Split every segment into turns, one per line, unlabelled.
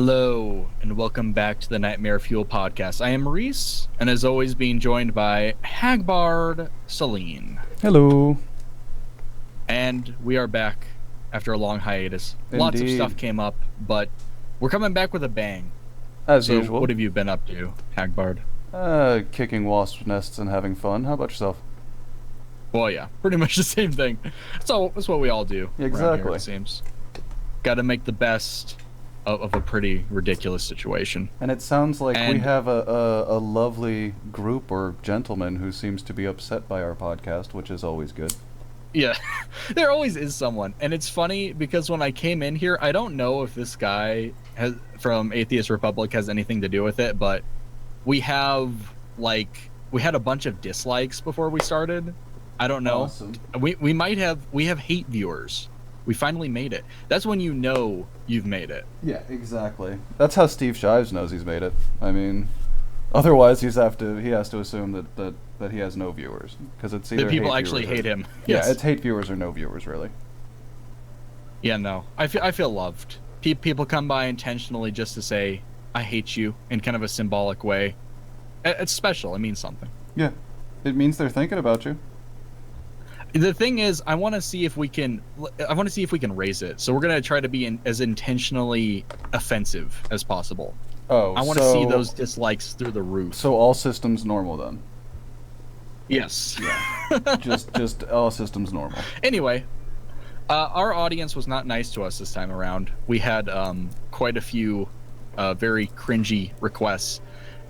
Hello, and welcome back to the Nightmare Fuel podcast. I am Maurice, and as always, being joined by Hagbard Celine.
Hello.
And we are back after a long hiatus.
Indeed.
Lots of stuff came up, but we're coming back with a bang.
As usual.
What have you been up to, Hagbard?
Kicking wasp nests and having fun. How about yourself?
Well, yeah, pretty much the same thing. So that's what we all do.
Exactly.
Here, it seems. Got to make the best of a pretty ridiculous situation.
And it sounds like we have a lovely group or gentleman who seems to be upset by our podcast, which is always good.
Yeah, there always is someone. And it's funny because when I came in here, I don't know if this guy from Atheist Republic has anything to do with it, but we had a bunch of dislikes before we started. I don't know.
Awesome.
We have hate viewers. We finally made it. That's when you know you've made it.
Yeah, exactly. That's how Steve Shives knows he's made it. I mean, otherwise he has to assume that he has no viewers, because it's either
that people actually hate him.
Yeah,
Yes.
it's hate viewers or no viewers, really.
Yeah, no. I feel loved. People come by intentionally just to say I hate you in kind of a symbolic way. It's special. It means something.
Yeah, it means they're thinking about you.
The thing is, I want to see if we can raise it. So we're gonna try to be as intentionally offensive as possible.
Oh,
I want to see those dislikes through the roof.
So all systems normal then.
Yes.
Yeah. just all systems normal.
Anyway, our audience was not nice to us this time around. We had quite a few very cringy requests.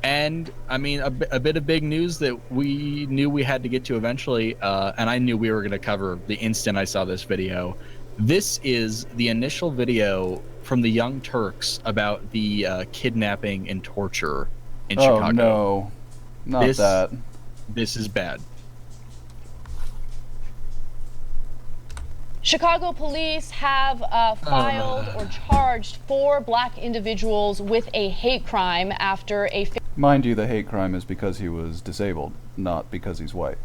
And, I mean, a bit of big news that we knew we had to get to eventually, and I knew we were going to cover the instant I saw this video. This is the initial video from the Young Turks about the kidnapping and torture in Chicago.
Oh, no. Not that.
This is bad.
Chicago police have filed or charged 4 black individuals with a hate crime after a
Mind you, the hate crime is because he was disabled, not because he's white.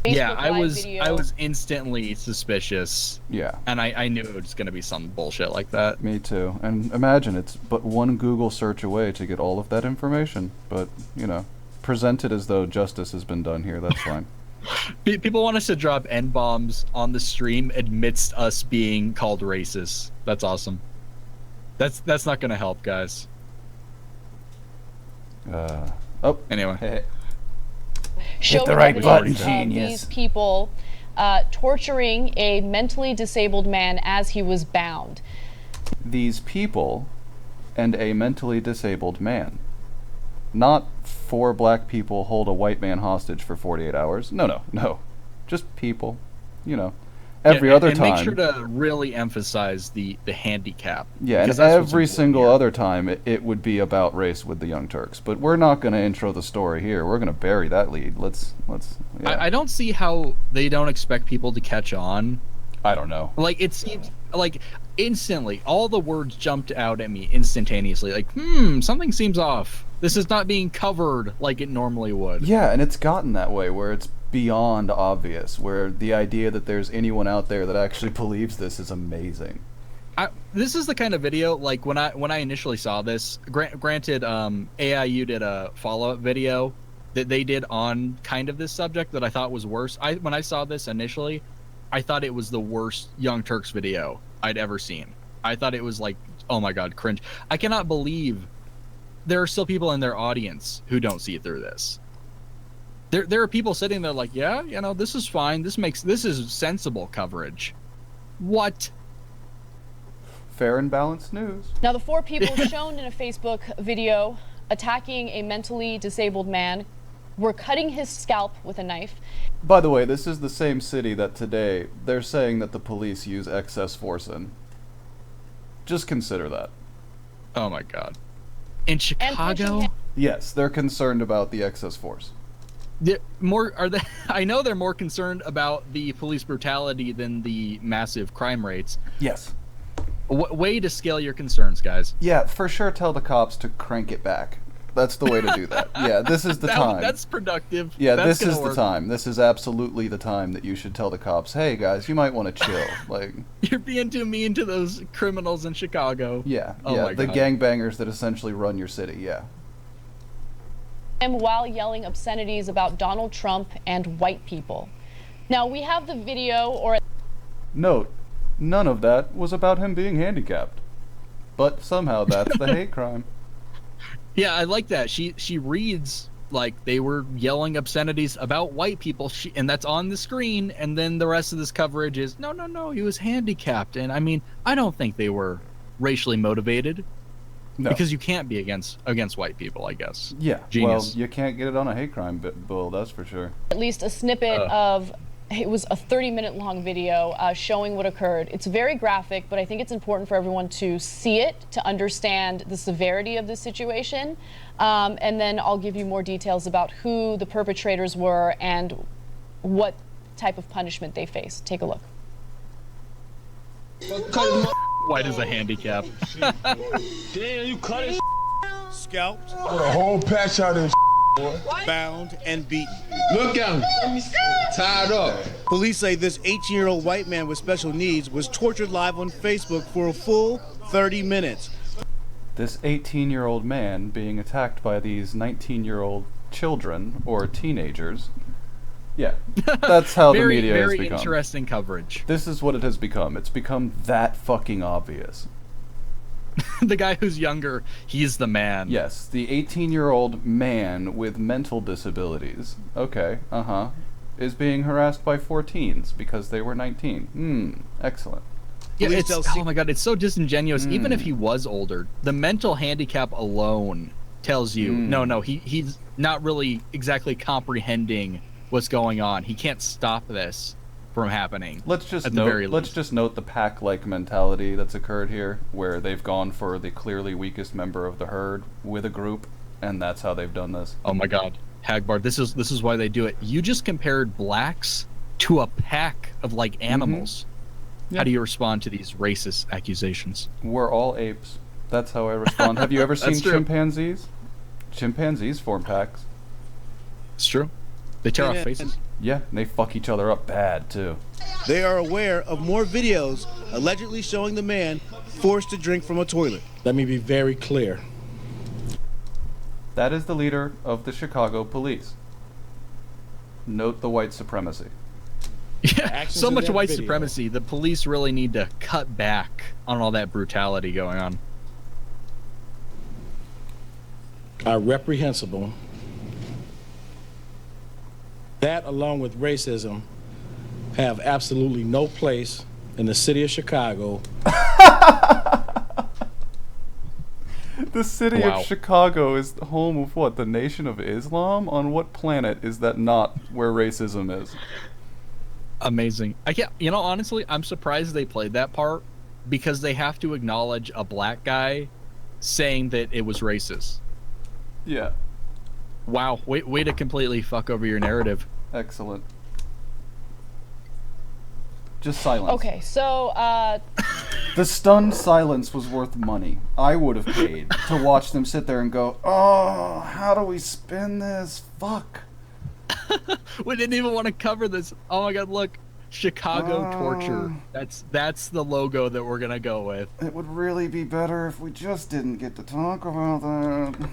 Facebook
Yeah, I
Live
was instantly suspicious.
Yeah.
And I knew it was going to be some bullshit like that.
Me too. And imagine, it's but one Google search away to get all of that information. But, you know, present it as though justice has been done here. That's fine.
People want us to drop N-bombs on the stream amidst us being called racist. That's awesome. That's not going to help, guys. Anyway.
Hey.
Hit
the right button,
of
genius.
these people torturing a mentally disabled man as he was bound.
These people and a mentally disabled man. Not 4 black people hold a white man hostage for 48 hours. No. Just people. You know. Every other time.
And make sure to really emphasize the handicap.
Yeah, and every single other time it would be about race with the Young Turks. But we're not going to intro the story here. We're going to bury that lead. Let's yeah.
I don't see how they don't expect people to catch on.
I don't know.
Like, it seems like instantly all the words jumped out at me instantaneously. Like, something seems off. This is not being covered like it normally would.
Yeah, and it's gotten that way where it's beyond obvious, where the idea that there's anyone out there that actually believes this is amazing.
This is the kind of video, like, when I initially saw this, granted, AIU did a follow-up video that they did on kind of this subject that I thought was worse. When I saw this initially, I thought it was the worst Young Turks video I'd ever seen. I thought it was like, oh my god, cringe. I cannot believe there are still people in their audience who don't see through this. There are people sitting there like, yeah, you know, this is fine. This is sensible coverage. What?
Fair and balanced news.
Now, the 4 people shown in a Facebook video attacking a mentally disabled man were cutting his scalp with a knife.
By the way, this is the same city that today they're saying that the police use excess force in. Just consider that.
Oh my god. In Chicago?
Yes, they're concerned about the excess force.
I know they're more concerned about the police brutality than the massive crime rates.
Yes.
Way to scale your concerns, guys.
Yeah, for sure tell the cops to crank it back. That's the way to do that. Yeah, this is the time.
That's productive.
Yeah,
That's
this is
gonna work.
the time. This is absolutely the time that you should tell the cops, hey guys, you might want to chill. Like,
You're being too mean to those criminals in Chicago.
yeah,
Oh
yeah,
my
the
God.
gangbangers that essentially run your city. Yeah.
Him while yelling obscenities about Donald Trump and white people. Now we have the video, or
Note, none of that was about him being handicapped, but somehow that's the hate crime.
Yeah, I like that. She reads like they were yelling obscenities about white people, and that's on the screen. And then the rest of this coverage is no, he was handicapped. And I mean, I don't think they were racially motivated,
No.
because you can't be against white people, I guess.
Yeah,
Genius.
well, you can't get it on a hate crime bill, that's for sure.
at least a snippet of, it was a 30-minute long video showing what occurred. It's very graphic, but I think it's important for everyone to see it, to understand the severity of the situation. And then I'll give you more details about who the perpetrators were and what type of punishment they faced. Take a look.
White is a handicap.
Damn, you cut his
Scalped,
with a whole patch out of
bound, and beaten.
Look at him. Tied up.
Police say this 18-year-old white man with special needs was tortured live on Facebook for a full 30 minutes.
This 18-year-old man being attacked by these 19-year-old children or teenagers. Yeah, that's how the media has
very
become.
interesting coverage.
This is what it has become. It's become that fucking obvious.
The guy who's younger, he's the man.
Yes, the 18-year-old man with mental disabilities, okay, is being harassed by 14s because they were 19. Excellent.
Yeah,
Police
it's,
tell
oh my God, it's so disingenuous. Even if he was older, the mental handicap alone tells you, no, he's not really exactly comprehending what's going on. He can't stop this from happening.
Let's just
at the very
note. Let's
least.
just note the pack-like mentality that's occurred here, where they've gone for the clearly weakest member of the herd with a group, and that's how they've done this.
Oh my God, Hagbard, this is why they do it. You just compared blacks to a pack of like animals.
Yeah.
How do you respond to these racist accusations?
We're all apes. That's how I respond. Have you ever seen
That's true.
chimpanzees? Chimpanzees form packs.
It's true. They tear off faces.
Yeah, and they fuck each other up bad too.
They are aware of more videos allegedly showing the man forced to drink from a toilet.
Let me be very clear.
That is the leader of the Chicago police. Note the white supremacy.
Yeah,
Actions
so
in
much
that
white
video.
supremacy. The police really need to cut back on all that brutality going on.
Are reprehensible. That, along with racism, have absolutely no place in the city of Chicago.
The city
Wow.
of Chicago is the home of what? The Nation of Islam? On what planet is that not where racism is?
Amazing. I can't, honestly, I'm surprised they played that part because they have to acknowledge a black guy saying that it was racist.
Yeah,
Wow, way to completely fuck over your narrative.
excellent. Just silence.
Okay, so
The stunned silence was worth money. I would have paid to watch them sit there and go, oh, how do we spin this? Fuck.
We didn't even want to cover this. Oh my God, look. Chicago torture. That's the logo that we're gonna go with.
It would really be better if we just didn't get to talk about that.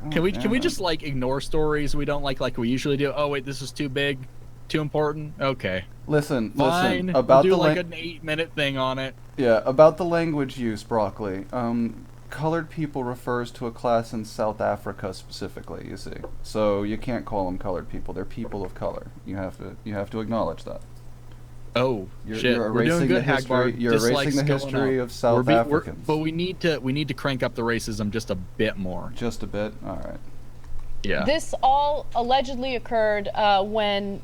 God
Can we
damn it.
just like ignore stories we don't like we usually do? Oh wait, this is too big, too important. Okay,
Listen,
fine.
about
we'll do
the
like an 8-minute thing on it.
Yeah, about the language use, Broccoli. Colored people refers to a class in South Africa specifically, you see. So you can't call them colored people. They're people of color. You have to acknowledge that.
Oh
You're
shit, we're doing
erasing
good,
the history.
Hagbard.
You're
Dislikes
erasing the
going
history
up.
of South
We're
Africans.
but we need to crank up the racism just a bit more.
Just a bit. All right.
Yeah.
this all allegedly occurred when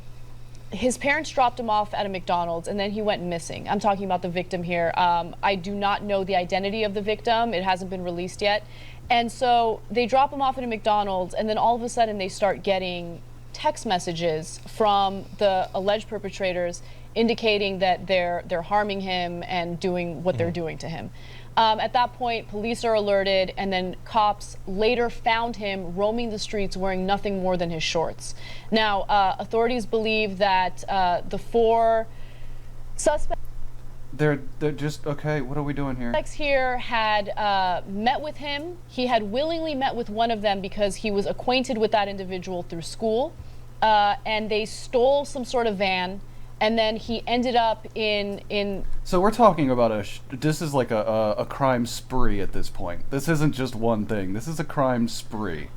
his parents dropped him off at a McDonald's and then he went missing. I'm talking about the victim here. I do not know the identity of the victim. It hasn't been released yet. And so they drop him off at a McDonald's and then all of a sudden they start getting text messages from the alleged perpetrators indicating that they're harming him and doing what they're doing to him. At that point, police are alerted, and then cops later found him roaming the streets wearing nothing more than his shorts. Now, authorities believe that the 4 suspects
They're just okay. What are we doing here?
here had met with him. He had willingly met with one of them because he was acquainted with that individual through school, and they stole some sort of van. And then he ended up in.
So we're talking about this is like a crime spree at this point. This isn't just one thing. This is a crime spree.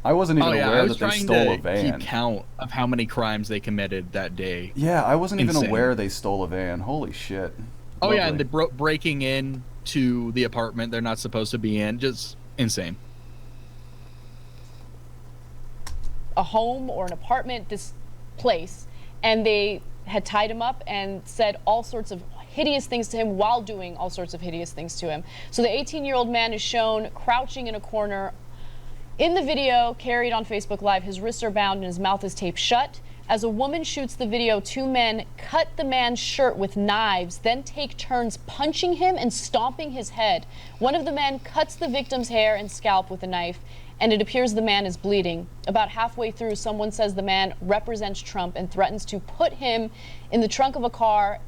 I wasn't even aware that they stole a van.
Keep count of how many crimes they committed that day.
Yeah, I wasn't even aware they stole a van. Holy shit.
Oh
Lovely.
yeah, and the breaking in to the apartment they're not supposed to be in, just insane.
A home or an apartment, this place, and they had tied him up and said all sorts of hideous things to him while doing all sorts of hideous things to him. So the 18-year-old man is shown crouching in a corner. In the video carried on Facebook Live, his wrists are bound and his mouth is taped shut. As a woman shoots the video, 2 men cut the man's shirt with knives, then take turns punching him and stomping his head. One of the men cuts the victim's hair and scalp with a knife, and it appears the man is bleeding. About halfway through, someone says the man represents Trump and threatens to put him in the trunk of a car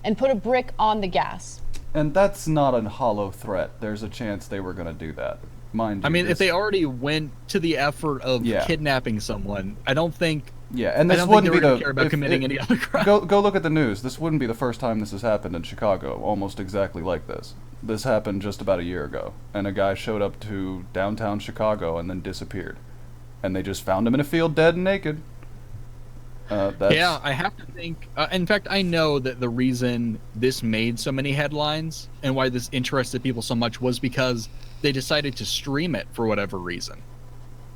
and put a brick on the gas.
And that's not a hollow threat. There's a chance they were going to do that. Mind you,
I mean, if they already went to the effort of kidnapping someone, I don't think.
Yeah, and this
I don't
wouldn't
think
be
they
the
care about committing any other crime.
Go look at the news. This wouldn't be the first time this has happened in Chicago. Almost exactly like this. This happened just about a year ago, and a guy showed up to downtown Chicago and then disappeared, and they just found him in a field, dead and naked.
Yeah, I have to think. In fact, I know that the reason this made so many headlines and why this interested people so much was because they decided to stream it for whatever reason.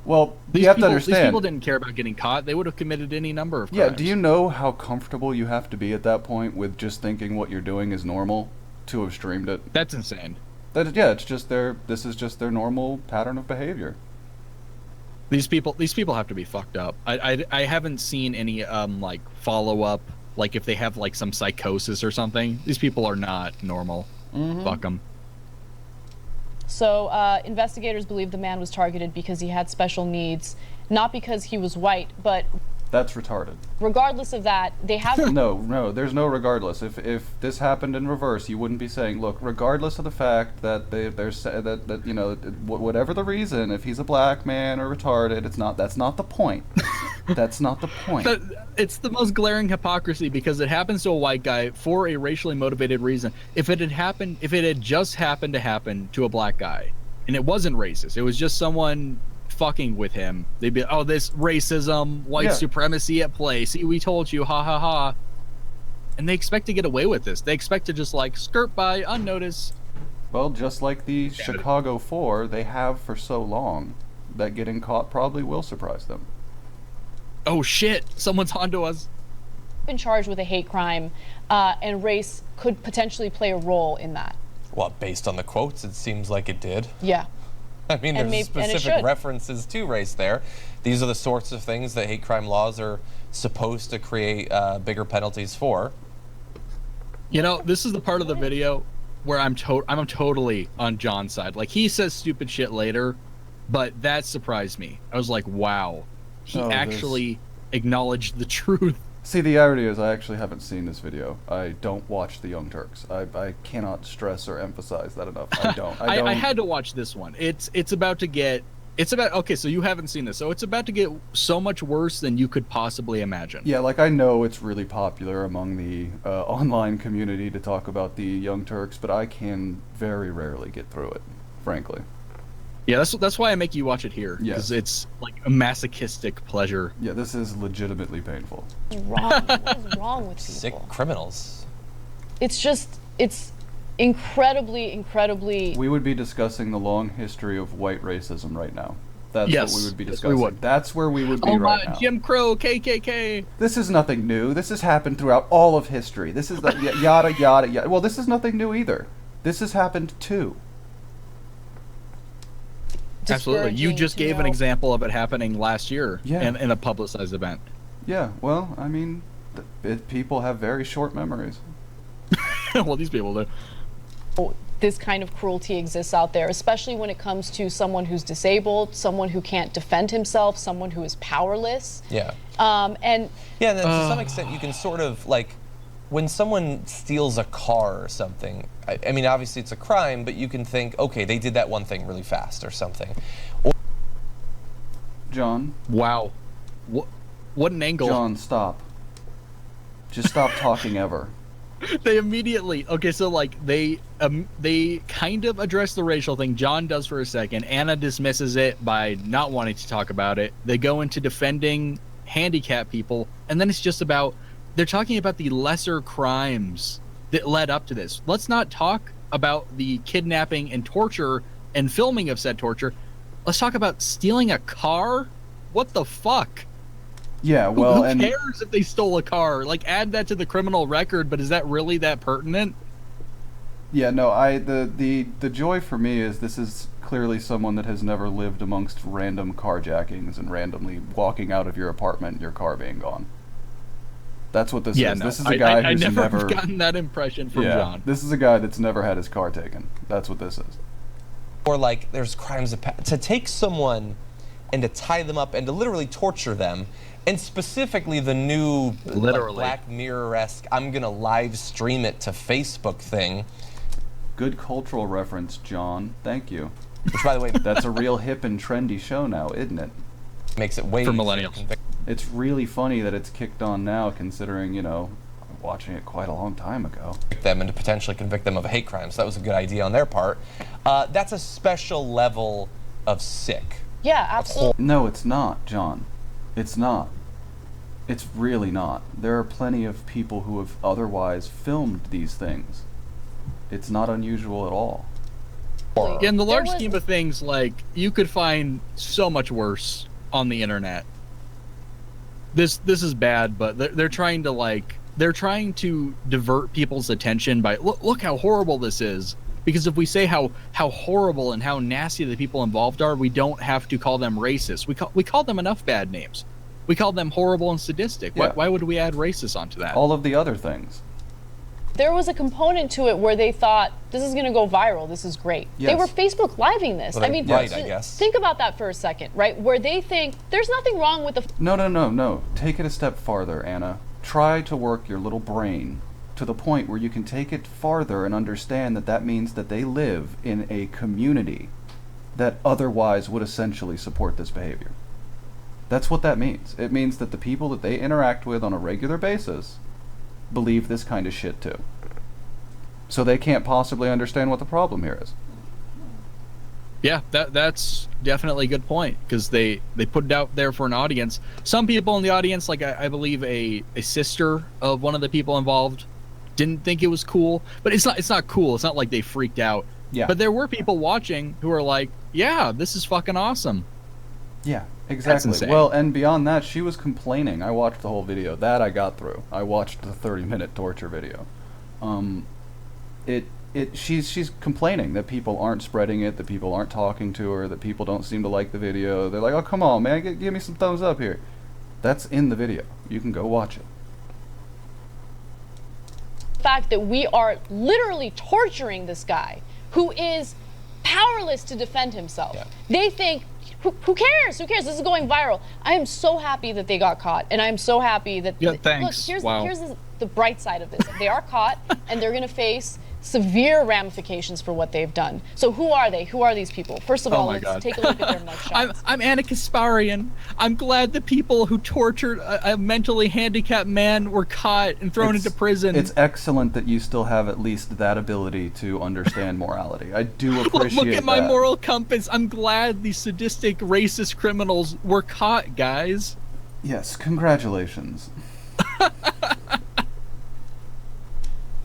Well, you have to understand.
These people didn't care about getting caught. They would have committed any number of crimes.
Yeah, do you know how comfortable you have to be at that point with just thinking what you're doing is normal to have streamed it?
That's insane.
Yeah, it's just this is just their normal pattern of behavior.
These people have to be fucked up. I haven't seen any like follow up, like if they have like some psychosis or something. These people are not normal. Fuck them.
So investigators believe the man was targeted because he had special needs, not because he was white, but
that's retarded.
Regardless of that, they have
no, there's no regardless. If this happened in reverse, you wouldn't be saying, look, regardless of the fact that that you know, whatever the reason, if he's a black man or retarded, that's not the point. That's not the point.
It's the most glaring hypocrisy because it happens to a white guy for a racially motivated reason. If it had just happened to happen to a black guy, and it wasn't racist, it was just someone fucking with him, they'd be, oh, this racism, white supremacy at play. See, we told you, ha ha ha. And they expect to get away with this. They expect to just like skirt by unnoticed.
Well, just like the Chicago 4, they have for so long that getting caught probably will surprise them.
Oh shit, someone's onto us.
Been charged with a hate crime, and race could potentially play a role in that.
Well, based on the quotes, it seems like it did.
Yeah.
I mean, there's specific references to race there. These are the sorts of things that hate crime laws are supposed to create bigger penalties for.
You know, this is the part of the video where I'm totally on John's side. Like, he says stupid shit later, but that surprised me. I was like, wow. He actually acknowledged the truth.
See, the irony is I actually haven't seen this video. I don't watch the Young Turks. I cannot stress or emphasize that enough. I don't.
I had to watch this one. It's about to get... Okay, so you haven't seen this. So it's about to get so much worse than you could possibly imagine.
Yeah, like I know it's really popular among the online community to talk about the Young Turks, but I can very rarely get through it, frankly.
Yeah, that's why I make you watch it here, because it's like a masochistic pleasure.
Yeah, this is legitimately painful.
What's wrong? What is wrong with people?
Sick criminals.
It's incredibly...
We would be discussing the long history of white racism right now. That's what we would be discussing.
We would.
That's where we would be right now.
Jim Crow, KKK.
This is nothing new. This has happened throughout all of history. This is the yada, yada, yada. Well, this is nothing new either. This has happened too.
Absolutely. You just gave an example of it happening last year in a publicized event.
Yeah, well, I mean, people have very short memories.
Well, these people do.
this kind of cruelty exists out there, especially when it comes to someone who's disabled, someone who can't defend himself, someone who is powerless.
Yeah.
And
yeah, and to some extent, you can sort of like, when someone steals a car or something, I mean, obviously it's a crime, but you can think, okay, they did that one thing really fast or something.
John.
Wow. What an angle.
John, stop. Just stop talking ever.
They immediately, okay, so like they kind of address the racial thing. John does for a second. Anna dismisses it by not wanting to talk about it. They go into defending handicapped people, and then it's just about, they're talking about the lesser crimes that led up to this. Let's not talk about the kidnapping and torture and filming of said torture. Let's talk about stealing a car. What the fuck?
Yeah, well,
who cares if they stole a car? Like, add that to the criminal record, but is that really that pertinent?
Yeah, no, the joy for me is this is clearly someone that has never lived amongst random carjackings and randomly walking out of your apartment and your car being gone. That's what this is.
No,
this is a guy who's
I never gotten that impression from John.
This is a guy that's never had his car taken. That's what this is.
Or like, there's crimes to take someone and to tie them up and to literally torture them. And specifically the new like, Black Mirror-esque, I'm going to live stream it to Facebook thing.
Good cultural reference, John. Thank you.
Which, by the way,
that's a real hip and trendy show now, isn't it?
Makes it way
for millennials.
It's really funny that it's kicked on now, considering, you know, I'm watching it quite a long time ago.
Them and to potentially convict them of a hate crime. So that was a good idea on their part. That's a special level of sick.
yeah, absolutely.
No, it's not, John. It's not. It's really not. There are plenty of people who have otherwise filmed these things. It's not unusual at all.
In the large scheme of things, like, you could find so much worse on the internet. This is bad, but they're trying to divert people's attention by look how horrible this is. Because if we say how horrible and how nasty the people involved are, we don't have to call them racist. We call them enough bad names. We call them horrible and sadistic.
Yeah.
Why would we add racist onto that?
All of the other things.
There was a component to it where they thought, this is going to go viral, this is great.
Yes.
They were Facebook living this.
Well,
I mean,
right, I guess.
Think about that for a second, right? Where they think, there's nothing wrong with the...
No. Take it a step farther, Anna. Try to work your little brain to the point where you can take it farther and understand that that means that they live in a community that otherwise would essentially support this behavior. That's what that means. It means that the people that they interact with on a regular basis believe this kind of shit too. So they can't possibly understand what the problem here is.
Yeah, that's definitely a good point, because they put it out there for an audience. Some people in the audience, like I believe a sister of one of the people involved, didn't think it was cool. But it's not cool. It's not like they freaked out.
Yeah.
But there were people watching who were like, yeah, this is fucking awesome.
Yeah, exactly.
insane.
Well, and beyond that, she was complaining. I watched the whole video. That I got through. I watched the 30-minute torture video. She's complaining that people aren't spreading it, that people aren't talking to her, that people don't seem to like the video. They're like, oh, come on, man, give me some thumbs up here. That's in the video. You can go watch it.
fact that we are literally torturing this guy who is powerless to defend himself.
Yeah.
They think, who cares? Who cares? This is going viral. I am so happy that they got caught, and I'm so happy that...
Yeah, thanks.
Look, here's the bright side of this. They are caught, and they're going to face severe ramifications for what they've done. So who are they? Who are these people? First of all, let's take a look at their mugshots.
I'm Anna Kasparian. I'm glad the people who tortured a mentally handicapped man were caught and thrown into prison.
It's excellent that you still have at least that ability to understand morality. I do appreciate
Look at my
that.
moral compass. I'm glad these sadistic, racist criminals were caught, guys.
Yes, congratulations.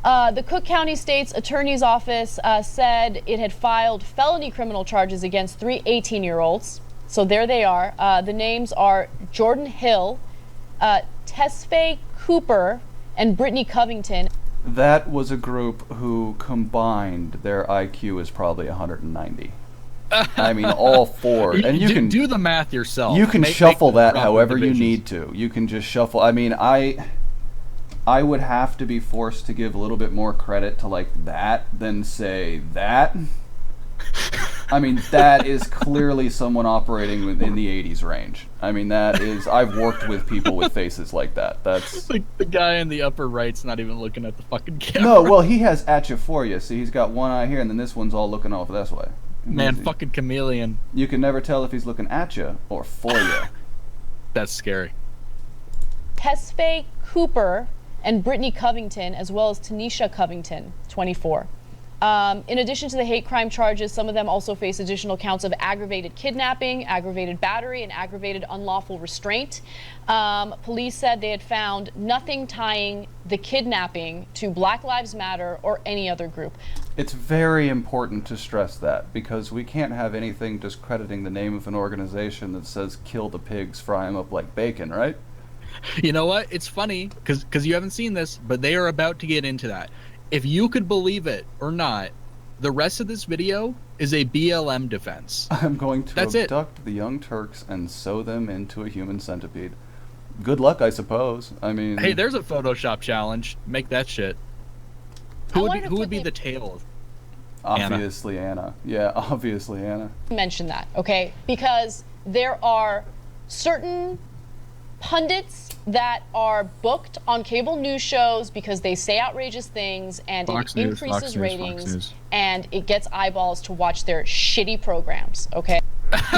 The Cook County State's Attorney's Office said it had filed felony criminal charges against 3 18-year-olds. So there they are. The names are Jordan Hill, Tesfaye Cooper, and Brittany Covington.
That was a group who combined their IQ is probably 190. I mean, all four. And you can
do the math yourself.
You can shuffle that however you need to. You can just shuffle. I mean, I would have to be forced to give a little bit more credit to like that than say that. I mean, that is clearly someone operating within the 80s range. I mean, that is, I've worked with people with faces like that. That's
like the guy in the upper right's not even looking at the fucking camera.
no, well, he has atchaphoria, so he's got one eye here, and then this one's all looking off this way.
Man, fucking chameleon.
You can never tell if he's looking at you or for you.
That's scary.
Tesfaye Cooper and Brittany Covington, as well as Tanisha Covington, 24. In addition to the hate crime charges, some of them also face additional counts of aggravated kidnapping, aggravated battery, and aggravated unlawful restraint. Police said they had found nothing tying the kidnapping to Black Lives Matter or any other group.
It's very important to stress that, because we can't have anything discrediting the name of an organization that says kill the pigs, fry them up like bacon, right?
You know what? It's funny, because you haven't seen this, but they are about to get into that. If you could believe it or not, the rest of this video is a BLM defense.
I'm going to
That's
abduct the young Turks and sew them into a human centipede. Good luck, I suppose. I mean...
Hey, there's a Photoshop challenge. Make that shit. Who would be the tail?
Obviously Anna. Yeah, obviously Anna.
Mention that, okay? Because there are certain pundits that are booked on cable news shows because they say outrageous things, and it increases ratings and it gets eyeballs to watch their shitty programs, okay?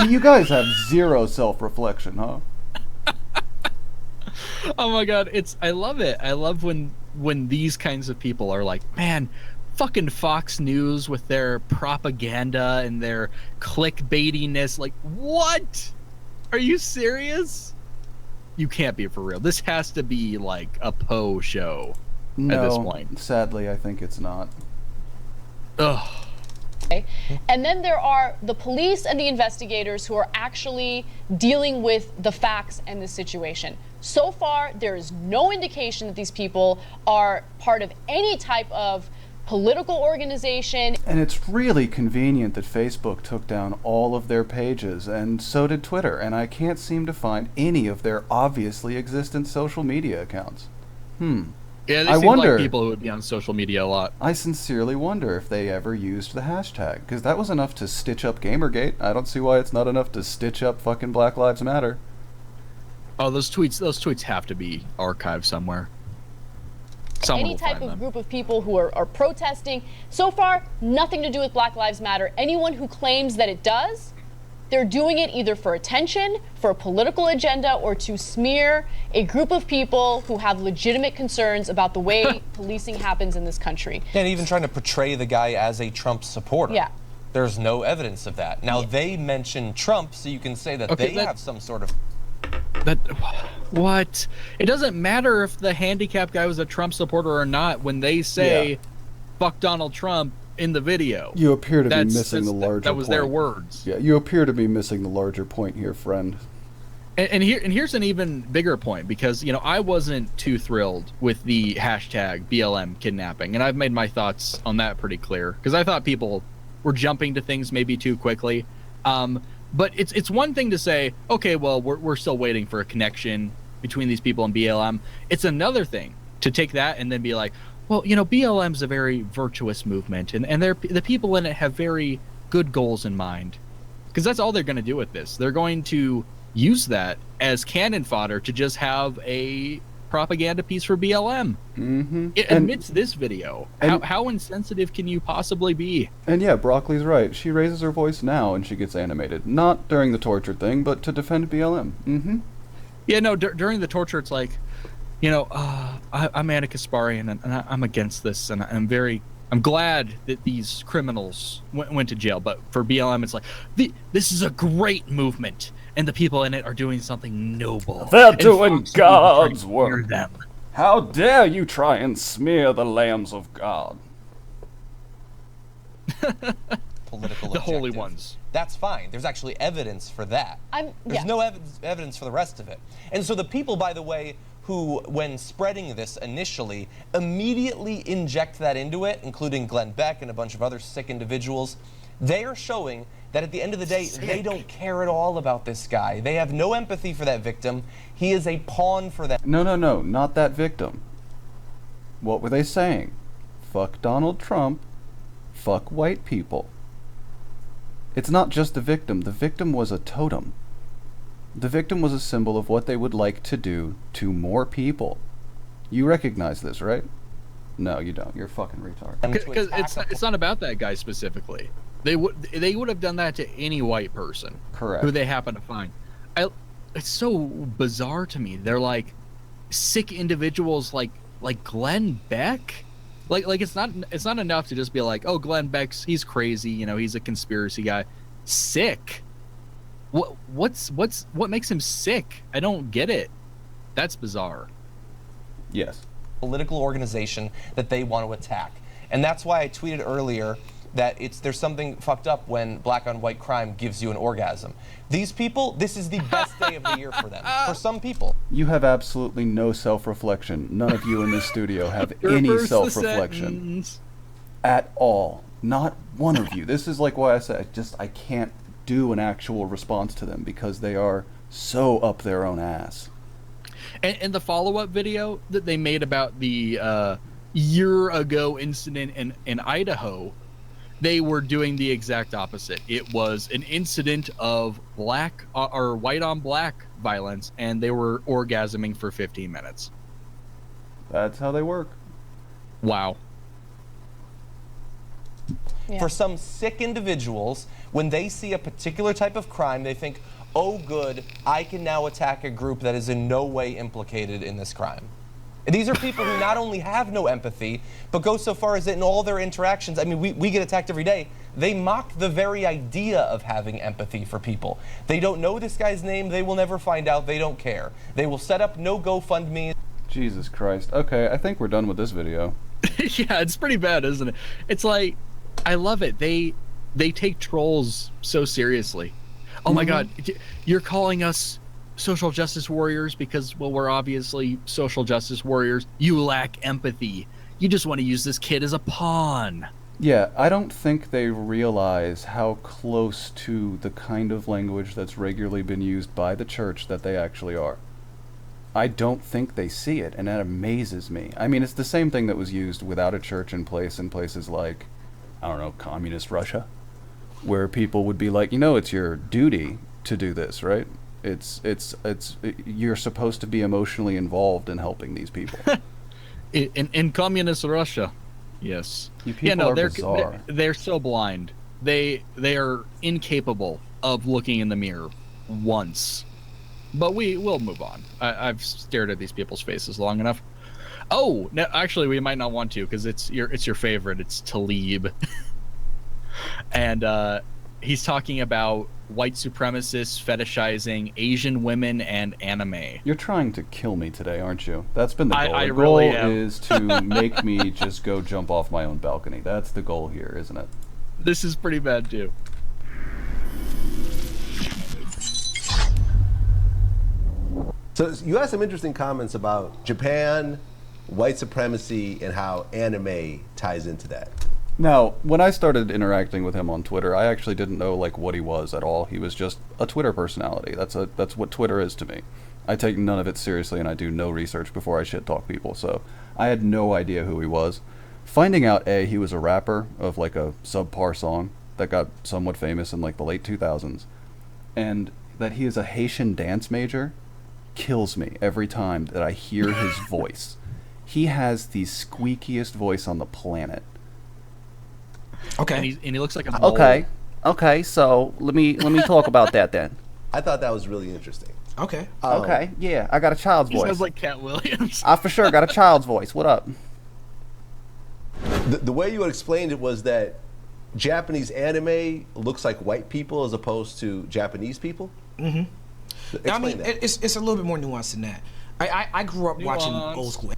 You guys have zero self-reflection, huh?
Oh my god, I love it. I love when these kinds of people are like, man, fucking Fox News with their propaganda and their clickbaitiness. Like, what? Are you serious? You can't be for real. This has to be like a Poe show at this point.
Sadly, I think it's not.
Ugh.
Okay. And then there are the police and the investigators who are actually dealing with the facts and the situation. So far, there is no indication that these people are part of any type of political organization.
And it's really convenient that Facebook took down all of their pages, and so did Twitter, and I can't seem to find any of their obviously existent social media accounts.
Yeah, they seem like people who would be on social media a lot.
I sincerely wonder if they ever used the hashtag, because that was enough to stitch up Gamergate. I don't see why it's not enough to stitch up fucking Black Lives Matter.
Oh, those tweets have to be archived somewhere.
Any type of group of people who are protesting. So far, nothing to do with Black Lives Matter. Anyone who claims that it does, they're doing it either for attention, for a political agenda, or to smear a group of people who have legitimate concerns about the way policing happens in this country.
And even trying to portray the guy as a Trump supporter.
Yeah.
There's no evidence of that. Now, they mention Trump, so you can say that they have some sort of...
What? It doesn't matter if the handicapped guy was a Trump supporter or not when they say, fuck Donald Trump in the video.
You appear to be missing the larger point.
That was their words.
Yeah, you appear to be missing the larger point here, friend.
And here's an even bigger point, because, you know, I wasn't too thrilled with the hashtag BLM kidnapping, and I've made my thoughts on that pretty clear, because I thought people were jumping to things maybe too quickly. But it's one thing to say, okay, well, we're still waiting for a connection between these people and BLM. It's another thing to take that and then be like, well, you know, BLM's a very virtuous movement, and the people in it have very good goals in mind. Because that's all they're going to do with this. They're going to use that as cannon fodder to just have a propaganda piece for BLM. It admits this video. How insensitive can you possibly be?
And yeah, Broccoli's right. She raises her voice now and she gets animated. Not during the torture thing, but to defend BLM.
Yeah, no, during the torture, it's like, you know, I'm Anna Kasparian, and I'm against this, and I'm glad that these criminals went to jail. But for BLM, it's like, this is a great movement, and the people in it are doing something noble.
They're doing God's work. How dare you try and smear the lambs of God?
Political
the holy
objective.
ones.
That's fine. There's actually evidence for that. There's no evidence for the rest of it. And so the people, by the way, who, when spreading this initially, immediately inject that into it, including Glenn Beck and a bunch of other sick individuals, they are showing that at the end of the day, they don't care at all about this guy. They have no empathy for that victim. He is a pawn for them.
No, not that victim. What were they saying? Fuck Donald Trump. Fuck white people. It's not just the victim. The victim was a totem. The victim was a symbol of what they would like to do to more people. You recognize this, right? No, you don't. You're a fucking retard.
Because it's not about that guy specifically. They would have done that to any white person,
Correct.
who they happen to find. It's so bizarre to me. They're like sick individuals, like Glenn Beck. Like it's not enough to just be like, oh, Glenn Beck's, he's crazy, you know, he's a conspiracy guy. Sick. What makes him sick? I don't get it. That's bizarre.
Yes.
Political organization that they want to attack. And that's why I tweeted earlier that there's something fucked up when black on white crime gives you an orgasm. These people, this is the best day of the year for them. For some people.
You have absolutely no self-reflection. None of you in this studio have any self-reflection at all. Not one of you. This is like why I said I can't do an actual response to them, because they are so up their own ass.
And the follow-up video that they made about the year ago incident in Idaho, they were doing the exact opposite. It was an incident of black or white on black violence, and they were orgasming for 15 minutes.
That's how they work.
Wow.
Yeah.
For some sick individuals, when they see a particular type of crime, they think, oh good, I can now attack a group that is in no way implicated in this crime. And these are people who not only have no empathy, but go so far as that in all their interactions, I mean, we get attacked every day, they mock the very idea of having empathy for people. They don't know this guy's name, they will never find out, they don't care. They will set up no GoFundMe.
Jesus Christ. Okay, I think we're done with this video.
Yeah, it's pretty bad, isn't it? It's like, I love it. They take trolls so seriously. Oh my God, you're calling us social justice warriors because, well, we're obviously social justice warriors. You lack empathy. You just want to use this kid as a pawn.
Yeah, I don't think they realize how close to the kind of language that's regularly been used by the church that they actually are. I don't think they see it, and that amazes me. I mean, it's the same thing that was used without a church in place in places like, I don't know, communist Russia, where people would be like, you know, it's your duty to do this, right? You're supposed to be emotionally involved in helping these people.
in communist Russia, yes.
You people are bizarre.
They're so blind. They are incapable of looking in the mirror once. But we'll move on. I've stared at these people's faces long enough. Oh, no, actually, we might not want to, because it's your favorite. It's Talib, and he's talking about white supremacists fetishizing Asian women and anime.
You're trying to kill me today, aren't you? That's been the goal.
I
The
really
goal
am.
is to make me just go jump off my own balcony. That's the goal here, isn't it?
This is pretty bad too.
So you had some interesting comments about Japan, white supremacy, and how anime ties into that.
Now, when I started interacting with him on Twitter, I actually didn't know like what he was at all. He was just a Twitter personality. That's what Twitter is to me. I take none of it seriously, and I do no research before I shit talk people. So I had no idea who he was. Finding out he was a rapper of like a subpar song that got somewhat famous in like the late 2000s, and that he is a Haitian dance major, kills me every time that I hear his voice. He has the squeakiest voice on the planet.
Okay.
And he looks like a mole.
Okay. So let me talk about that then.
I thought that was really interesting.
Okay.
Okay. Yeah, I got a child's
He
voice.
sounds like Cat Williams.
I for sure got a child's voice. What up?
The way you had explained it was that Japanese anime looks like white people as opposed to Japanese people.
Mm-hmm.
Explain
I mean,
that.
it's a little bit more nuanced than that. I grew up watching old school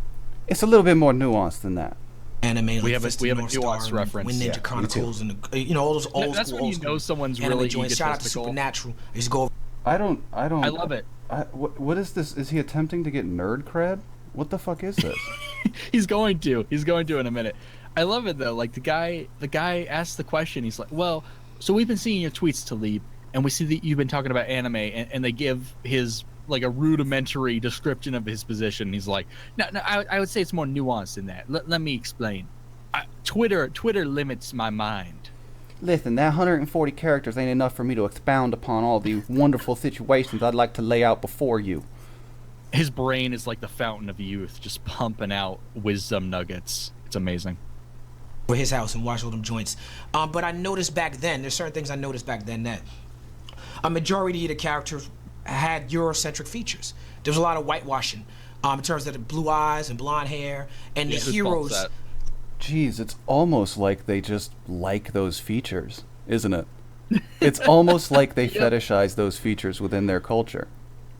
It's a little bit more nuanced than that.
anime. Like
We have a
Fist of North
nuanced
Star,
reference.
Wind Ninja
Yeah, me
Chronicles, and all those old
That's
school.
when
old
you
school
know someone's
anime
really
joints. Shout out to
egotistical.
Supernatural. I used to go.
I don't.
I love it.
What is this? Is he attempting to get nerd cred? What the fuck is this?
He's going to in a minute. I love it though. Like the guy asked the question. He's like, well, so we've been seeing your tweets, Talib, and we see that you've been talking about anime, and they give his like a rudimentary description of his position. He's like, no, I would say it's more nuanced than that. Let me explain. Twitter limits my mind.
Listen, that 140 characters ain't enough for me to expound upon all the wonderful situations I'd like to lay out before you.
His brain is like the fountain of youth, just pumping out wisdom nuggets. It's amazing.
For his house and watch all them joints. But I noticed back then, there's certain things I noticed back then that a majority of the characters had Eurocentric features. There was a lot of whitewashing in terms of the blue eyes and blonde hair, and the heroes.
Jeez, it's almost like they just like those features, isn't it? It's almost like they fetishize those features within their culture.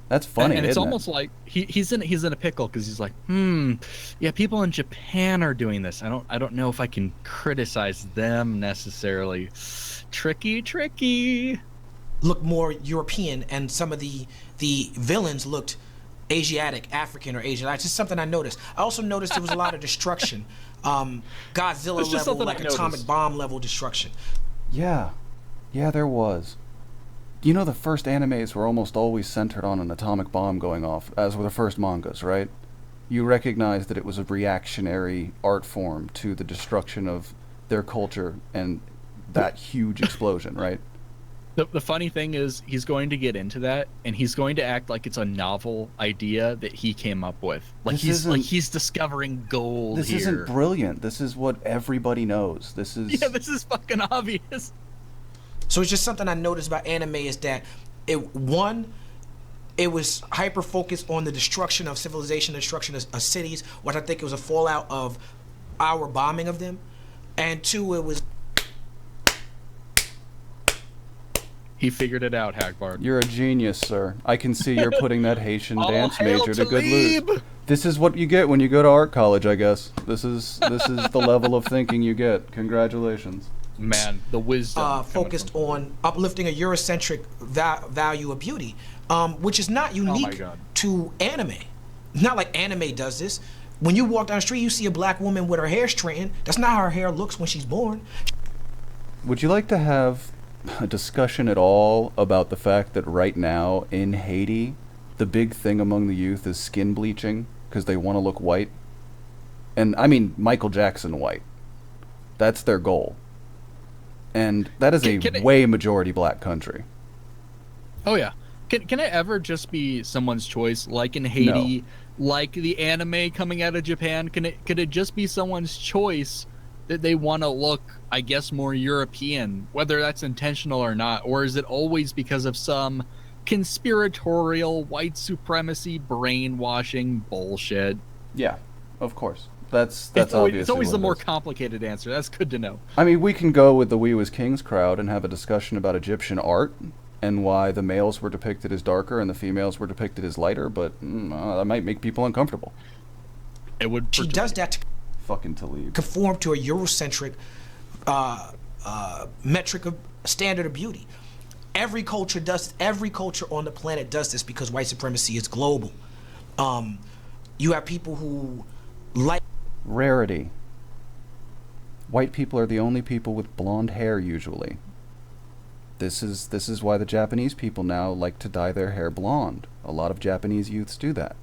That's funny,
and it's
isn't
almost like he's in a pickle because he's like, yeah, people in Japan are doing this. I don't know if I can criticize them necessarily. Tricky.
Look more European, and some of the villains looked Asiatic, African, or Asian. That's just something I noticed. I also noticed there was a lot of destruction. Godzilla level, like atomic bomb level destruction.
Yeah, there was. You know, the first animes were almost always centered on an atomic bomb going off, as were the first mangas, right? You recognize that it was a reactionary art form to the destruction of their culture and that huge explosion, right?
The funny thing is, he's going to get into that, and he's going to act like it's a novel idea that he came up with. Like he's discovering gold.
This isn't brilliant. This is what everybody knows. This is
this is fucking obvious.
So it's just something I noticed about anime is that it was hyper focused on the destruction of civilization, destruction of cities, which I think it was a fallout of our bombing of them, and two, it was.
He figured it out, Hagbard.
You're a genius, sir. I can see you're putting that Haitian dance major to good use. This is what you get when you go to art college, I guess. This is the level of thinking you get. Congratulations.
Man, the wisdom.
Focused on uplifting a Eurocentric value of beauty, which is not unique to anime. Not like anime does this. When you walk down the street, you see a black woman with her hair straightened. That's not how her hair looks when she's born.
Would you like to have a discussion at all about the fact that right now in Haiti, the big thing among the youth is skin bleaching because they want to look white? And I mean Michael Jackson white. That's their goal. And that is a way majority black country.
Oh yeah. Can it ever just be someone's choice, like in Haiti, like the anime coming out of Japan? Could it just be someone's choice that they want to look, I guess, more European, whether that's intentional or not? Or is it always because of some conspiratorial white supremacy brainwashing bullshit?
Yeah, of course. That's obviously
it's always the more complicated answer. That's good to know.
I mean, we can go with the We Was Kings crowd and have a discussion about Egyptian art and why the males were depicted as darker and the females were depicted as lighter, but that might make people uncomfortable.
It would.
She does that to
fucking Talib.
Conform to a Eurocentric metric of standard of beauty. Every culture on the planet does this because white supremacy is global. You have people who like
rarity. White people are the only people with blonde hair usually. This is why the Japanese people now like to dye their hair blonde. A lot of Japanese youths do that.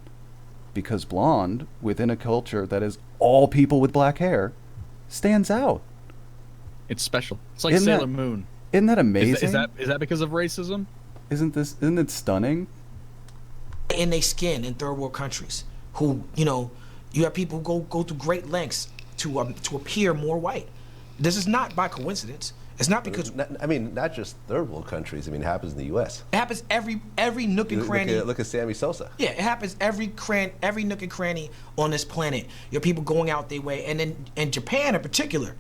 Because blonde, within a culture that is all people with black hair, stands out.
It's special. It's like Sailor Moon.
Isn't that amazing?
Is that because of racism?
Isn't it stunning?
In their skin in third world countries, who you have people who go to great lengths to appear more white. This is not by coincidence. It's not because
not just third world countries. I mean, it happens in the U.S.
It happens every nook and cranny.
Look at Sammy Sosa.
Yeah, it happens every nook and cranny on this planet. You have people going out their way, and then in Japan in particular,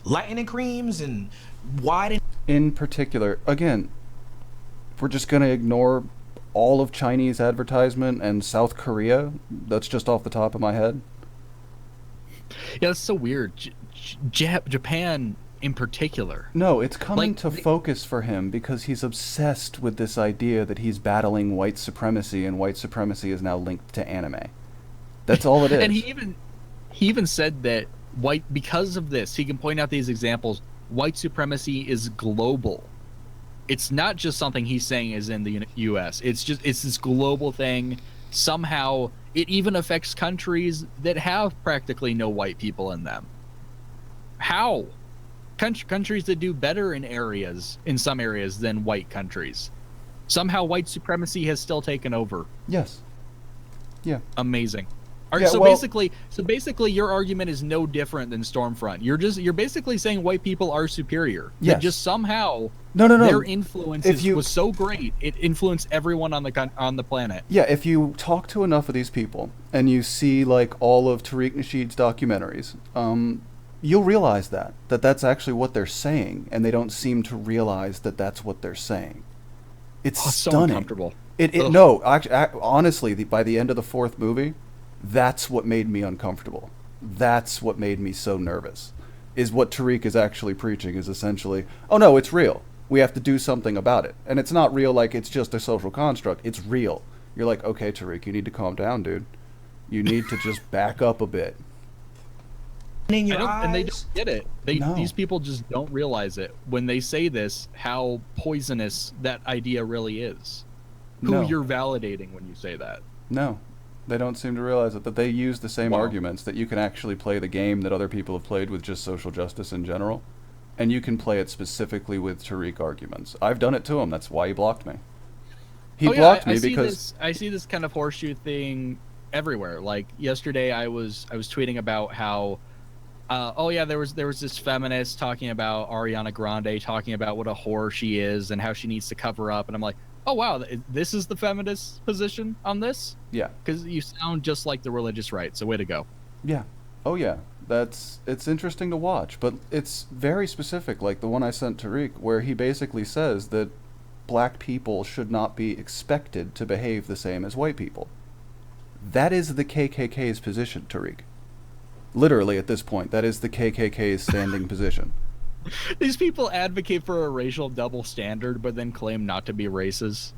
lightening creams and wide.
In particular, again, we're just gonna ignore all of Chinese advertisement and South Korea. That's just off the top of my head.
Yeah, that's so weird. Japan. In particular.
No, it's coming to focus for him because he's obsessed with this idea that he's battling white supremacy, and white supremacy is now linked to anime. That's all it is.
And he even said that because of this, he can point out these examples, white supremacy is global. it's not just something he's saying is in the U.S. It's this global thing. Somehow it even affects countries that have practically no white people in them. How? Countries that do better in some areas than white countries. Somehow white supremacy has still taken over.
Yes. Yeah.
Amazing.
Yeah,
so
well,
basically your argument is no different than Stormfront. You're basically saying white people are superior.
Yes.
That just somehow
No.
their influence was so great it influenced everyone on the planet.
Yeah, if you talk to enough of these people and you see like all of Tariq Nasheed's documentaries, you'll realize that's actually what they're saying, and they don't seem to realize that that's what they're saying. It's
so
stunning.
uncomfortable.
No, honestly, by the end of the fourth movie, that's what made me uncomfortable. That's what made me so nervous. Is what Tariq is actually preaching is essentially, oh no, it's real. We have to do something about it. And it's not real like it's just a social construct. It's real. You're like, okay, Tariq, you need to calm down, dude. You need to just back up a bit.
And they don't get it. These people just don't realize it when they say this, how poisonous that idea really is. Who you're validating when you say that.
No, they don't seem to realize it, that they use the same arguments, that you can actually play the game that other people have played with just social justice in general, and you can play it specifically with Tariq arguments. I've done it to him. That's why he blocked me. He blocked me because
I see this kind of horseshoe thing everywhere. Like yesterday, I was tweeting about how, there was this feminist talking about Ariana Grande, talking about what a whore she is and how she needs to cover up, and I'm like, oh wow, this is the feminist position on this?
Yeah.
Because you sound just like the religious right, so way to go.
Yeah. Oh yeah. It's interesting to watch, but it's very specific, like the one I sent Tariq, where he basically says that black people should not be expected to behave the same as white people. That is the KKK's position, Tariq. Literally, at this point, that is the KKK's standing position.
These people advocate for a racial double standard, but then claim not to be racist.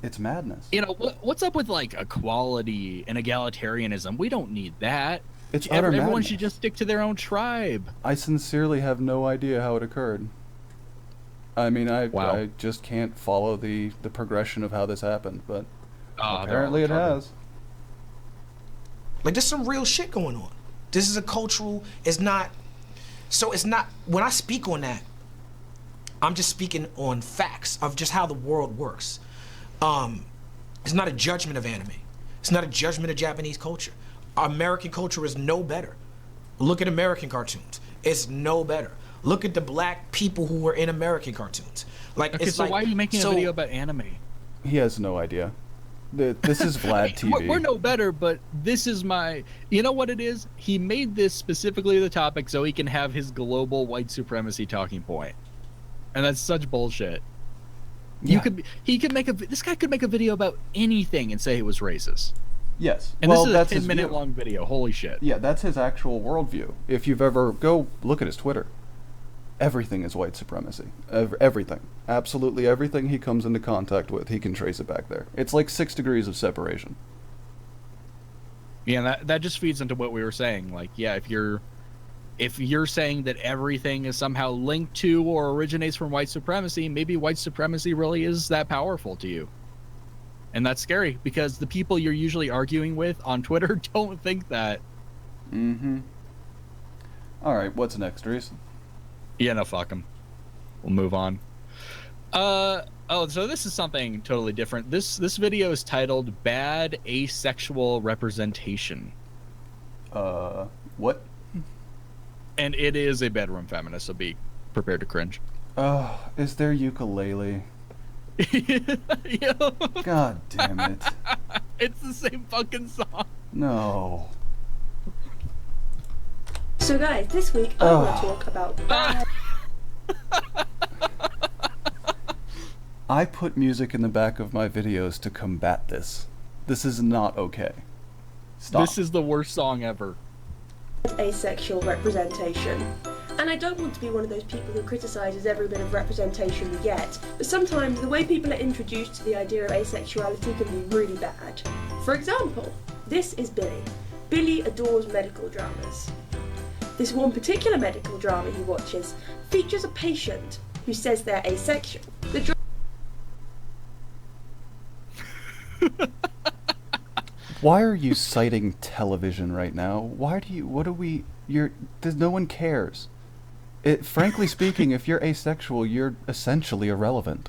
It's madness.
You know, what's up with like equality and egalitarianism? We don't need that.
It's utter madness.
Everyone should just stick to their own tribe.
I sincerely have no idea how it occurred. I mean, I just can't follow the progression of how this happened, but apparently it has.
Like, there's some real shit going on. This is a cultural, it's not, when I speak on that, I'm just speaking on facts of just how the world works. It's not a judgment of anime. It's not a judgment of Japanese culture. American culture is no better. Look at American cartoons. It's no better. Look at the black people who were in American cartoons. Like,
okay, so why are you making a video about anime?
He has no idea. This is Vlad TV.
We're no better, but this is my... You know what it is? He made this specifically the topic so he can have his global white supremacy talking point. And that's such bullshit. Yeah. This guy could make a video about anything and say it was racist.
Yes.
And this is a 10-minute long video. Holy shit.
Yeah, that's his actual worldview. If you've ever... Go look at his Twitter. Everything is white supremacy. Everything. Absolutely everything he comes into contact with, he can trace it back there. It's like 6 degrees of separation.
Yeah, that just feeds into what we were saying. Like, yeah, if you're saying that everything is somehow linked to or originates from white supremacy, maybe white supremacy really is that powerful to you. And that's scary, because the people you're usually arguing with on Twitter don't think that.
Mm-hmm. Alright, what's next, Reese?
Yeah, no, fuck them. We'll move on. So this is something totally different. This video is titled Bad Asexual Representation.
What?
And it is a bedroom feminist, so be prepared to cringe.
Is there ukulele? God damn it.
It's the same fucking song.
No.
So guys, this week I want to talk about bad...
I put music in the back of my videos to combat this. This is not okay. Stop.
This is the worst song ever.
Asexual representation. And I don't want to be one of those people who criticises every bit of representation we get, but sometimes the way people are introduced to the idea of asexuality can be really bad. For example, this is Billy. Billy adores medical dramas. This one particular medical drama he watches features a patient who says they're asexual.
Why are you citing television right now? No one cares. Frankly speaking, if you're asexual, you're essentially irrelevant.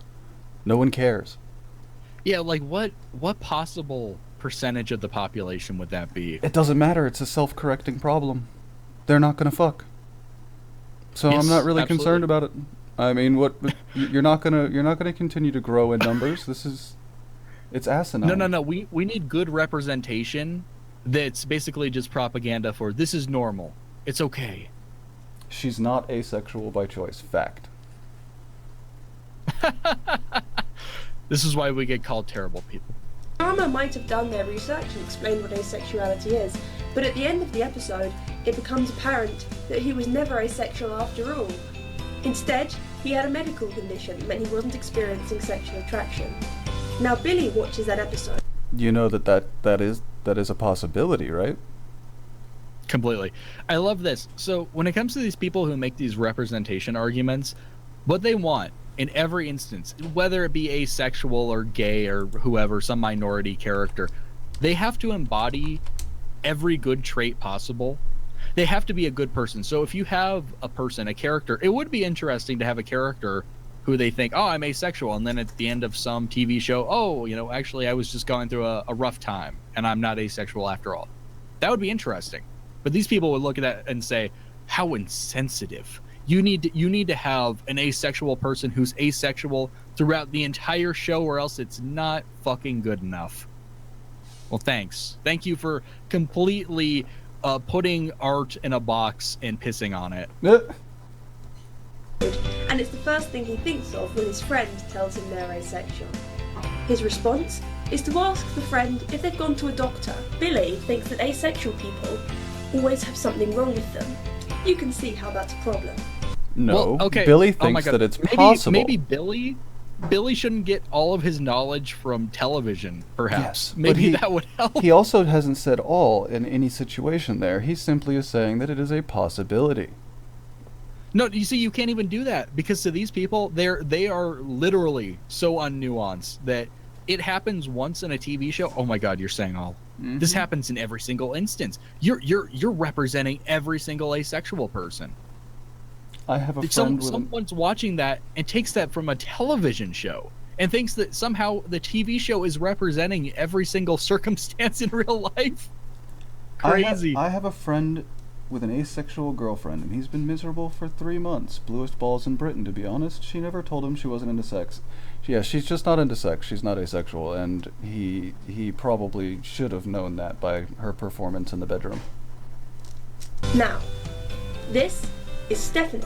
No one cares.
Yeah, like what possible percentage of the population would that be?
It doesn't matter. It's a self-correcting problem. They're not gonna fuck. So
Yes,
I'm not really
absolutely.
concerned about it. I mean, you're not gonna continue to grow in numbers. It's asinine.
No. We need good representation. That's basically just propaganda for this is normal. It's okay.
She's not asexual by choice. Fact.
This is why we get called terrible people.
Dharma might have done their research and explained what asexuality is, but at the end of the episode, it becomes apparent that he was never asexual after all. Instead, he had a medical condition that meant he wasn't experiencing sexual attraction. Now Billy watches that episode.
You know that is a possibility, right?
Completely. I love this. So when it comes to these people who make these representation arguments, what they want in every instance, whether it be asexual or gay or whoever, some minority character, they have to embody every good trait possible. They have to be a good person. So if you have a character, it would be interesting to have a character who they think, oh, I'm asexual, and then at the end of some TV show, oh, actually I was just going through a rough time and I'm not asexual after all. That would be interesting. But these people would look at that and say, how insensitive. You need to have an asexual person who's asexual throughout the entire show, or else it's not fucking good enough. Well, thanks. Thank you for completely putting art in a box and pissing on it.
And it's the first thing he thinks of when his friend tells him they're asexual. His response is to ask the friend if they've gone to a doctor. Billy thinks that asexual people always have something wrong with them. You can see how that's a problem.
No,
well, okay.
Billy
Oh my
thinks
God.
that it's
maybe,
possible.
Maybe Billy shouldn't get all of his knowledge from television, perhaps.
Yes,
maybe that would help.
He also hasn't said all in any situation there. He simply is saying that it is a possibility.
No, you see, you can't even do that, because to these people, they are literally so unnuanced that it happens once in a TV show. Oh my God, you're saying all. Mm-hmm. This happens in every single instance. You're representing every single asexual person.
I have a friend
someone's watching that and takes that from a television show and thinks that somehow the TV show is representing every single circumstance in real life. Crazy.
I have a friend with an asexual girlfriend, and he's been miserable for 3 months. Bluest balls in Britain, to be honest. She never told him she wasn't into sex. Yeah, she's just not into sex. She's not asexual, and he probably should have known that by her performance in the bedroom.
Now, this is Stephanie.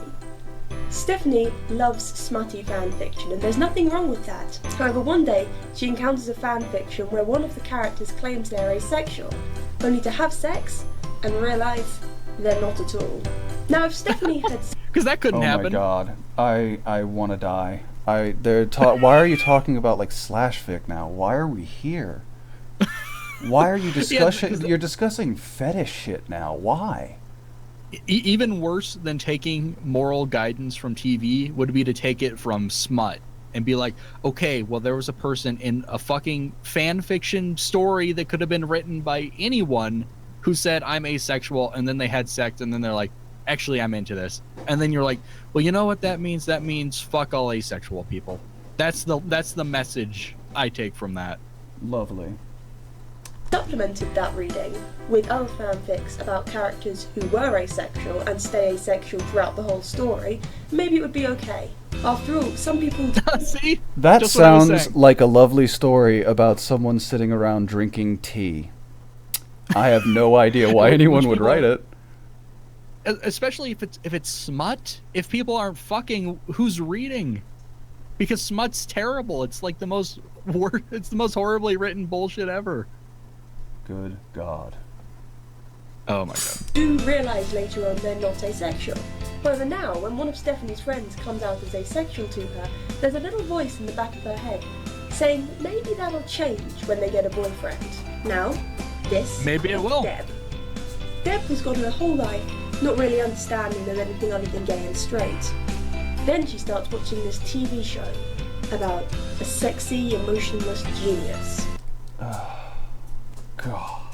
Stephanie loves smutty fan fiction, and there's nothing wrong with that. However, one day she encounters a fan fiction where one of the characters claims they're asexual, only to have sex and realise they're not at all. Now, if Stephanie had...
Because that couldn't happen.
Oh my God, I want to die. Why are you talking about like slash fic now? Why are we here? Why are you discussing? You're discussing fetish shit now. Why?
Even worse than taking moral guidance from TV would be to take it from smut and be like, okay, well, there was a person in a fucking fan fiction story that could have been written by anyone who said I'm asexual, and then they had sex, and then they're like, actually, I'm into this. And then you're like, well, you know what that means? That means fuck all asexual people. That's the message I take from that.
Lovely.
Supplemented that reading with other fanfics about characters who were asexual and stay asexual throughout the whole story, maybe it would be okay. After all, some people...
See?
That sounds like a lovely story about someone sitting around drinking tea. I have no idea why anyone would write it.
Especially if it's smut. If people aren't fucking, who's reading? Because smut's terrible. It's like the most horribly written bullshit ever.
Good God.
Oh my God.
Do realise later on they're not asexual. However, now, when one of Stephanie's friends comes out as asexual to her, there's a little voice in the back of her head saying that maybe that'll change when they get a boyfriend. Now, this
maybe it will.
Deb. Deb has gone her whole life not really understanding there's anything other than gay and straight. Then she starts watching this TV show about a sexy, emotionless genius.
God.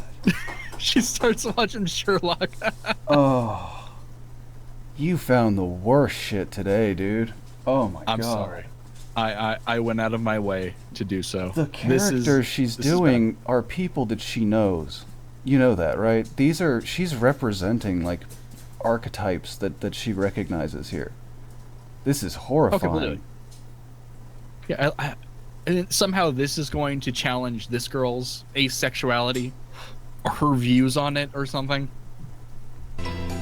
She starts watching Sherlock.
Oh, you found the worst shit today, dude. Oh my god.
I'm sorry. I went out of my way to do so.
The characters she's doing are people that she knows. You know that, right? She's representing like archetypes that she recognizes here. This is horrifying.
Oh, completely. Yeah, and somehow this is going to challenge this girl's asexuality or her views on it or something.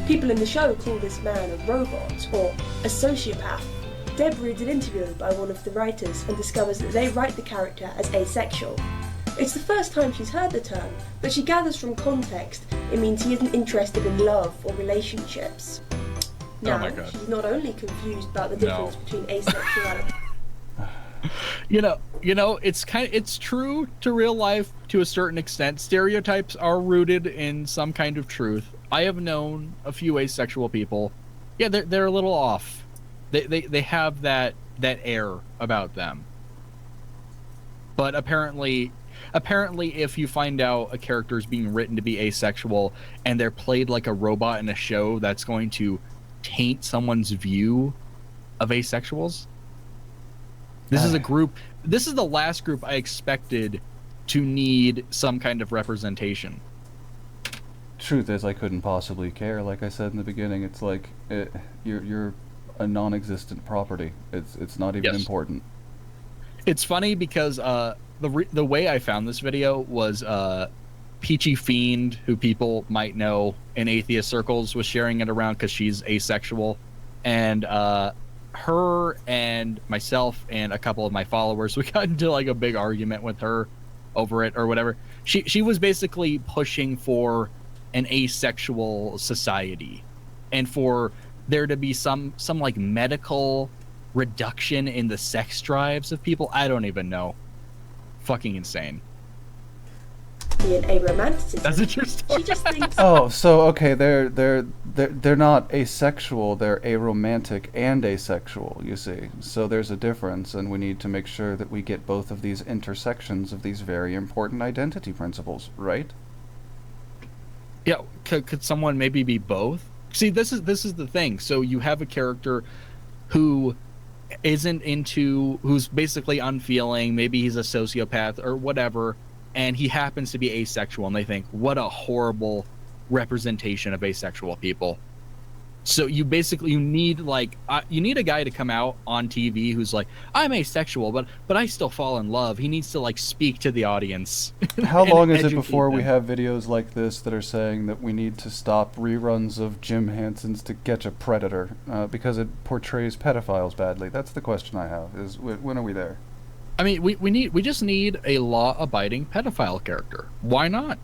People in the show call this man a robot or a sociopath. Deb reads an interview by one of the writers and discovers that they write the character as asexual. It's the first time she's heard the term, but she gathers from context it means he isn't interested in love or relationships. Now,
oh my God.
She's not only confused about the difference between asexuality.
You know, it's true to real life to a certain extent. Stereotypes are rooted in some kind of truth. I have known a few asexual people. Yeah, they're a little off. They have that air about them. But apparently if you find out a character is being written to be asexual and they're played like a robot in a show, that's going to taint someone's view of asexuals. This is the last group I expected to need some kind of representation.
Truth is, I couldn't possibly care. Like I said in the beginning, it's like you're a non-existent property. It's not even important.
It's funny because the way I found this video was Peachy Fiend, who people might know in atheist circles, was sharing it around because she's asexual, and her and myself and a couple of my followers, we got into like a big argument with her over it or whatever. She was basically pushing for an asexual society and for there to be some like medical reduction in the sex drives of people. I don't even know. Fucking insane.
Being aromanticism.
That's what you're saying.
She just thinks.
Oh, so okay, they're not asexual. They're aromantic and asexual. You see, so there's a difference, and we need to make sure that we get both of these intersections of these very important identity principles, right?
Yeah. Could someone maybe be both? See, this is the thing. So you have a character who who's basically unfeeling. Maybe he's a sociopath or whatever. And he happens to be asexual, and they think, what a horrible representation of asexual people. So you need a guy to come out on TV who's like, I'm asexual, but I still fall in love. He needs to like speak to the audience.
How long is it before we have videos like this that are saying that we need to stop reruns of Jim Henson's To Catch a Predator because it portrays pedophiles badly? That's the question I have. Is when are we there?
I mean, we just need a law-abiding pedophile character. Why not?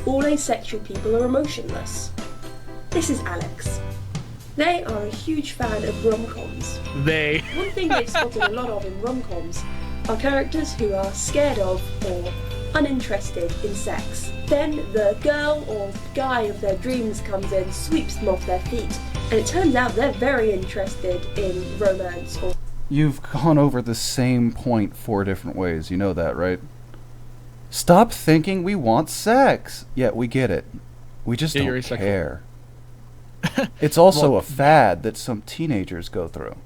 All asexual people are emotionless. This is Alex. They are a huge fan of rom-coms. One thing they've spotted a lot of in rom-coms are characters who are scared of or uninterested in sex. Then the girl or guy of their dreams comes in, sweeps them off their feet, and it turns out they're very interested in romance or...
You've gone over the same point 4 different ways. You know that, right? Stop thinking we want sex. Yeah, we get it. We just don't care. It's also a fad that some teenagers go through.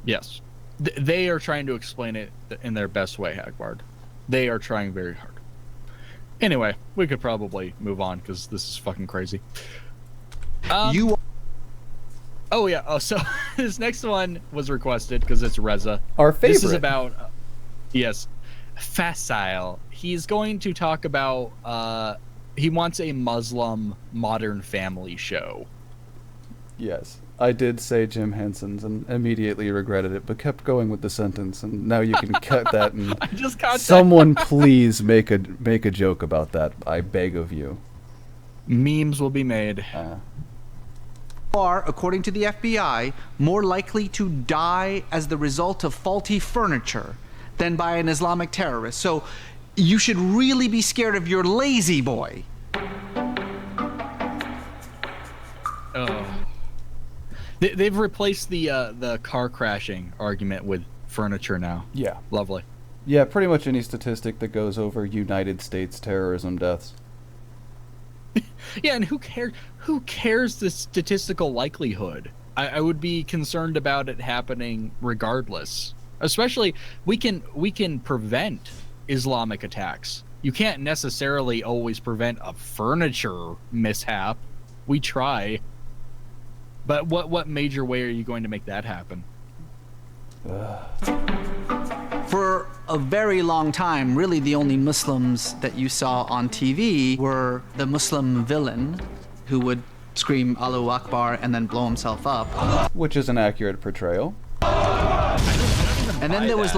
Yes. They are trying to explain it in their best way, Hagbard. They are trying very hard. Anyway, we could probably move on because this is fucking crazy. Oh yeah. Oh, so this next one was requested because it's Reza.
Our favorite.
This is about yes, facile. He's going to talk about he wants a Muslim Modern Family show.
Yes, I did say Jim Henson's and immediately regretted it, but kept going with the sentence, and now you can cut that. And
I just caught
someone please make a joke about that. I beg of you.
Memes will be made.
Are, according to the FBI, more likely to die as the result of faulty furniture than by an Islamic terrorist. So you should really be scared of your lazy boy.
Oh. They've replaced the car crashing argument with furniture now.
Yeah.
Lovely.
Yeah, pretty much any statistic that goes over United States terrorism deaths.
Yeah, and who cares? Who cares the statistical likelihood? I would be concerned about it happening regardless. Especially, we can prevent Islamic attacks. You can't necessarily always prevent a furniture mishap. We try. But what major way are you going to make that happen?
For a very long time, really the only Muslims that you saw on TV were the Muslim villain who would scream Allahu Akbar and then blow himself up.
Which is an accurate portrayal.
And then there was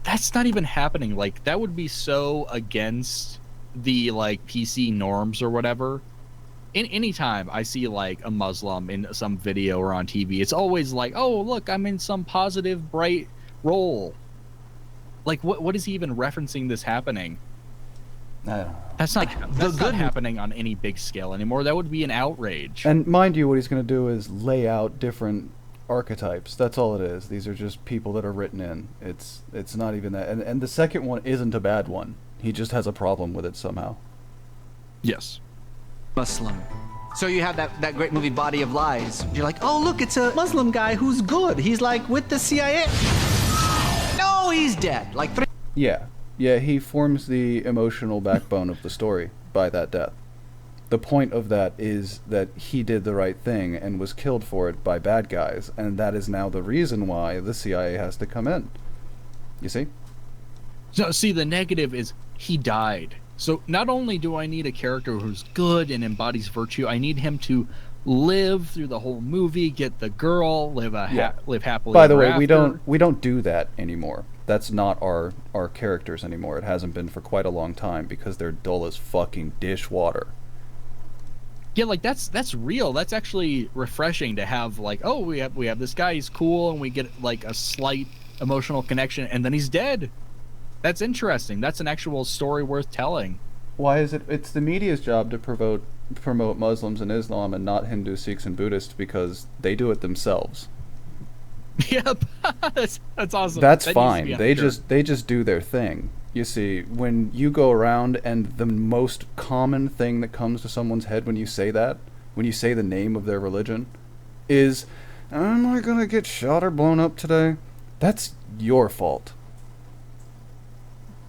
that's not even happening. Like, that would be so against the PC norms or whatever. Anytime I see a Muslim in some video or on TV, it's always like, oh look, I'm in some positive bright role. Like, what is he even referencing this happening? That's not happening on any big scale anymore. That would be an outrage.
And mind you, what he's going to do is lay out different archetypes. That's all it is. These are just people that are written in. It's not even that. And the second one isn't a bad one. He just has a problem with it somehow.
Yes.
Muslim. So you have that great movie Body of Lies. You're like, oh look, it's a Muslim guy who's good. He's with the CIA. No, he's dead.
Yeah, he forms the emotional backbone of the story by that death. The point of that is that he did the right thing and was killed for it by bad guys, and that is now the reason why the CIA has to come in. You see?
So, see, the negative is he died. So not only do I need a character who's good and embodies virtue, I need him to live through the whole movie, get the girl, live happily.
By the
ever
way,
after.
we don't do that anymore. That's not our characters anymore. It hasn't been for quite a long time because they're dull as fucking dishwater.
Yeah, that's real. That's actually refreshing to have oh, we have this guy, he's cool, and we get a slight emotional connection, and then he's dead. That's interesting. That's an actual story worth telling.
Why is it? It's the media's job to promote Muslims and Islam and not Hindu, Sikhs, and Buddhists because they do it themselves.
Yep, that's awesome.
That's fine. They just do their thing. You see, when you go around and the most common thing that comes to someone's head when you say the name of their religion, is, am I gonna get shot or blown up today? That's your fault.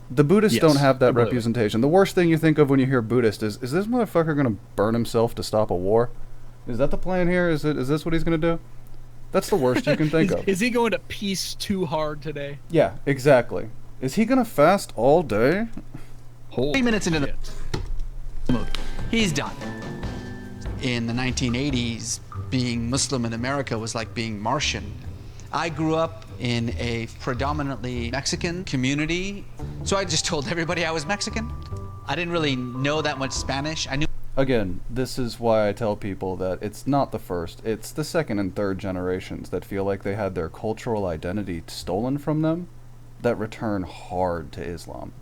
The Buddhists don't have that representation. The worst thing you think of when you hear Buddhist is this motherfucker going to burn himself to stop a war? Is that the plan here? Is this what he's going to do? That's the worst you can think of.
Is he going to peace too hard today?
Yeah, exactly. Is he going to fast all day?
3 minutes into the movie, he's done. In the 1980s, being Muslim in America was like being Martian. I grew up in a predominantly Mexican community, so I just told everybody I was Mexican. I didn't really know that much Spanish. I knew.
Again, this is why I tell people that it's not the first, it's the second and third generations that feel like they had their cultural identity stolen from them that return hard to Islam.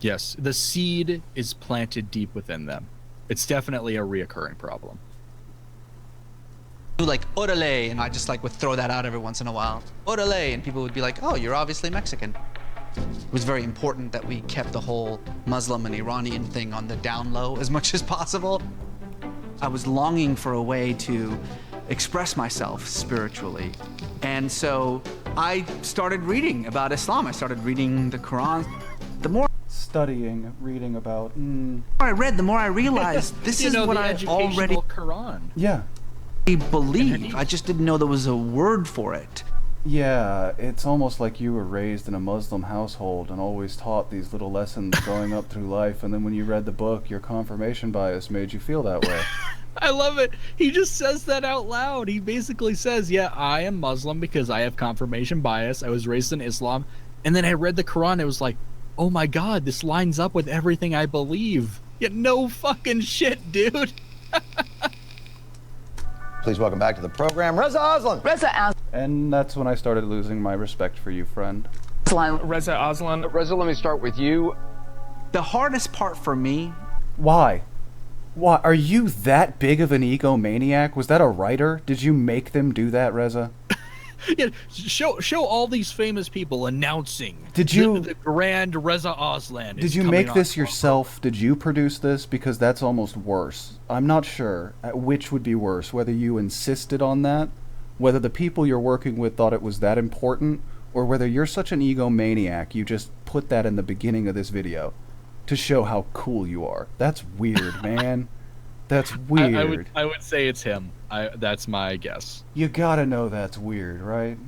Yes, the seed is planted deep within them. It's definitely a reoccurring problem.
Orale, and I just would throw that out every once in a while. Orale, and people would be like, oh, you're obviously Mexican. It was very important that we kept the whole Muslim and Iranian thing on the down low as much as possible. I was longing for a way to express myself spiritually. And so I started reading about Islam. I started reading the Quran. The more
reading about...
The more I read, the more I realized this is what I already...
Quran.
Yeah.
Believe. I just didn't know there was a word for it.
Yeah, it's almost like you were raised in a Muslim household and always taught these little lessons growing up through life, and then when you read the book, your confirmation bias made you feel that way.
I love it. He just says that out loud. He basically says, yeah, I am Muslim because I have confirmation bias. I was raised in Islam. And then I read the Quran. It was like, oh my God, this lines up with everything I believe. Yeah, no fucking shit, dude.
Please welcome back to the program, Reza Aslan.
Reza Aslan.
And that's when I started losing my respect for you, friend.
Reza Aslan.
Reza, let me start with you.
The hardest part for me...
Why? Why? Are you that big of an egomaniac? Was that a writer? Did you make them do that, Reza?
Yeah, show all these famous people announcing.
Did you
the grand Reza Aslan?
Did you make this yourself? Did you produce this? Because that's almost worse. I'm not sure which would be worse. Whether you insisted on that, whether the people you're working with thought it was that important, or whether you're such an egomaniac you just put that in the beginning of this video to show how cool you are. That's weird, man. That's weird.
I would say it's him. That's my guess.
You gotta know that's weird, right?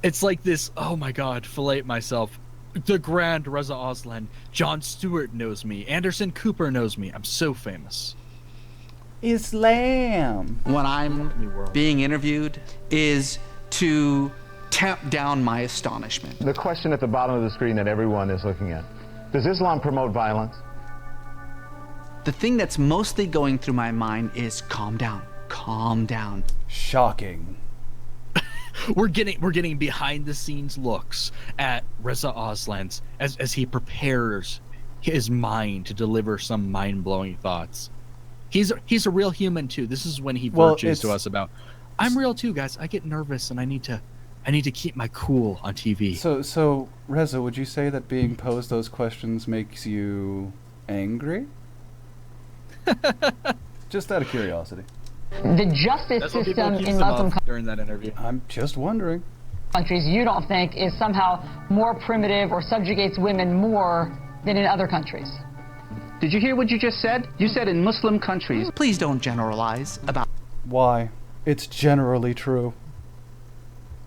It's like this, oh my god, fillet myself. The grand Reza Aslan. Jon Stewart knows me. Anderson Cooper knows me. I'm so famous.
Islam.
When I'm being interviewed is to tamp down my astonishment.
The question at the bottom of the screen that everyone is looking at. Does Islam promote violence?
The thing that's mostly going through my mind is calm down. Calm down.
Shocking.
We're getting behind the scenes looks at Reza Aslan's as he prepares his mind to deliver some mind-blowing thoughts. He's a real human too. This is when he virtues to us about, I'm real too, guys. I get nervous and I need to keep my cool on TV.
So Reza, would you say that being posed those questions makes you angry? Just out of curiosity.
The justice system in Muslim
during that interview.
I'm just wondering.
countries you don't think is somehow more primitive or subjugates women more than in other countries.
Did you hear what you just said? You said in Muslim countries. Please don't generalize about.
Why? It's generally true.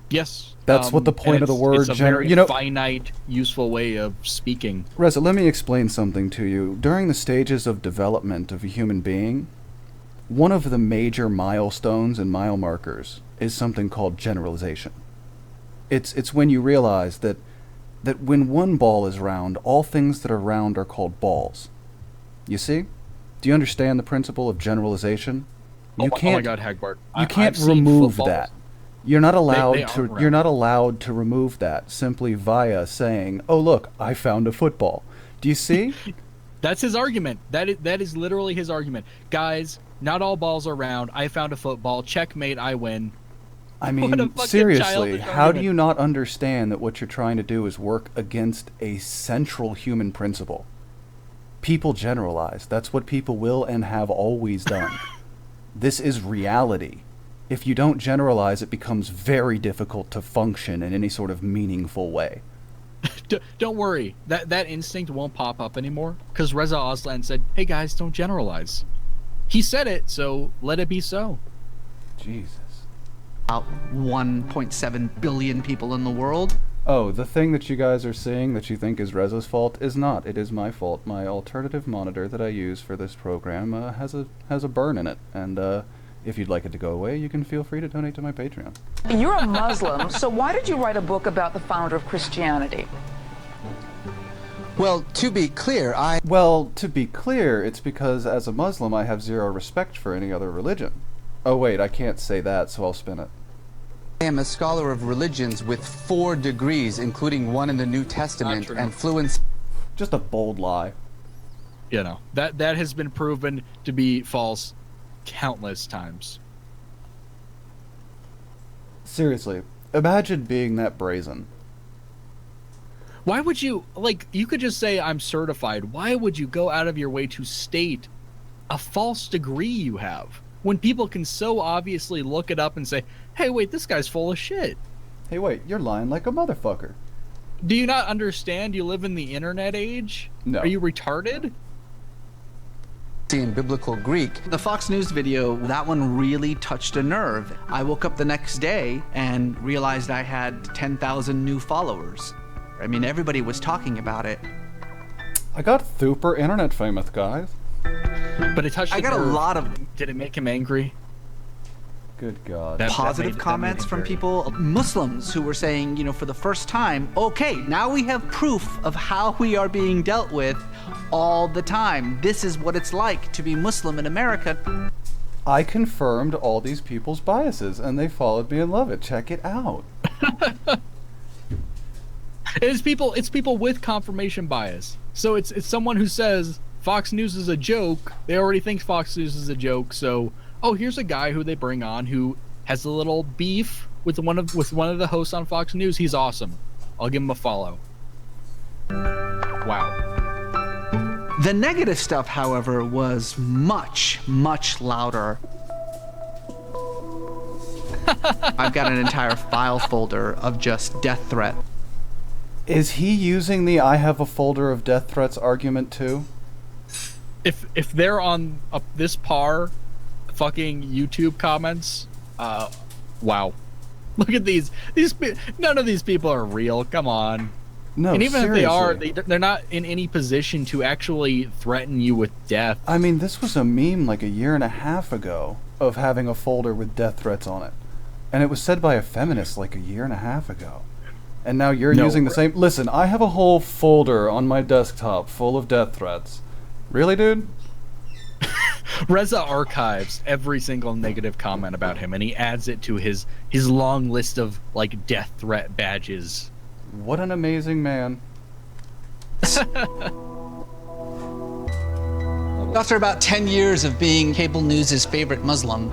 Yes.
That's what the point of the word
it's a very finite, useful way of speaking.
Reza, let me explain something to you. During the stages of development of a human being, one of the major milestones and mile markers is something called generalization. It's when you realize that when one ball is round, all things that are round are called balls. You see? Do you understand the principle of generalization?
Oh my God, Hagbart.
You can't remove that. You're not allowed to. You're not allowed to remove that simply via saying, "Oh, look, I found a football." Do you see?
That's his argument. That is literally his argument. Guys, not all balls are round. I found a football. Checkmate. I win.
I mean, seriously, how do you not understand that what you're trying to do is work against a central human principle? People generalize. That's what people will and have always done. This is reality. If you don't generalize, it becomes very difficult to function in any sort of meaningful way.
Don't worry. That instinct won't pop up anymore, because Reza Aslan said, "Hey guys, don't generalize." He said it, so let it be so.
Jesus.
About 1.7 billion people in the world.
Oh, the thing that you guys are seeing that you think is Reza's fault is not. It is my fault. My alternative monitor that I use for this program has a burn in it, and if you'd like it to go away, you can feel free to donate to my Patreon.
You're a Muslim, so why did you write a book about the founder of Christianity?
Well, to be clear, it's because as a Muslim, I have zero respect for any other religion. Oh wait, I can't say that, so I'll spin it.
I am a scholar of religions with 4 degrees, including one in the New Testament, and fluency.
Just a bold lie.
You know, that has been proven to be false countless times.
Seriously, imagine being that brazen.
Why would you, you could just say, "I'm certified." Why would you go out of your way to state a false degree you have, when people can so obviously look it up and say, "Hey, wait, this guy's full of shit"?
Hey, wait, you're lying like a motherfucker.
Do you not understand you live in the internet age?
No.
Are you retarded?
In biblical Greek.
The Fox News video, that one really touched a nerve. I woke up the next day and realized I had 10,000 new followers. I mean, everybody was talking about it.
I got super internet famous, guys.
But it touched.
I got a lot of.
Did it make him angry?
Good God.
Positive comments from people, Muslims, who were saying, you know, for the first time, okay, now we have proof of how we are being dealt with all the time. This is what it's like to be Muslim in America.
I confirmed all these people's biases, and they followed me and love it. Check it out.
It's people with confirmation bias. So it's someone who says Fox News is a joke. They already think Fox News is a joke. So, oh, here's a guy who they bring on who has a little beef with one of the hosts on Fox News. He's awesome. I'll give him a follow. Wow.
The negative stuff, however, was much, much louder. I've got an entire file folder of just death threat.
Is he using the "I have a folder of death threats" argument too?
If they're on this par, fucking YouTube comments, wow. Look at these none of these people are real. Come on.
No,
and even
seriously.
if they are, they're not in any position to actually threaten you with death.
I mean, this was a meme like a year and a half ago of having a folder with death threats on it. And it was said by a feminist like a year and a half ago. And now you're using the same... Listen, I have a whole folder on my desktop full of death threats. Really, dude?
Reza archives every single negative comment about him, and he adds it to his long list of, like, death threat badges.
What an amazing man.
After about 10 years of being cable news' favorite Muslim,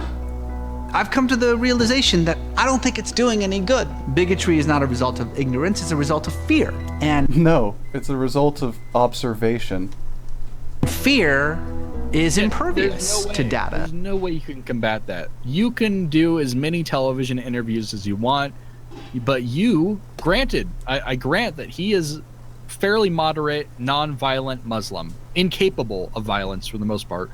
I've come to the realization that I don't think it's doing any good. Bigotry is not a result of ignorance, it's a result of fear. And
no, it's a result of observation.
Fear is impervious to data.
There's no way you can combat that. You can do as many television interviews as you want, but granted, I grant that he is fairly moderate, non-violent Muslim, incapable of violence for the most part.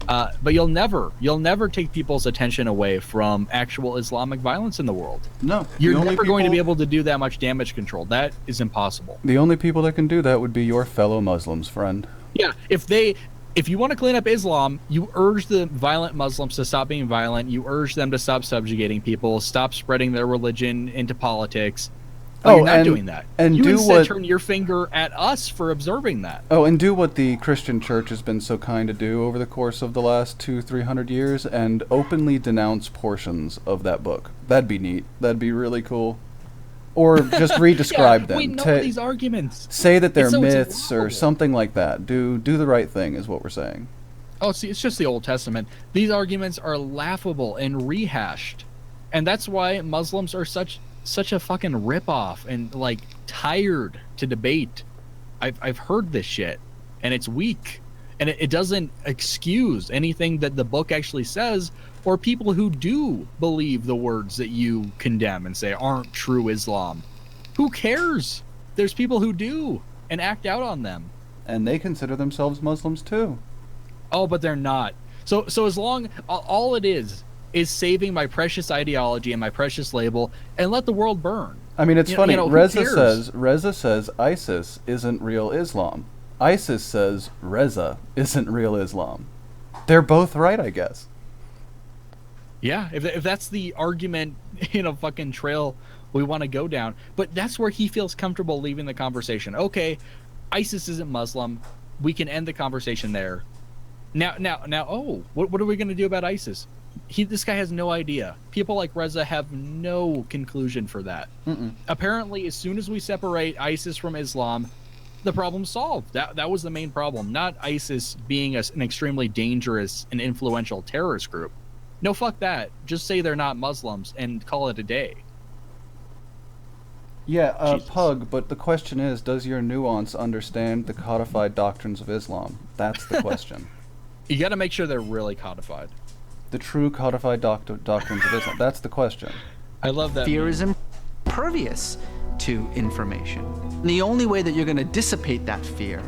But you'll never take people's attention away from actual Islamic violence in the world.
No.
You're never going to be able to do that much damage control. That is impossible.
The only people that can do that would be your fellow Muslims, friend.
Yeah, if you want to clean up Islam, you urge the violent Muslims to stop being violent. You urge them to stop subjugating people, stop spreading their religion into politics. But you're not doing that.
And
you
do
instead turn your finger at us for observing that.
Oh, and do what the Christian church has been so kind to do over the course of the last 200-300 years and openly denounce portions of that book. That'd be neat. That'd be really cool. Or just re-describe them.
We know these arguments.
Say that they're myths or something like that. Do the right thing is what we're saying.
Oh, see, it's just the Old Testament. These arguments are laughable and rehashed. And that's why Muslims are such a fucking ripoff and like tired to debate. I've heard this shit and it's weak and it doesn't excuse anything that the book actually says or people who do believe the words that you condemn and say aren't true Islam. Who cares? There's people who do and act out on them.
And they consider themselves Muslims too.
Oh, but they're not. So as long all it is saving my precious ideology and my precious label and let the world burn.
I mean, it's funny. Reza
cares?
says ISIS isn't real Islam. ISIS says Reza isn't real Islam. They're both right, I guess.
Yeah, if that's the argument, fucking trail we want to go down. But that's where he feels comfortable leaving the conversation. Okay, ISIS isn't Muslim. We can end the conversation there. Now, what are we going to do about ISIS? This guy has no idea. People like Reza have no conclusion for that. Apparently, as soon as we separate ISIS from Islam, the problem's solved. That was the main problem, not ISIS being an extremely dangerous and influential terrorist group. No, fuck that. Just say they're not Muslims and call it a day.
Yeah, Pug, but the question is, does your nuance understand the codified doctrines of Islam? That's the question.
You got to make sure they're really codified.
The true codified doctrines of Islam. That's the question.
I love that.
Fear is impervious to information. And the only way that you're going to dissipate that fear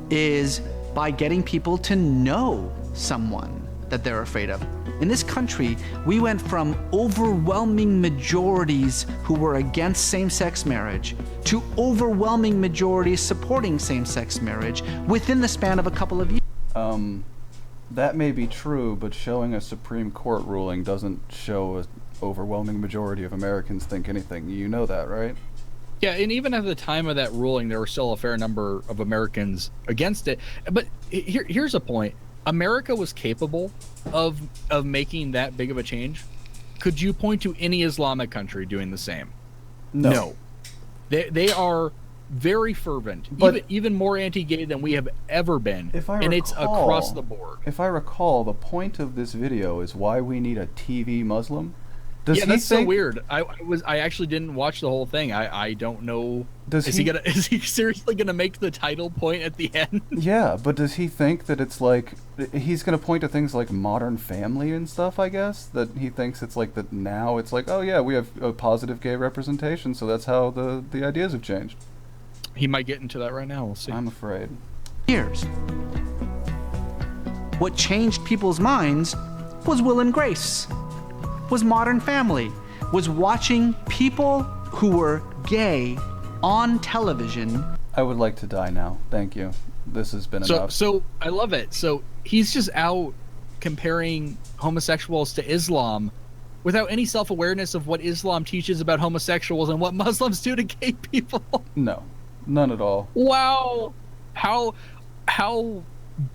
is by getting people to know someone that they're afraid of. In this country, we went from overwhelming majorities who were against same-sex marriage to overwhelming majorities supporting same-sex marriage within the span of a couple of years.
That may be true, but showing a Supreme Court ruling doesn't show an overwhelming majority of Americans think anything. You know that, right?
Yeah, and even at the time of that ruling, there were still a fair number of Americans against it. But here's a point. America was capable of making that big of a change. Could you point to any Islamic country doing the same? No. They are very fervent, even more anti-gay than we have ever been, and it's across the board.
If I recall, the point of this video is why we need a TV Muslim,
Yeah, that's so weird. I actually didn't watch the whole thing. I don't know. Is he seriously gonna make the title point at the end?
Yeah, but does he think that it's like he's gonna point to things like Modern Family and stuff? I guess that he thinks it's like that now. It's like, oh yeah, we have a positive gay representation, so that's how the ideas have changed.
He might get into that right now. We'll see.
I'm afraid.
Years. What changed people's minds was Will and Grace, was Modern Family, was watching people who were gay on television.
I would like to die now. Thank you. This has been enough.
So I love it. So he's just out comparing homosexuals to Islam without any self-awareness of what Islam teaches about homosexuals and what Muslims do to gay people.
No, none at all.
Wow. How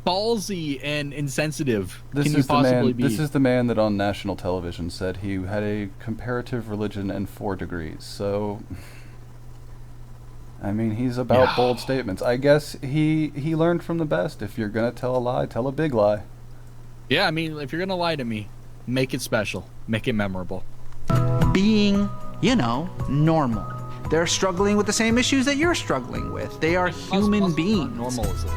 ballsy and insensitive can you possibly be?
This is the man that on national television said he had a comparative religion and 4 degrees. So, I mean, he's about bold statements. I guess he learned from the best. If you're gonna tell a lie, tell a big lie.
Yeah, I mean, if you're gonna lie to me, make it special, make it memorable.
Being, normal. They're struggling with the same issues that you're struggling with. They are human beings.
Normal is it?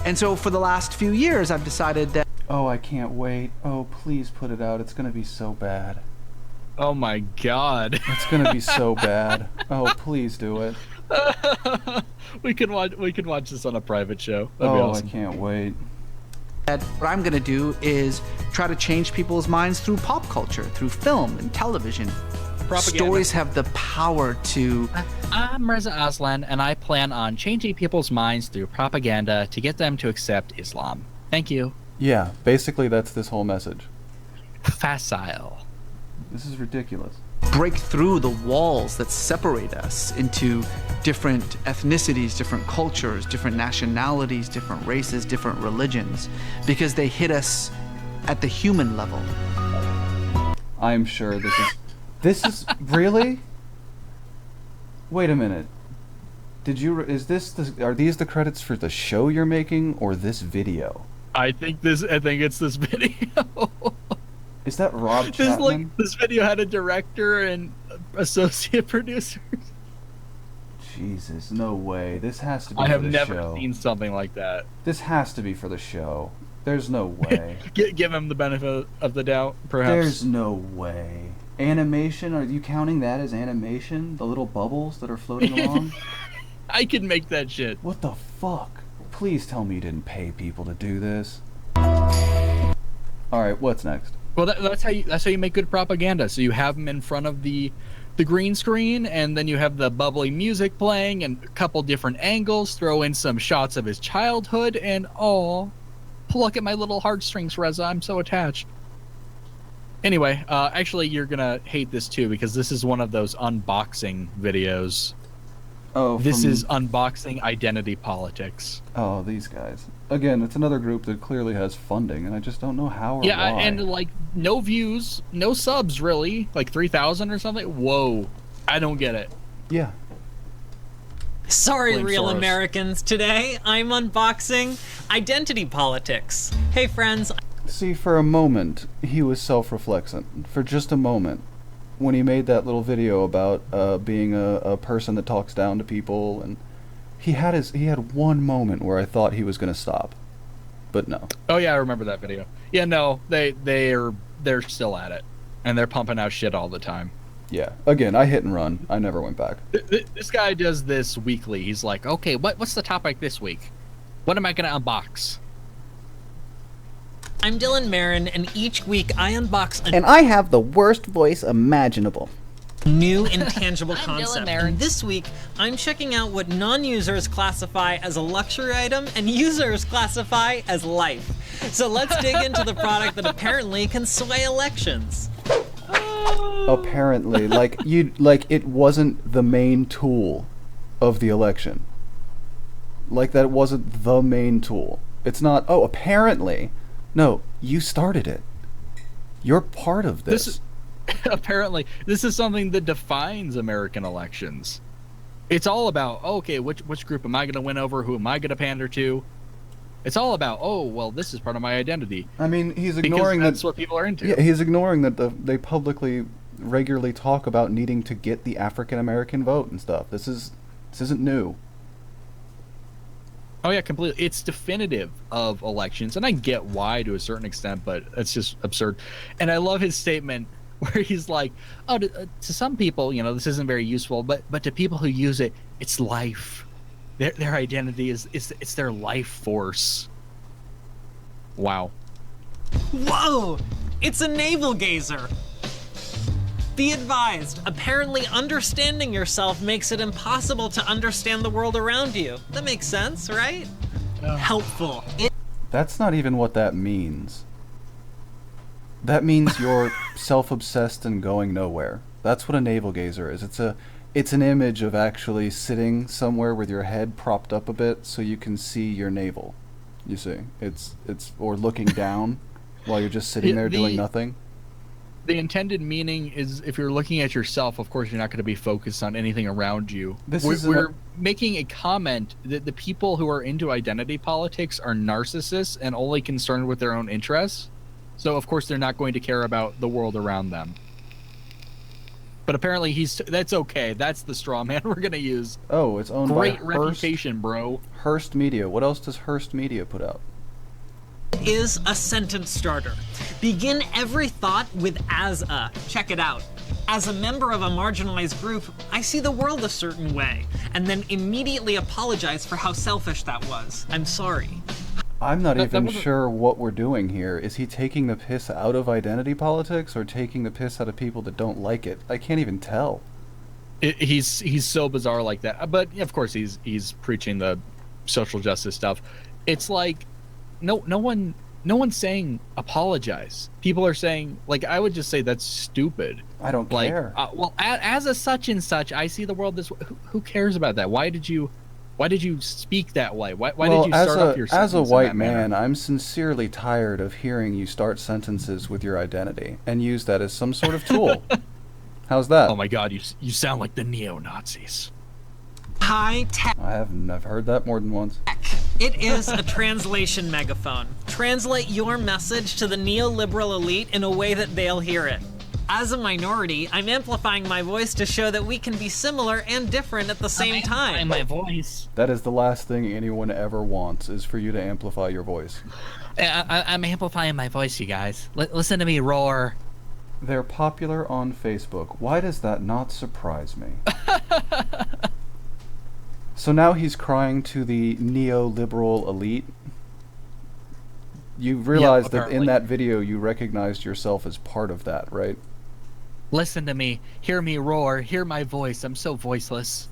And so for the last few years, I've decided that...
Oh, I can't wait. Oh, please put it out. It's going to be so bad.
Oh my God.
It's going to be so bad. Oh, please do it.
We can watch this on a private show. That'd be awesome.
I can't wait.
What I'm going to do is try to change people's minds through pop culture, through film and television.
Propaganda.
Stories have the power to...
I'm Reza Aslan, and I plan on changing people's minds through propaganda to get them to accept Islam. Thank you.
Yeah, basically that's this whole message.
Facile.
This is ridiculous.
Break through the walls that separate us into different ethnicities, different cultures, different nationalities, different races, different religions, because they hit us at the human level.
I'm sure this is really? Wait a minute. Are these the credits for the show you're making or this video?
I think it's this video.
Is that Rob Chapman?
This video had a director and associate producers.
Jesus, no way. This has to be
I
for
have
the
never
show.
seen something like that.
This has to be for the show. There's no way.
Give him the benefit of the doubt, perhaps.
There's no way. Animation? Are you counting that as animation? The little bubbles that are floating along?
I can make that shit.
What the fuck? Please tell me you didn't pay people to do this. Alright, what's next?
Well, that's how you make good propaganda. So you have them in front of the green screen, and then you have the bubbly music playing and a couple different angles, throw in some shots of his childhood, and pluck at my little heartstrings, Reza. I'm so attached. Anyway, actually, you're gonna hate this too, because this is one of those unboxing videos.
Oh,
this is unboxing identity politics.
Oh, these guys. Again, it's another group that clearly has funding, and I just don't know how or why.
Yeah, and like no views, no subs, really, like 3,000 or something. Whoa, I don't get it.
Yeah.
Sorry,
Blame
real
Soros.
Americans. Today, I'm unboxing identity politics. Hey, friends.
See, for a moment, he was self-reflexant. For just a moment. When he made that little video about being a person that talks down to people, and he had one moment where I thought he was going to stop, but no.
Oh yeah, I remember that video. Yeah, no, they're still at it, and they're pumping out shit all the time.
Yeah, again, I hit and run. I never went back.
This guy does this weekly. He's like, okay, what's the topic this week? What am I going to unbox?
I'm Dylan Marin, and each week I unbox a
And I have the worst voice imaginable.
new intangible concept. And this week, I'm checking out what non-users classify as a luxury item and users classify as life. So let's dig into the product that apparently can sway elections.
Apparently, like it wasn't the main tool of the election. Like that wasn't the main tool. It's not, oh, apparently. No, you started it. You're part of this.
Apparently, this is something that defines American elections. It's all about, okay, which group am I going to win over? Who am I going to pander to? It's all about, oh, well, this is part of my identity.
I mean, he's ignoring
because that's what people are into.
Yeah, he's ignoring that they publicly regularly talk about needing to get the African American vote and stuff. This isn't new.
Oh yeah, completely. It's definitive of elections, and I get why to a certain extent, but it's just absurd. And I love his statement where he's like, "Oh, to some people, this isn't very useful, but to people who use it, it's life. Their identity is it's their life force." Wow.
Whoa! It's a navel gazer. Be advised, apparently understanding yourself makes it impossible to understand the world around you. That makes sense, right? Helpful.
That's not even what that means. That means you're self-obsessed and going nowhere. That's what a navel gazer is. It's an image of actually sitting somewhere with your head propped up a bit so you can see your navel. You see, it's or looking down while you're just sitting there doing nothing.
The intended meaning is if you're looking at yourself, of course, you're not going to be focused on anything around you. We're making a comment that the people who are into identity politics are narcissists and only concerned with their own interests. So, of course, they're not going to care about the world around them. But apparently, that's okay. That's the straw man we're going to use.
Oh, it's owned by
Great reputation, bro.
Hearst Media. What else does Hearst Media put out?
Is a sentence starter. Begin every thought with as a. Check it out. As a member of a marginalized group, I see the world a certain way, and then immediately apologize for how selfish that was. I'm sorry.
I'm not even sure what we're doing here. Is he taking the piss out of identity politics or taking the piss out of people that don't like it? I can't even tell.
He's so bizarre like that. But of course he's preaching the social justice stuff. It's like no one's saying apologize. People are saying, like, I would just say that's stupid.
I don't care.
Well, as a such and such, I see the world this way. Who cares about that? Why did you speak that way? Why did you start off your sentence
as a white
in that manner?
man, I'm sincerely tired of hearing you start sentences with your identity and use that as some sort of tool. How's that?
Oh my God, you sound like the neo-Nazis.
High tech.
I've heard that more than once.
It is a translation megaphone. Translate your message to the neoliberal elite in a way that they'll hear it. As a minority, I'm amplifying my voice to show that we can be similar and different at the same time.
My voice.
That is the last thing anyone ever wants, is for you to amplify your voice.
I'm amplifying my voice, you guys. Listen to me roar.
They're popular on Facebook. Why does that not surprise me? So now he's crying to the neoliberal elite. You realize that in that video you recognized yourself as part of that, right?
Listen to me. Hear me roar. Hear my voice. I'm so voiceless.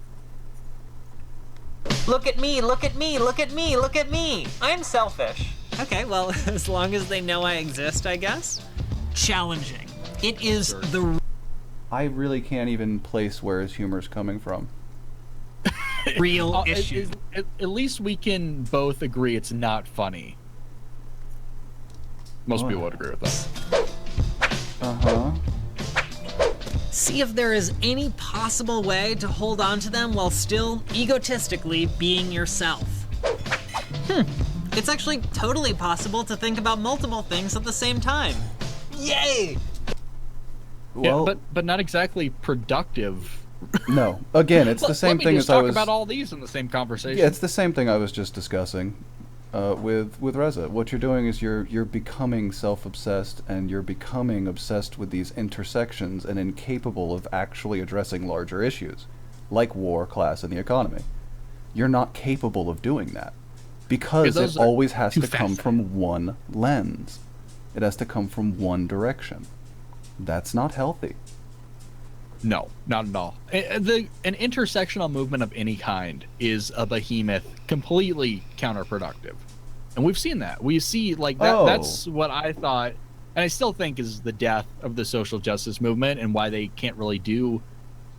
Look at me, look at me, look at me, look at me. I'm selfish. Okay, well, as long as they know I exist, I guess. Challenging. It is the...
I really can't even place where his humor's coming from.
Real issue.
At least we can both agree it's not funny. Most people would agree with that.
Uh-huh.
See if there is any possible way to hold on to them while still egotistically being yourself. It's actually totally possible to think about multiple things at the same time. Yay!
Well,
yeah, but not exactly productive.
No. Again, it's the same thing as I was...
Let me just talk about all these in the same conversation.
Yeah, it's the same thing I was just discussing with Reza. What you're doing is you're becoming self-obsessed, and you're becoming obsessed with these intersections and incapable of actually addressing larger issues, like war, class, and the economy. You're not capable of doing that, because it always has to come from one lens. It has to come from one direction. That's not healthy.
No, not at all. An intersectional movement of any kind is a behemoth, completely counterproductive. And we've seen that. We see, like, that's what I thought, and I still think is the death of the social justice movement, and why they can't really do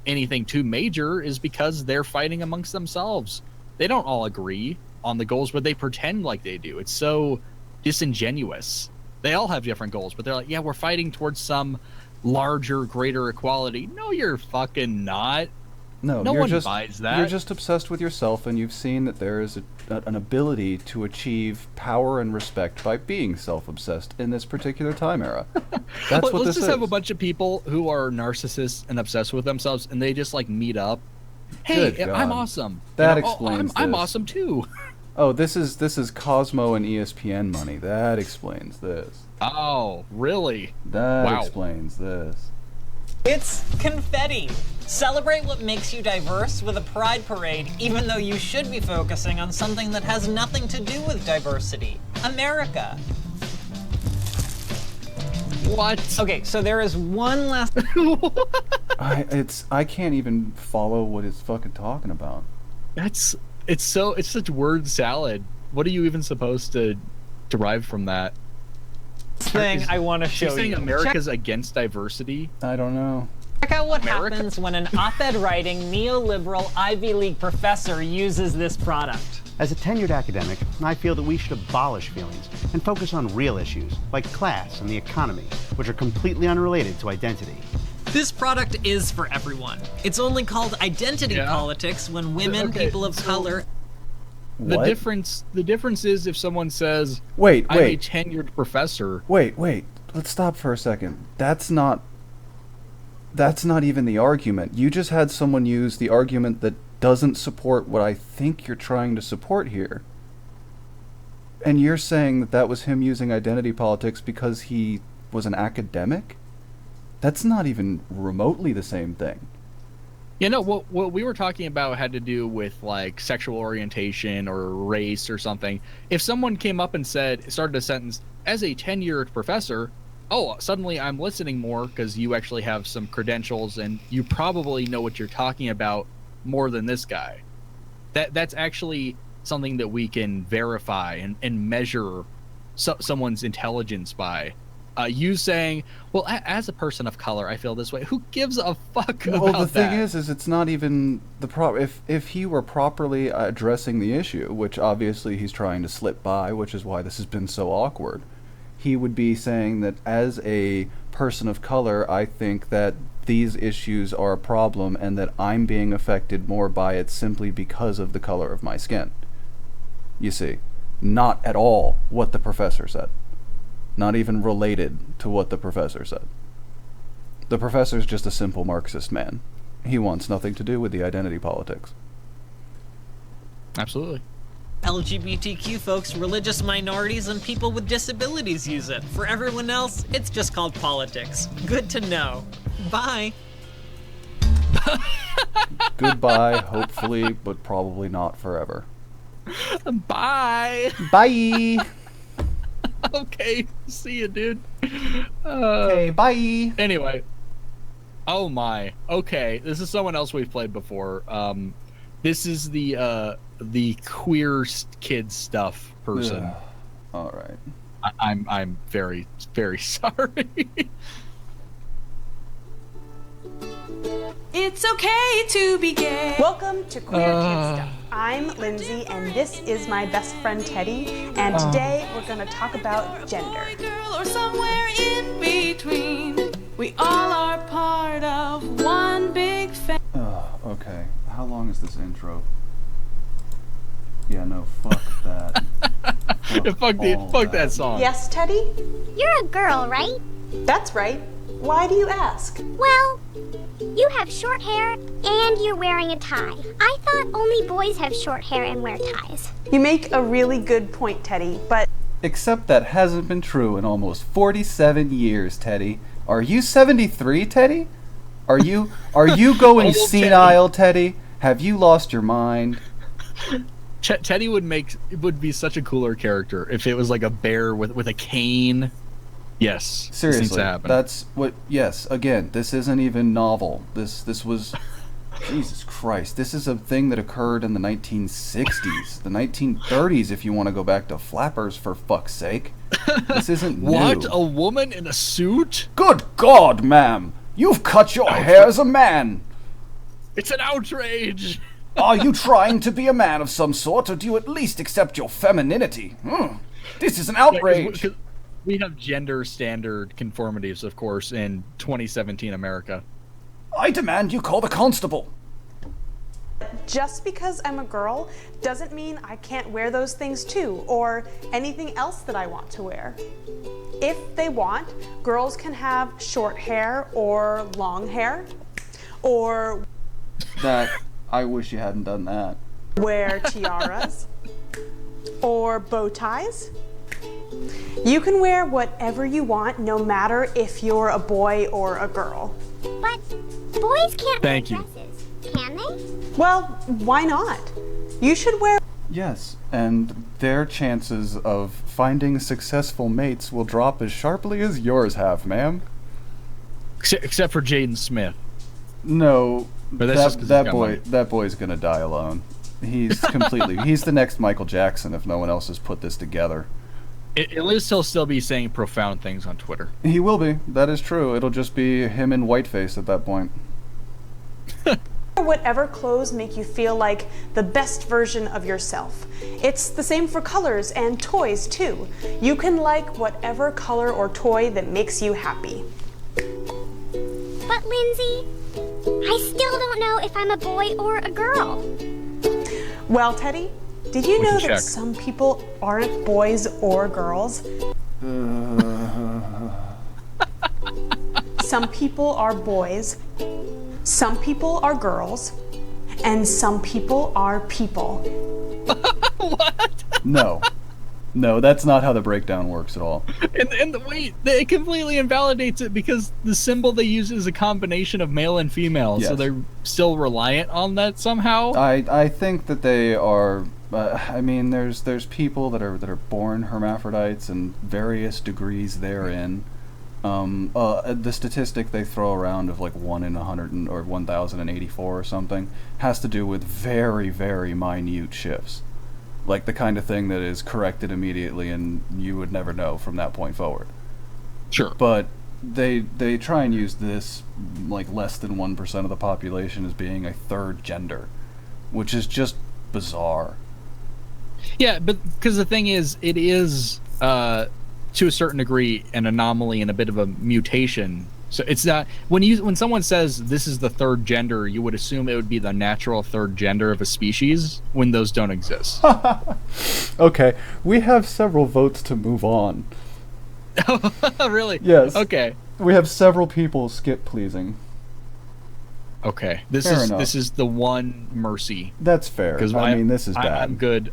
anything too major is because they're fighting amongst themselves. They don't all agree on the goals, but they pretend like they do. It's so disingenuous. They all have different goals, but they're like, yeah, we're fighting towards some larger, greater equality. No, you're fucking not.
No,
No
you're
one
just,
buys that.
You're just obsessed with yourself, and you've seen that there is an ability to achieve power and respect by being self-obsessed in this particular time era. That's what
Let's
this
just
is.
have a bunch of people who are narcissists and obsessed with themselves, and they just like meet up. Hey,
Good
I'm
God.
awesome.
That
You know,
explains
I'm
this.
awesome too.
Oh, this is Cosmo and ESPN money. That explains this.
Oh, really?
That
Wow.
explains this.
It's confetti. Celebrate what makes you diverse with a pride parade, even though you should be focusing on something that has nothing to do with diversity. America.
What?
Okay, so there is one last...
I can't even follow what it's fucking talking about.
It's such word salad. What are you even supposed to derive from that?
thing I want to show you.
Saying America's against diversity?
I don't know.
Check out what happens when an op-ed writing neoliberal Ivy League professor uses this product.
As a tenured academic, I feel that we should abolish feelings and focus on real issues like class and the economy, which are completely unrelated to identity.
This product is for everyone. It's only called identity politics when women, people of color...
What?
The difference is if someone says,
Wait.
I'm a tenured professor.
Wait. Let's stop for a second. That's not even the argument. You just had someone use the argument that doesn't support what I think you're trying to support here. And you're saying that was him using identity politics because he was an academic? That's not even remotely the same thing.
You know, what we were talking about had to do with, like, sexual orientation or race or something. If someone came up and started a sentence, as a tenured professor, oh, suddenly I'm listening more because you actually have some credentials and you probably know what you're talking about more than this guy. That's actually something that we can verify and measure someone's intelligence by. You saying, well, as a person of color, I feel this way. Who gives a fuck about that?
Well, the thing is it's not even the problem. If he were properly addressing the issue, which obviously he's trying to slip by, which is why this has been so awkward, he would be saying that as a person of color, I think that these issues are a problem and that I'm being affected more by it simply because of the color of my skin. You see, not at all what the professor said. Not even related to what the professor said. The professor's just a simple Marxist man. He wants nothing to do with the identity politics.
Absolutely.
LGBTQ folks, religious minorities, and people with disabilities use it. For everyone else, it's just called politics. Good to know. Bye.
Goodbye, hopefully, but probably not forever.
Bye.
Bye.
Okay, see you, dude.
Okay, bye.
Anyway. Oh my. Okay, this is someone else we've played before. This is the queer kid stuff person.
Ugh. All right.
I'm very, very sorry.
It's okay to be gay. Welcome to Queer Kid Stuff. I'm Lindsay, and this is my best friend Teddy. And today we're going to talk about gender. Girl or somewhere in between. We all are part of one big family.
Okay. How long is this intro? Yeah, no, fuck that.
Fuck that song.
Yes, Teddy?
You're a girl, right?
That's right. Why do you ask?
Well, you have short hair and you're wearing a tie. I thought only boys have short hair and wear ties.
You make a really good point, Teddy, but...
Except that hasn't been true in almost 47 years, Teddy. Are you 73, Teddy? Are you going senile, Teddy? Have you lost your mind?
Teddy would be such a cooler character if it was like a bear with a cane. Yes.
Seriously, that's what. Yes, again, this isn't even novel. This was, Jesus Christ. This is a thing that occurred in the 1960s, the 1930s. If you want to go back to flappers, for fuck's sake. This isn't new.
What? A woman in a suit?
Good God, ma'am! You've cut your hair as a man.
It's an outrage.
Are you trying to be a man of some sort, or do you at least accept your femininity? This is an outrage.
We have gender standard conformities, of course, in 2017 America.
I demand you call the constable.
But just because I'm a girl doesn't mean I can't wear those things too, or anything else that I want to wear. If they want, girls can have short hair or long hair, or
That, I wish you hadn't done that.
wear tiaras, or bow ties. You can wear whatever you want, no matter if you're a boy or a girl.
But boys can't
Thank
wear
you.
dresses, can they?
Well, why not? You should wear.
Yes, and their chances of finding successful mates will drop as sharply as yours have, ma'am.
Except for Jaden Smith.
No,
But that's just 'cause he's got money.
that boy's gonna die alone. He's he's the next Michael Jackson if no one else has put this together.
At least he'll still be saying profound things on Twitter.
He will be, that is true. It'll just be him in whiteface at that point.
Whatever clothes make you feel like the best version of yourself. It's the same for colors and toys too. You can like whatever color or toy that makes you happy.
But Lindsay, I still don't know if I'm a boy or a girl.
Well, Teddy, did you
We
know
can
that
check.
some people aren't boys or girls? Some people are boys, some people are girls, and some people are people.
No, that's not how the breakdown works at all.
And wait, it completely invalidates it because the symbol they use is a combination of male and female, so
Yes.
they're still reliant on that somehow.
I think that they are. I mean, there's people that are born hermaphrodites and various degrees therein. The statistic they throw around of like 1 in 100 or 1,084 or something has to do with very, very minute shifts, like the kind of thing that is corrected immediately and you would never know from that point forward.
Sure.
But they try and use this like less than 1% of the population as being a third gender, which is just bizarre.
Yeah, but because the thing is, it is to a certain degree an anomaly and a bit of a mutation. So it's not when someone says this is the third gender, you would assume it would be the natural third gender of a species when those don't exist.
Okay, we have several votes to move on.
Really?
Yes.
Okay.
We have several people skip pleasing.
Okay.
Fair enough.
This is the one mercy.
That's fair. I mean, this is bad.
I'm good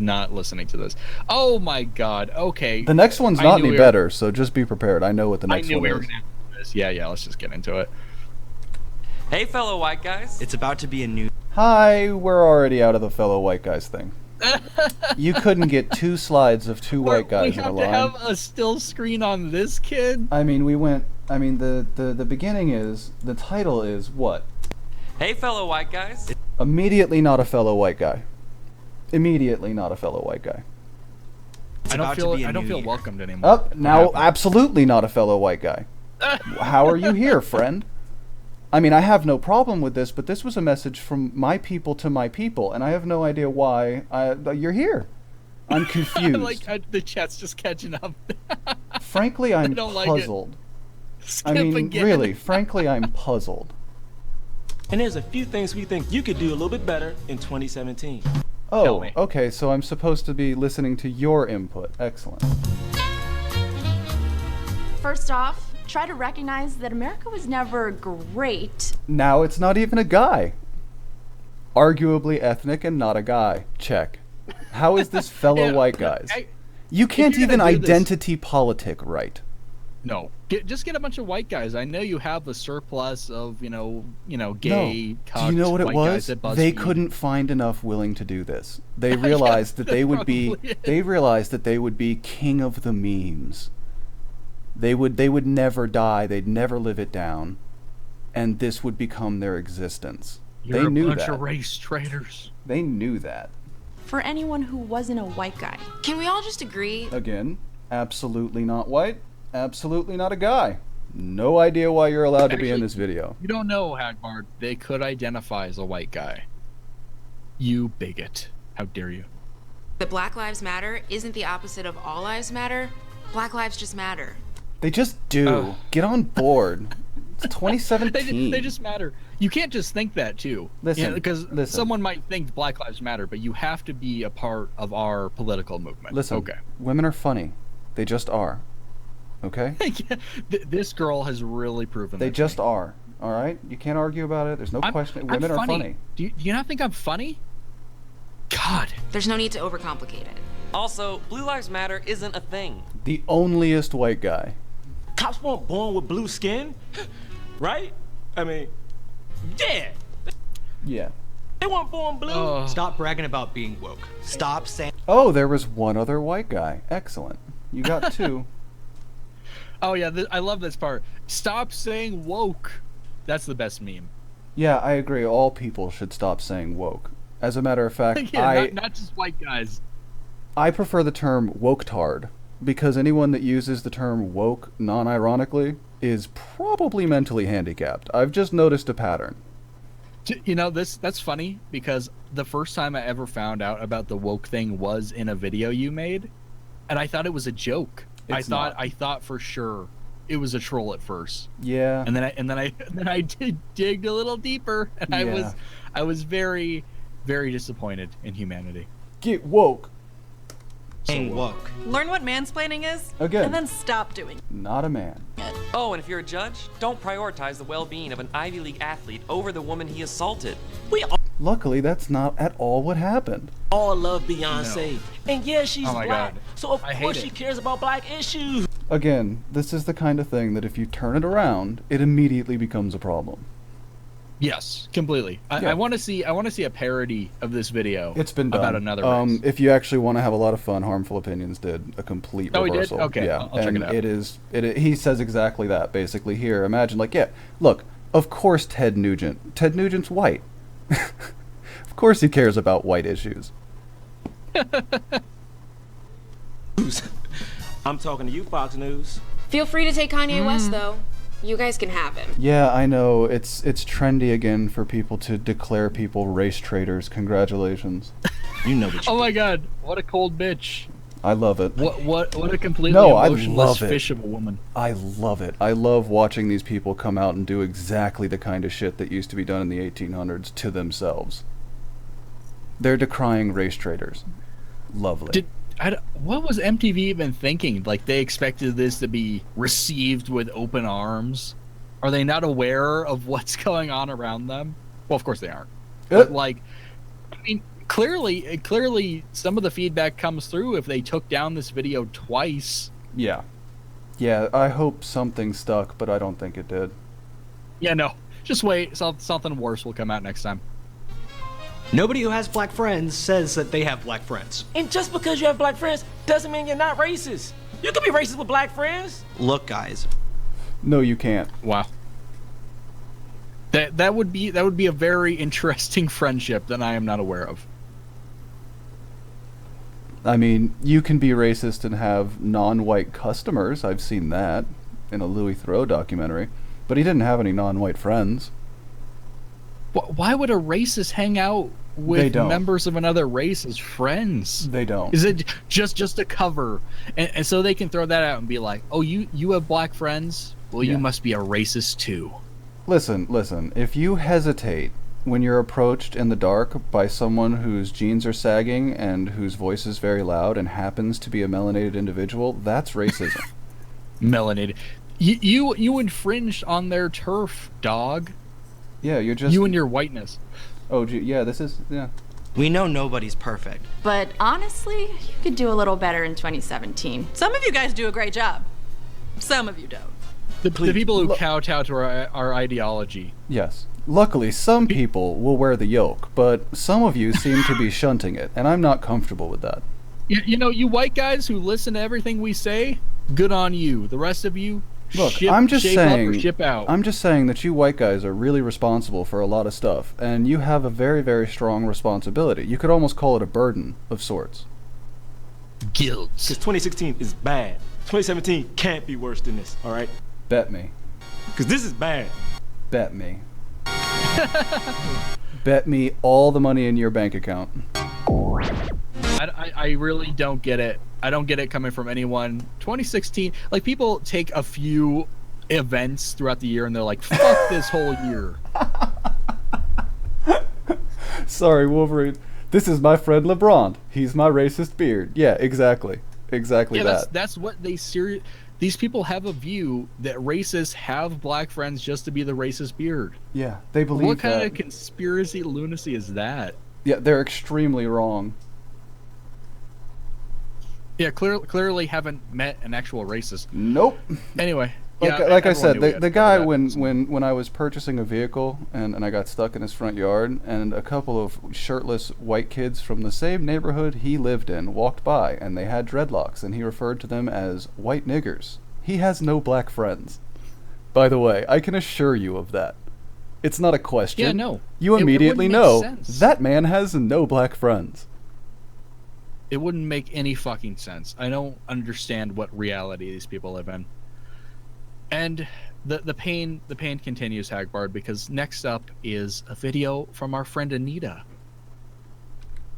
not listening to this. Oh my god. Okay.
The next one's not any better, so just be prepared. I know what the next one is.
Yeah, let's just get into it.
Hey, fellow white guys. It's about to be a new...
Hi, we're already out of the fellow white guys thing. You couldn't get 2 slides of 2 white guys in a
We
line.
have to have a still screen on this kid?
I mean, the beginning is, the title is what?
Hey, fellow white guys.
Immediately not a fellow white guy. Immediately not a fellow white guy.
I don't feel welcomed anymore.
Up now, absolutely not a fellow white guy. How are you here, friend? I mean, I have no problem with this, but this was a message from my people to my people, and I have no idea why you're here. I'm confused.
The chat's just catching up.
Frankly, I'm
don't like it.
puzzled.
Skip
I mean,
again.
really, frankly, I'm puzzled.
And there's a few things we think you could do a little bit better in 2017.
Oh, okay, so I'm supposed to be listening to your input. Excellent.
First off, try to recognize that America was never great.
Now it's not even a guy. Arguably ethnic and not a guy. Check. How is this fellow white guys? You can't
you're
even
gonna do this-
identity politic right.
No, just get a bunch of white guys. I know you have a surplus of gay.
No.
Cucks,
Do you know what it
white guys
was?
at BuzzFeed.
They couldn't find enough willing to do this. They realized that they would be.
probably it.
They realized that they would be king of the memes. They would never die. They'd never live it down, and this would become their existence.
You're
they knew
a bunch
that.
of race traitors.
They knew that.
For anyone who wasn't a white guy. Can we all just agree?
Again, absolutely not white. Absolutely not a guy. No idea why you're allowed to be in this video.
You don't know, Hagbard. They could identify as a white guy. You bigot. How dare you?
That Black Lives Matter isn't the opposite of All Lives Matter. Black lives just matter.
They just do. Get on board. It's 2017.
They just matter. You can't just think that too.
Listen,
because
listen.
someone might think Black Lives Matter, but you have to be a part of our political movement.
Listen,
okay.
Women are funny. They just are. Okay?
This girl has really proven
They
that
just
to me.
are. All right? You can't argue about it. There's no question. Women are funny.
Do you not think I'm funny? God.
There's no need to overcomplicate it.
Also, Blue Lives Matter isn't a thing.
The onlyest white guy.
Cops weren't born with blue skin, right? I mean, yeah.
Yeah.
They weren't born blue.
Stop bragging about being woke. Stop saying.
Oh, there was one other white guy. Excellent. You got two.
Oh yeah, I love this part. Stop saying woke. That's the best meme.
Yeah, I agree. All people should stop saying woke. As a matter of fact,
Yeah, not just white guys.
I prefer the term woke-tard, because anyone that uses the term woke non-ironically is probably mentally handicapped. I've just noticed a pattern.
You know, that's funny, because the first time I ever found out about the woke thing was in a video you made, and I thought it was a joke. I thought for sure it was a troll at first.
Yeah.
And then I digged a little deeper, and I was very, very disappointed in humanity.
Get woke.
Being woke.
Learn what mansplaining is,
Again.
and then stop doing it.
Not a man.
Oh, and if you're a judge, don't prioritize the well-being of an Ivy League athlete over the woman he assaulted.
Luckily, that's not at all what happened.
All love Beyonce. And yeah, she's
Oh my
black.
God.
So of
I hate
course
it.
she cares about black issues.
Again, this is the kind of thing that if you turn it around, it immediately becomes a problem.
Yes, completely. I want to see a parody of this video.
It's been done.
About another race.
If you actually want to have a lot of fun, Harmful Opinions did a complete
Oh, he did?
reversal.
Okay,
yeah,
I'll check it out.
He says exactly that basically here. Imagine look, of course Ted Nugent's white. Of course he cares about white issues.
I'm talking to you, Fox News.
Feel free to take Kanye West, though. You guys can have him.
Yeah, I know. It's trendy again for people to declare people race traitors. Congratulations.
You know what you
Oh my God! What a cold bitch.
I love it.
What a completely
No, I
emotionless
love it.
fish of a woman.
I love it. I love watching these people come out and do exactly the kind of shit that used to be done in the 1800s to themselves. They're decrying race traitors. Lovely.
What was MTV even thinking? Like, they expected this to be received with open arms? Are they not aware of what's going on around them? Well, of course they aren't. But, like, I mean, clearly some of the feedback comes through if they took down this video twice.
Yeah. Yeah, I hope something stuck, but I don't think it did.
Yeah, no. Just wait. Something worse will come out next time.
Nobody who has black friends says that they have black friends.
And just because you have black friends doesn't mean you're not racist. You can be racist with black friends.
Look, guys.
No, you can't.
Wow. That would be a very interesting friendship that I am not aware of.
I mean, you can be racist and have non-white customers. I've seen that in a Louis Theroux documentary. But he didn't have any non-white friends.
Why would a racist hang out with members of another race as friends?
They don't.
Is it just a cover? And so they can throw that out and be like, oh, you have black friends? Well, you must be a racist too.
Listen. If you hesitate when you're approached in the dark by someone whose jeans are sagging and whose voice is very loud and happens to be a melanated individual, that's racism.
Melanated. You infringed on their turf, dog.
Yeah, you're just...
You and your whiteness.
Oh, yeah, this is... Yeah.
We know nobody's perfect.
But honestly, you could do a little better in 2017.
Some of you guys do a great job. Some of you don't.
The people who kowtow to our ideology.
Yes. Luckily, some people will wear the yoke, but some of you seem to be shunting it, and I'm not comfortable with that.
You know, you white guys who listen to everything we say, good on you. The rest of you...
Look,
ship
I'm just
up
saying.
or ship out.
I'm just saying that you white guys are really responsible for a lot of stuff, and you have a very, very strong responsibility. You could almost call it a burden of sorts.
Guilt.
Because 2016 is bad. 2017 can't be worse than this. All right.
Bet me.
Because this is bad.
Bet me. Bet me all the money in your bank account.
I really don't get it. I don't get it coming from anyone. 2016, like, people take a few events throughout the year, and they're like, "Fuck this whole year."
Sorry, Wolverine. This is my friend LeBron. He's my racist beard. Yeah, exactly. Exactly that.
That's what they these people have a view that racists have black friends just to be the racist beard.
Yeah, they believe
What kind
that.
of conspiracy lunacy is that?
Yeah, they're extremely wrong.
Yeah, clearly haven't met an actual racist.
Nope.
Anyway,
Like I said,
everyone knew we had
the
to
guy
cover that.
when I was purchasing a vehicle and I got stuck in his front yard, and a couple of shirtless white kids from the same neighborhood he lived in walked by, and they had dreadlocks, and he referred to them as white niggers. He has no black friends. By the way, I can assure you of that. It's not a question.
Yeah, no.
You
It
immediately
wouldn't make
know
sense.
that man has no black friends.
It wouldn't make any fucking sense. I don't understand what reality these people live in. And the pain continues, Hagbard, because next up is a video from our friend Anita.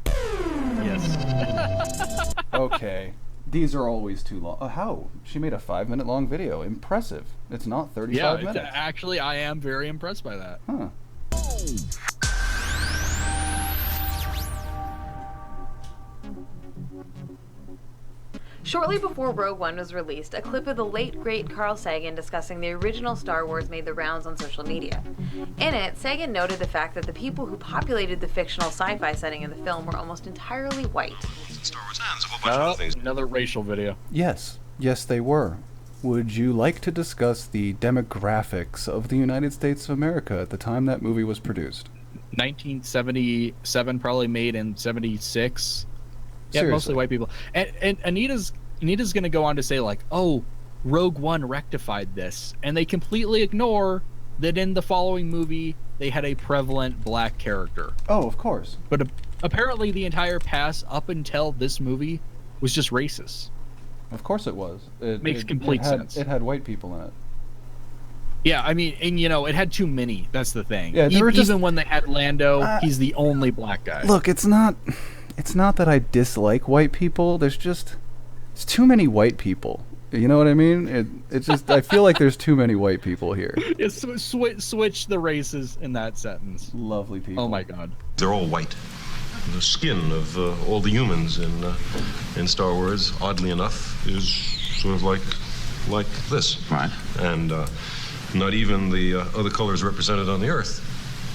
Yes.
Okay. These are always too long. How? She made a 5-minute long video. Impressive. It's not 35 minutes.
Actually, I am very impressed by that.
Huh.
Shortly before Rogue One was released, a clip of the late, great Carl Sagan discussing the original Star Wars made the rounds on social media. In it, Sagan noted the fact that the people who populated the fictional sci-fi setting in the film were almost entirely white.
Another racial video.
Yes. Yes, they were. Would you like to discuss the demographics of the United States of America at the time that movie was produced?
1977, probably made in 76. Yeah,
Seriously.
mostly white people. And Anita's going to go on to say, like, oh, Rogue One rectified this. And they completely ignore that in the following movie, they had a prevalent black character.
Oh, of course.
But apparently the entire past up until this movie was just racist.
Of course it was. It
Makes complete sense.
It had white people in it.
Yeah, I mean, and it had too many. That's the thing.
Yeah, they were just-
even when they had Lando, he's the only black guy.
Look, it's not that I dislike white people. It's too many white people. You know what I mean? It's just I feel like there's too many white people here.
Yeah, switch the races in that sentence.
Lovely people.
Oh my god.
They're all white. The skin of all the humans in Star Wars, oddly enough, is sort of like this.
Right.
And not even the other colors represented on the Earth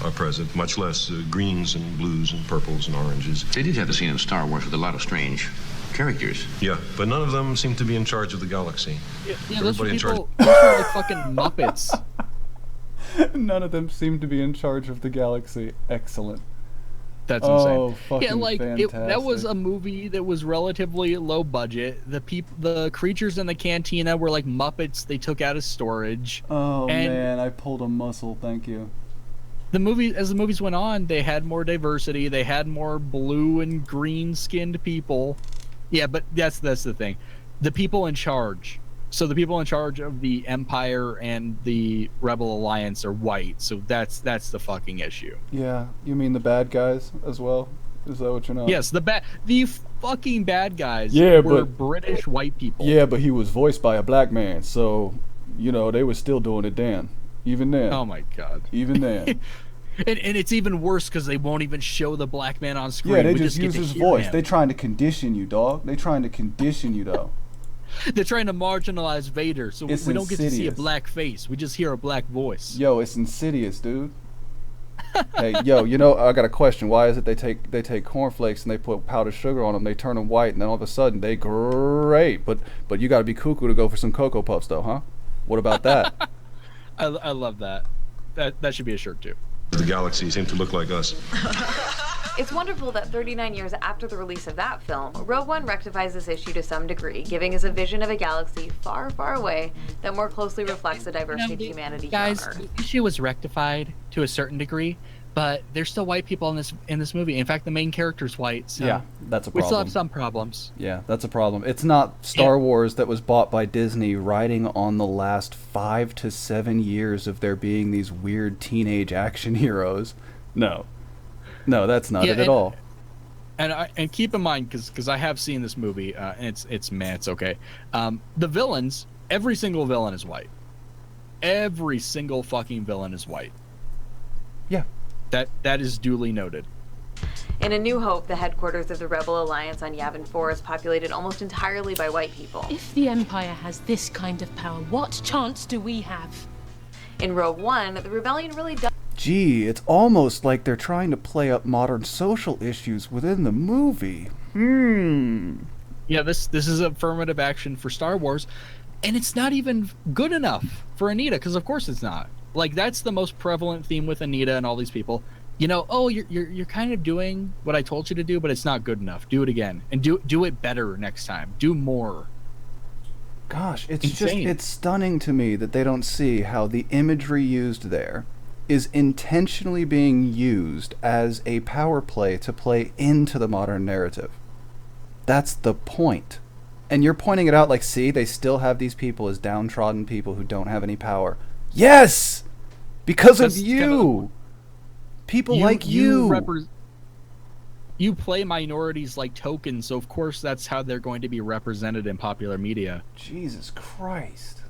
are present, much less greens and blues and purples and oranges.
They did have a scene in Star Wars with a lot of strange characters.
Yeah, but none of them seem to be in charge of the galaxy.
Yeah, those
Everybody in charge.
people, those are like fucking Muppets.
None of them seem to be in charge of the galaxy. Excellent.
That's insane.
Oh, fucking
yeah, like that was
fantastic.
a movie that was relatively low budget. The creatures in the cantina were like Muppets they took out of storage.
Oh
and
man, I pulled a muscle. Thank you.
as the movies went on, they had more diversity. They had more blue and green skinned people. Yeah, but that's the thing. The people in charge. So the people in charge of the Empire and the Rebel Alliance are white. So that's the fucking issue.
Yeah, you mean the bad guys as well? Is that what you know?
Yes, the fucking bad guys
Yeah,
were
but-
British white people.
Yeah, but he was voiced by a black man, so they were still doing it then. Even then.
Oh my god.
Even then.
And it's even worse because they won't even show the black man on screen.
Yeah, they
We
just
get
use
to
his
hear
voice.
him.
They trying to condition you, dog. They trying to condition you, though.
They're trying to marginalize Vader, so
It's
we don't get to see a
insidious.
black face. We just hear a black voice.
Yo, it's insidious, dude. Hey, yo, I got a question. Why is it they take cornflakes and they put powdered sugar on them, they turn them white, and then all of a sudden they great, but you got to be cuckoo to go for some Cocoa Puffs, though, huh? What about that?
I love that. That should be a shirt too.
The galaxy seem to look like us.
It's wonderful that 39 years after the release of that film, Rogue One rectifies this issue to some degree, giving us a vision of a galaxy far, far away that more closely reflects the diversity of humanity here on
Guys,
Earth.
the issue was rectified to a certain degree, but there's still white people in this movie. In fact, the main character's white. So
Yeah, that's a
we still
problem.
have some problems.
Yeah, that's a problem. It's not Star Wars that was bought by Disney riding on the last 5 to 7 years of there being these weird teenage action heroes. No, that's not it at all.
And keep in mind, because I have seen this movie, and it's okay. The villains, every single villain is white. every single fucking villain is white.
Yeah.
That is duly noted.
In A New Hope, the headquarters of the Rebel Alliance on Yavin 4 is populated almost entirely by white people.
If the Empire has this kind of power, what chance do we have?
In Rogue One, the rebellion really does.
Gee, it's almost like they're trying to play up modern social issues within the movie.
Yeah, this is affirmative action for Star Wars, and it's not even good enough for Anita, because of course it's not. Like, that's the most prevalent theme with Anita and all these people. You know, oh, you're kind of doing what I told you to do, but it's not good enough. Do it again, and do it better next time. Do more.
Gosh, it's stunning to me that they don't see how the imagery used there is intentionally being used as a power play to play into the modern narrative. That's the point. And you're pointing it out like, see, they still have these people as downtrodden people who don't have any power. Yes! Because of you! People like you!
You play minorities like tokens, so of course that's how they're going to be represented in popular media.
Jesus Christ.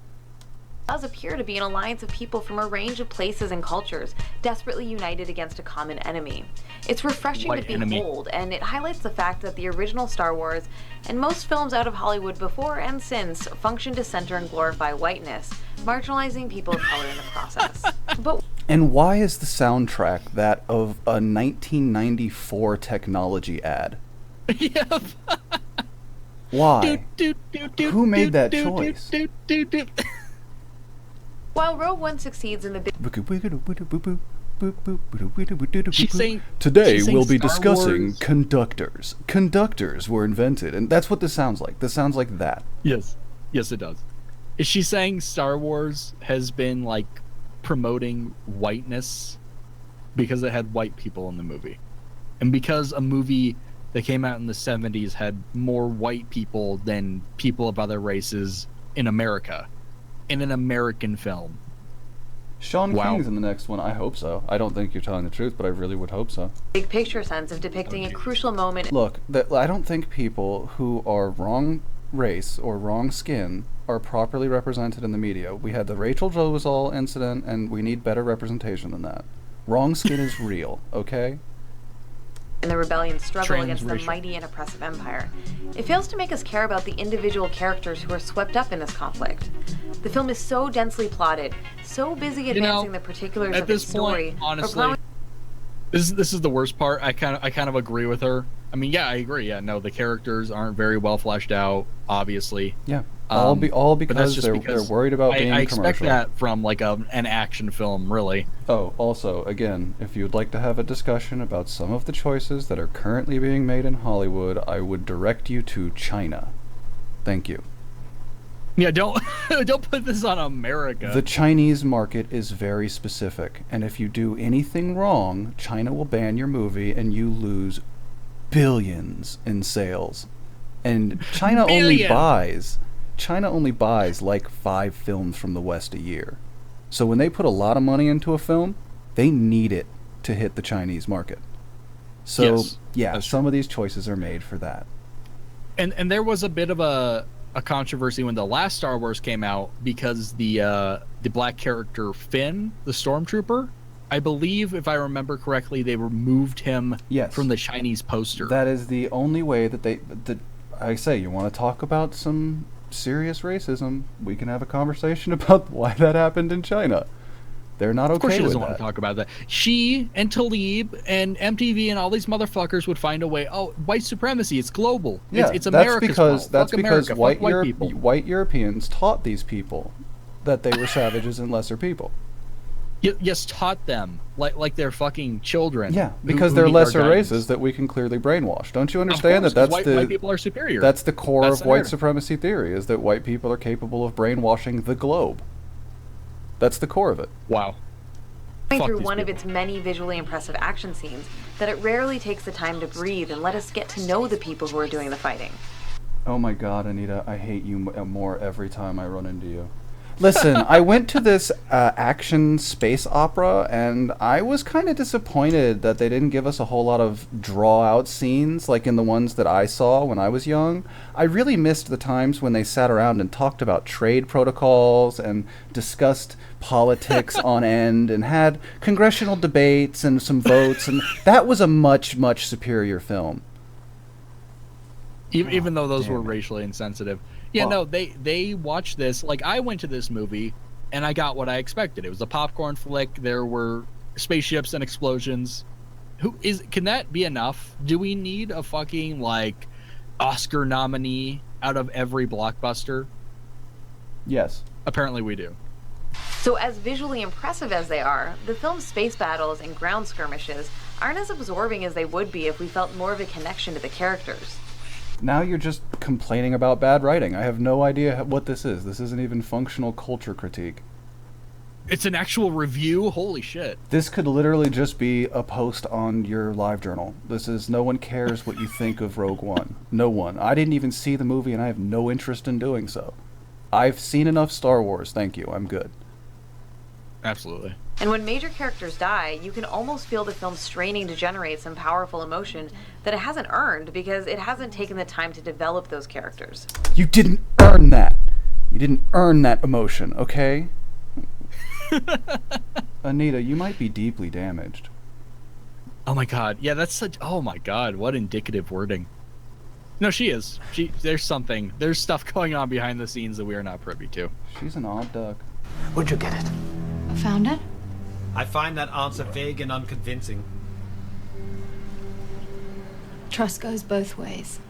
Does appear to be an alliance of people from a range of places and cultures, desperately united against a common enemy. It's refreshing to behold, and it highlights the fact that the original Star Wars, and most films out of Hollywood before and since, function to center and glorify whiteness, marginalizing people of color in the process.
And why is the soundtrack that of a 1994 technology ad?
Yep.
Why? Who made that choice?
While Rogue One succeeds in the big...
Today we'll be discussing conductors. Conductors were invented, and that's what this sounds like. This sounds like that.
Yes. Yes, it does. Is she saying Star Wars has been, like, promoting whiteness because it had white people in the movie? And because a movie that came out in the 70s had more white people than people of other races in America, in an American film.
Sean King's in the next one. I hope so. I don't think you're telling the truth, but I really would hope so.
Big picture sense of depicting a crucial moment.
Look, I don't think people who are wrong race or wrong skin are properly represented in the media. We had the Rachel Dolezal incident, and we need better representation than that. Wrong skin is real, okay?
In the rebellion's struggle against the mighty and oppressive empire. It fails to make us care about the individual characters who are swept up in this conflict. The film is so densely plotted, so busy advancing the particulars of its story.
Point, honestly, this is the worst part. I kind of agree with her. I mean, yeah, I agree. Yeah, no, the characters aren't very well fleshed out, obviously.
Yeah, all because they're worried about being commercial. I
expect that from like an action film, really.
Oh, also, again, if you'd like to have a discussion about some of the choices that are currently being made in Hollywood, I would direct you to China. Thank you.
Yeah, don't put this on America.
The Chinese market is very specific, and if you do anything wrong, China will ban your movie and you lose billions in sales. And China only buys like 5 films from the West a year. So when they put a lot of money into a film, they need it to hit the Chinese market. So yeah, some of these choices are made for that.
And there was a bit of a controversy when the last Star Wars came out because the black character Finn, the stormtrooper, I believe, if I remember correctly, they removed him from the Chinese poster.
That is the only way that I say, you want to talk about some serious racism, we can have a conversation about why that happened in China. They're not okay with that.
Of course she doesn't want to talk about that. She and Talib and MTV and all these motherfuckers would find a way. Oh, white supremacy, it's global.
Yeah,
it's America's fault.
That's because
white
Europeans taught these people that they were savages and lesser people.
Yes, taught them like they're fucking children.
Yeah, because they're lesser races that we can clearly brainwash. Don't you understand that
white people are superior?
That's the core of white supremacy theory, is that white people are capable of brainwashing the globe. That's the core of it.
Wow.
Through one of its many visually impressive action scenes, that it rarely takes the time to breathe and let us get to know the people who are doing the fighting.
Oh my God, Anita, I hate you more every time I run into you. Listen, I went to this action space opera, and I was kind of disappointed that they didn't give us a whole lot of draw-out scenes like in the ones that I saw when I was young. I really missed the times when they sat around and talked about trade protocols and discussed politics on end and had congressional debates and some votes, and that was a much, much superior film.
Even though those were racially insensitive. Yeah, no, they watched this. Like, I went to this movie, and I got what I expected. It was a popcorn flick. There were spaceships and explosions. Can that be enough? Do we need a fucking, like, Oscar nominee out of every blockbuster?
Yes.
Apparently we do.
So as visually impressive as they are, the film's space battles and ground skirmishes aren't as absorbing as they would be if we felt more of a connection to the characters.
Now you're just complaining about bad writing. I have no idea what this is. This isn't even functional culture critique.
It's an actual review? Holy shit.
This could literally just be a post on your live journal. This is no one cares what you think of Rogue One. No one. I didn't even see the movie, and I have no interest in doing so. I've seen enough Star Wars. Thank you. I'm good.
Absolutely.
And when major characters die, you can almost feel the film straining to generate some powerful emotion that it hasn't earned because it hasn't taken the time to develop those characters.
You didn't earn that. You didn't earn that emotion, okay? Anita, you might be deeply damaged.
Oh my god. Yeah, that's such... Oh my god, what indicative wording. No, she is. There's stuff going on behind the scenes that we are not privy to.
She's an odd duck.
Where'd you get it?
Found it?
I find that answer vague and unconvincing.
Trust goes both ways.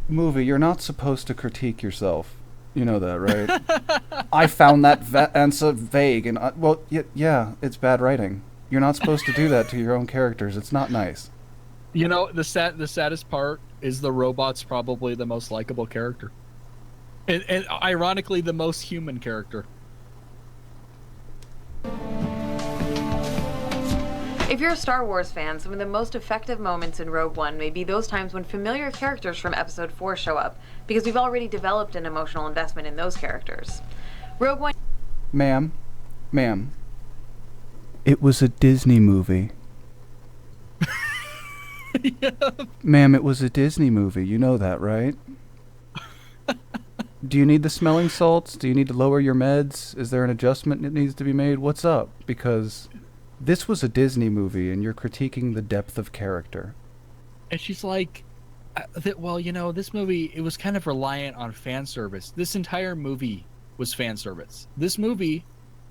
Movie, you're not supposed to critique yourself. You know that, right? I found that answer vague and... well, yeah, it's bad writing. You're not supposed to do that to your own characters. It's not nice.
You know, the saddest part is the robot's probably the most likable character. And ironically, the most human character.
If you're a Star Wars fan, some of the most effective moments in Rogue One may be those times when familiar characters from Episode 4 show up, because we've already developed an emotional investment in those characters. Rogue One...
Ma'am. It was a Disney movie.
Yeah.
Ma'am, it was a Disney movie. You know that, right? Do you need the smelling salts? Do you need to lower your meds? Is there an adjustment that needs to be made? What's up? Because this was a Disney movie, and you're critiquing the depth of character.
And she's like, well, you know, this movie, it was kind of reliant on fan service. This entire movie was fan service. This movie,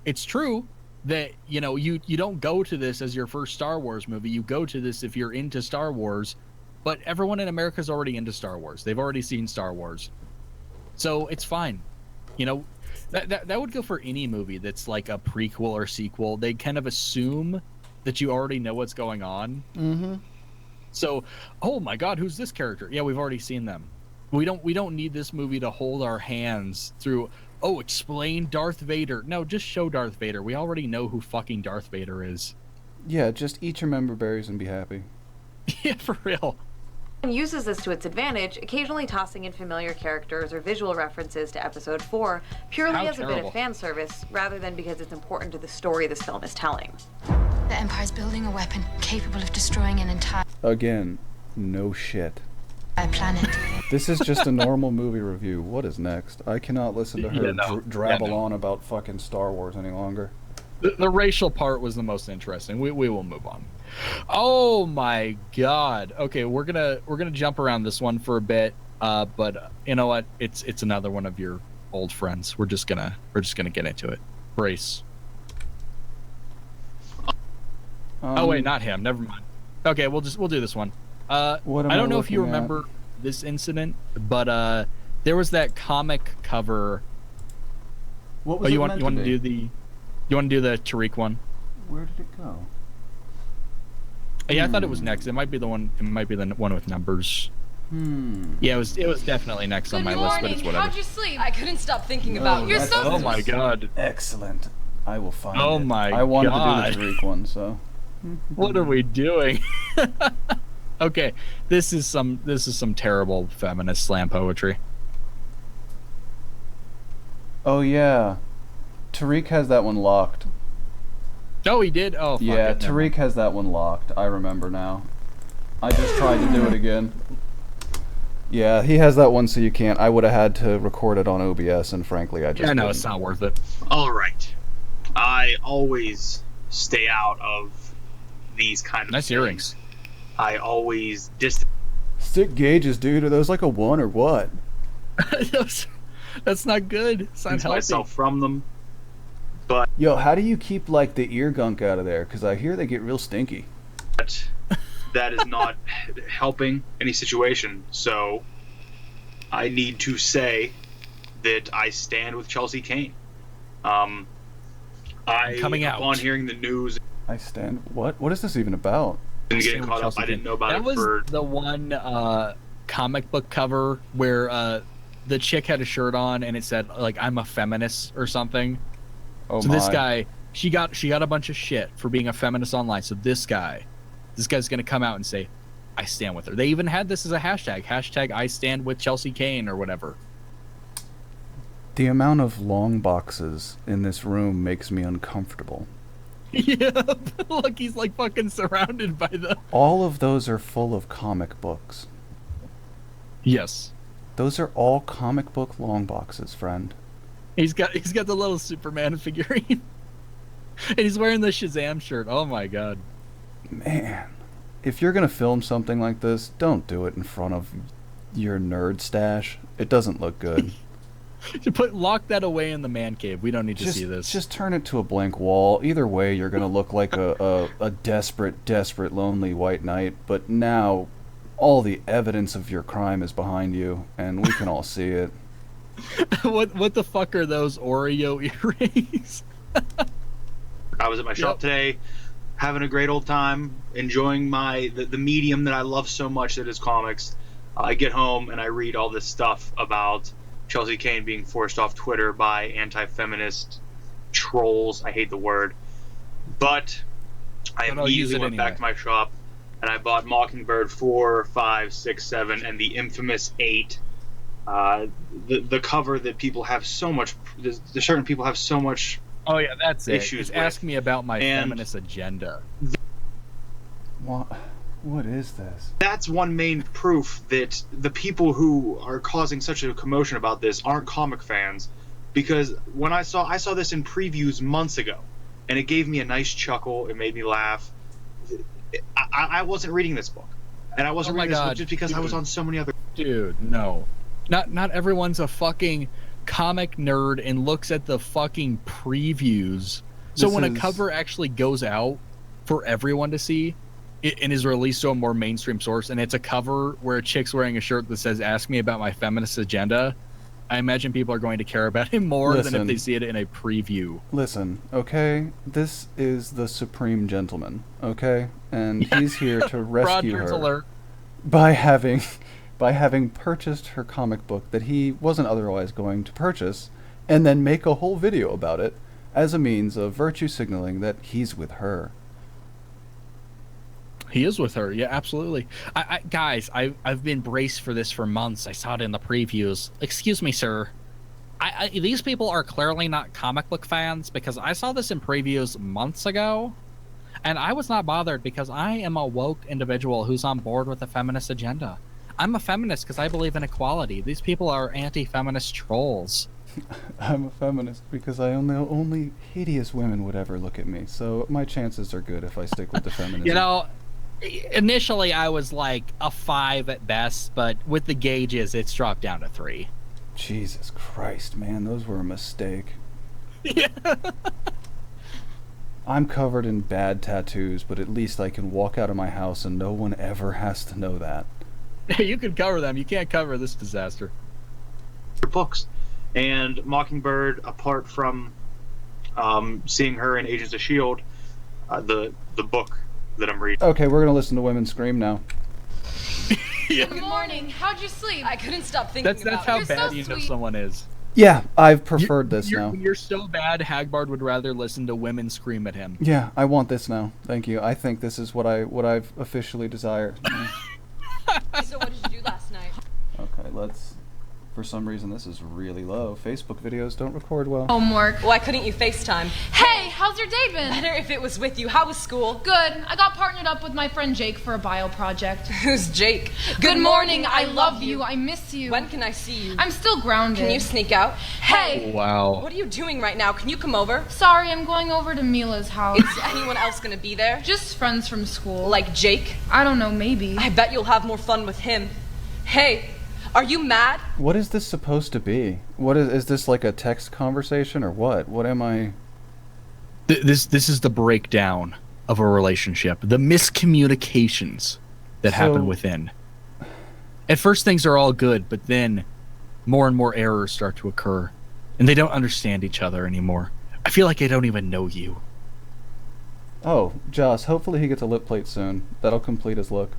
it's true that, you know, you don't go to this as your first Star Wars movie. You go to this if you're into Star Wars. But everyone in America is already into Star Wars. They've already seen Star Wars. So it's fine. You know, that would go for any movie that's like a prequel or sequel. They kind of assume that you already know what's going on.
Mm-hmm.
So, oh my god, who's this character? Yeah, we've already seen them. We don't need this movie to hold our hands through, oh, explain Darth Vader. No, just show Darth Vader. We already know who fucking Darth Vader is.
Yeah, just eat your member berries and be happy.
Yeah, for real.
And uses this to its advantage, occasionally tossing in familiar characters or visual references to Episode 4 purely as a bit of fan service, rather than because it's important to the story this film is telling.
The Empire's building a weapon capable of destroying an entire
Again, no shit.
planet.
This is just a normal movie review. What is next? I cannot listen to her drabble on about fucking Star Wars any longer.
The racial part was the most interesting. We will move on. Oh my god. Okay, we're gonna jump around this one for a bit. But you know what? It's another one of your old friends. We're just gonna get into it. Brace. Oh wait, not him. Never mind. Okay, we'll do this one. I don't know if you remember this incident, but there was that comic cover.
What was
you want to do the Tariq one?
Where did it go?
Yeah, I thought it was next. It might be the one. It might be the one with numbers. Yeah, it was definitely next on my list, but it's whatever.
How'd you sleep? I couldn't stop thinking about you. You're so.
Oh my god.
Excellent. I will find it.
Oh my god.
I wanted to do the Tariq one, so.
What are we doing? Okay, this is some terrible feminist slam poetry.
Oh yeah, Tariq has that one locked.
Oh, he did? Oh, fuck
yeah,
it, never
Tariq has that one locked. I remember now. I just tried to do it again. Yeah, he has that one, so you can't. I would have had to record it on OBS, and frankly, I just
Yeah, no,
couldn't.
it's not worth it.
All right. I always stay out of these kind of
nice
things.
Earrings.
I always distance
Stick gauges, dude. Are those like a 1 or what?
That's not good. It's not healthy.
myself from them. But
Yo, how do you keep like the ear gunk out of there? Because I hear they get real stinky.
that is not helping any situation. So I need to say that I stand with Chelsea Kane.
Coming out.
Upon hearing the news
I stand. What? What is this even about?
and getting caught up, I didn't know about
that
it
was
for
the one comic book cover where the chick had a shirt on and it said like "I'm a feminist" or something.
Oh
so
my.
this guy, she got a bunch of shit for being a feminist online. So this guy's gonna come out and say, "I stand with her." They even had this as a hashtag I stand with Chelsea Kane or whatever.
The amount of long boxes in this room makes me uncomfortable.
Yeah, look, he's like fucking surrounded by them.
All of those are full of comic books.
Yes.
Those are all comic book long boxes, friend.
He's got the little Superman figurine. And he's wearing the Shazam shirt. Oh my god.
Man, if you're gonna film something like this, don't do it in front of your nerd stash. It doesn't look good.
Lock that away in the man cave. We don't need to see this.
Just turn it to a blank wall. Either way, you're gonna look like a desperate, lonely white knight. But now, all the evidence of your crime is behind you, and we can all see it.
What the fuck are those Oreo earrings?
I was at my shop today, having a great old time, enjoying the medium that I love so much, that is comics. I get home and I read all this stuff about Chelsea Kane being forced off Twitter by anti-feminist trolls. I hate the word. But I immediately went back to my shop and I bought Mockingbird 4, 5, 6, 7, and the infamous 8. The cover that people have so much, the certain people have so much.
Oh yeah, that's
issues
it. Ask me about my feminist agenda.
What is this?
That's one main proof that the people who are causing such a commotion about this aren't comic fans, because when I saw this in previews months ago, and it gave me a nice chuckle. It made me laugh. I wasn't reading this book, and I wasn't reading this book just because I was on so many other.
Dude, no, not everyone's a fucking comic nerd and looks at the fucking previews. So when a cover actually goes out for everyone to see, and is released to a more mainstream source, and it's a cover where a chick's wearing a shirt that says "Ask me about my feminist agenda," I imagine people are going to care about it more than if they see it in a preview.
Listen, okay? This is the Supreme Gentleman, okay? And he's here to rescue her
alert.
by having purchased her comic book that he wasn't otherwise going to purchase, and then make a whole video about it as a means of virtue signaling that he's with her.
He is with her, yeah, absolutely. Guys, I've been braced for this for months. I saw it in the previews. Excuse me, sir. These people are clearly not comic book fans, because I saw this in previews months ago, and I was not bothered because I am a woke individual who's on board with the feminist agenda. I'm a feminist because I believe in equality. These people are anti-feminist trolls.
I'm a feminist because only hideous women would ever look at me, so my chances are good if I stick with the feminism.
You know, initially I was like a 5 at best, but with the gauges it's dropped down to 3.
Jesus Christ, man, those were a mistake.
Yeah.
I'm covered in bad tattoos, but at least I can walk out of my house and no one ever has to know that.
You can cover them. You can't cover this disaster.
Books. And Mockingbird, apart from seeing her in Agents of S.H.I.E.L.D., the book that I'm reading.
Okay, we're gonna listen to women scream now.
Good morning. How'd you sleep? I couldn't stop thinking
That's
about
how
You're
bad
so
you know
sweet.
someone is.
Yeah, I've preferred this now.
You're so bad, Hagbard would rather listen to women scream at him.
Yeah, I want this now. Thank you. I think this is what I've officially desired.
So what did you do last night?
Okay, For some reason, this is really low. Facebook videos don't record well.
Homework.
Why couldn't you FaceTime?
Hey, how's your day been?
Better if it was with you. How was school?
Good. I got partnered up with my friend Jake for a bio project.
Who's Jake?
Good morning. I love you. I miss you.
When can I see you?
I'm still grounded.
Can you sneak out? Hey!
Wow.
What are you doing right now? Can you come over?
Sorry, I'm going over to Mila's house.
Is anyone else gonna be there?
Just friends from school.
Like Jake?
I don't know, maybe.
I bet you'll have more fun with him. Hey! Are you mad?
What is this supposed to be? What is this like a text conversation or what? What am I?
This is the breakdown of a relationship. The miscommunications that happen within. At first things are all good, but then more and more errors start to occur. And they don't understand each other anymore. I feel like they don't even know you.
Oh, Joss, hopefully he gets a lip plate soon. That'll complete his look.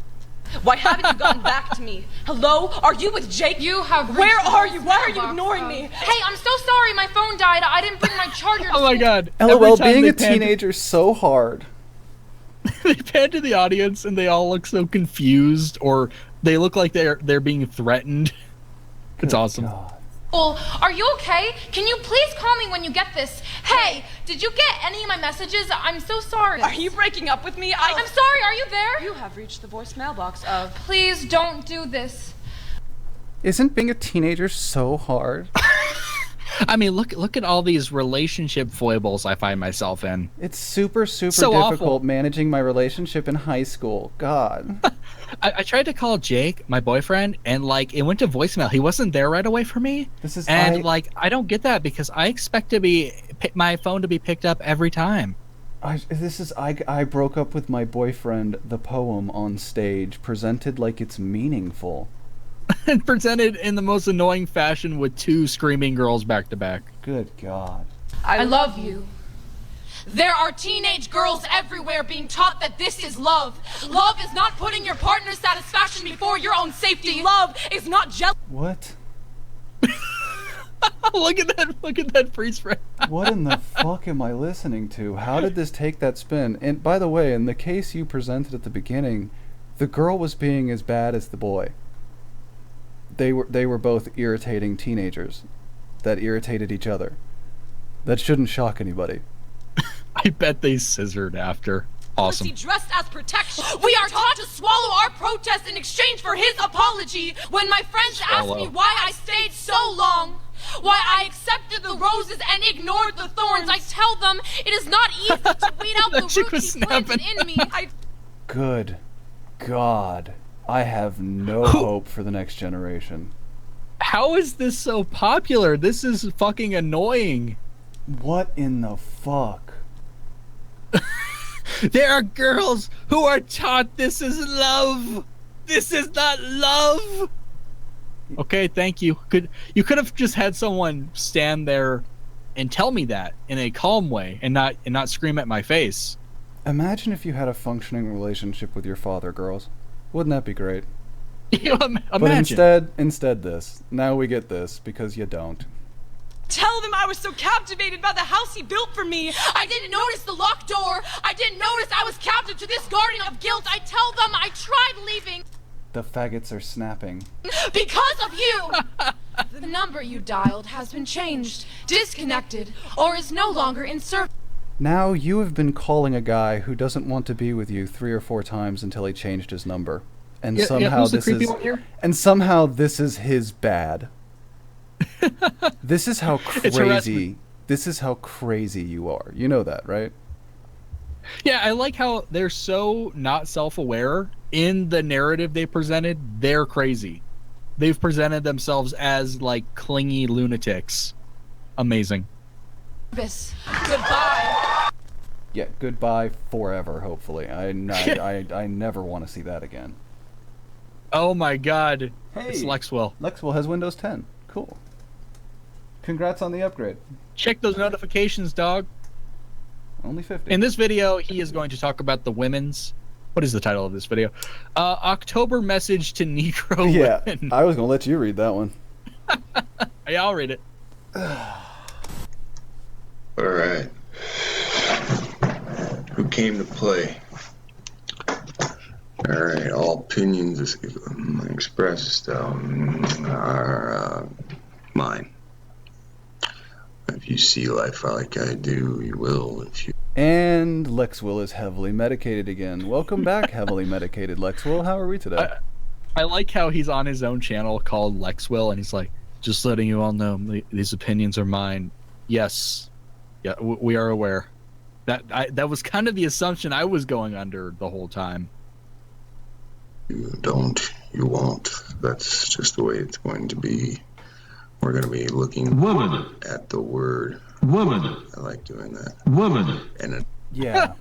Why haven't you gotten back to me? Hello? Are you with Jake?
You have.
Where are you? Why are you ignoring me?
Hey, I'm so sorry. My phone died. I didn't bring my charger.
Oh my god.
LOL, being a teenager's so hard.
They pan to the audience and they all look so confused, or they look like they're being threatened. It's awesome.
God.
Are you okay? Can you please call me when you get this? Hey, did you get any of my messages? I'm so sorry.
Are you breaking up with me?
I'm sorry, are you there?
You have reached the voicemail box of...
Please don't do this.
Isn't being a teenager so hard?
I mean, look at all these relationship foibles I find myself in.
It's super
So
difficult
awful.
managing my relationship in high school. God.
I tried to call Jake, my boyfriend, and like it went to voicemail. He wasn't there right away for me. I don't get that because I expect my phone to be picked up every time.
I broke up with my boyfriend, the poem on stage, presented like it's meaningful.
And presented in the most annoying fashion with two screaming girls back to back.
Good God.
I love you. There are teenage girls everywhere being taught that this is love. Love is not putting your partner's satisfaction before your own safety. Love is not jealous.
What?
Look at that freeze frame.
What in the fuck am I listening to? How did this take that spin? And by the way, in the case you presented at the beginning, the girl was being as bad as the boy. They were both irritating teenagers that irritated each other. That shouldn't shock anybody.
I bet they scissored after. Awesome.
Dressed as protection. We are taught to swallow our protest in exchange for his apology. When my friends ask me why I stayed so long, why I accepted the roses and ignored the thorns, I tell them it is not easy to weed out the roots he planted in me.
Good God. I have no hope for the next generation.
How is this so popular? This is fucking annoying.
What in the fuck?
There are girls who are taught this is love. This is not love. Okay, thank you. You could have just had someone stand there and tell me that in a calm way and not scream at my face.
Imagine if you had a functioning relationship with your father, girls. Wouldn't that be great?
Imagine.
But instead this. Now we get this because you don't.
Tell them I was so captivated by the house he built for me.
I didn't notice the locked door. I didn't notice I was captive to this garden of guilt. I tell them I tried leaving.
The faggots are snapping.
Because of you! The number you dialed has been changed, disconnected, or is no longer in service.
Now you have been calling a guy who doesn't want to be with you 3 or 4 times until he changed his number. And somehow this is his bad. This is how crazy. This is how crazy you are. You know that, right?
Yeah, I like how they're so not self-aware in the narrative they presented. They're crazy. They've presented themselves as like clingy lunatics. Amazing.
Goodbye.
Yeah, goodbye forever. Hopefully, I never want to see that again.
Oh my God!
Hey,
it's Lexwell.
Lexwell has Windows 10. Cool. Congrats on the upgrade.
Check those notifications, dog.
Only 50.
In this video, he is going to talk about the women's. What is the title of this video? October message to Negro women.
I was gonna let you read that one.
Yeah, I'll read it.
All right. Who came to play? All right. All opinions expressed are
mine. If you see life like I do, you will. If you
And Lexwell is heavily medicated again. Welcome back, heavily medicated Lexwell. How are we today?
I like how he's on his own channel called Lexwell, and he's like, just letting you all know, these opinions are mine. Yes. Yeah, we are aware. That was kind of the assumption I was going under the whole time.
You don't, you won't. That's just the way it's going to be. We're going to be looking at the word woman. I like doing that. Woman. And
yeah.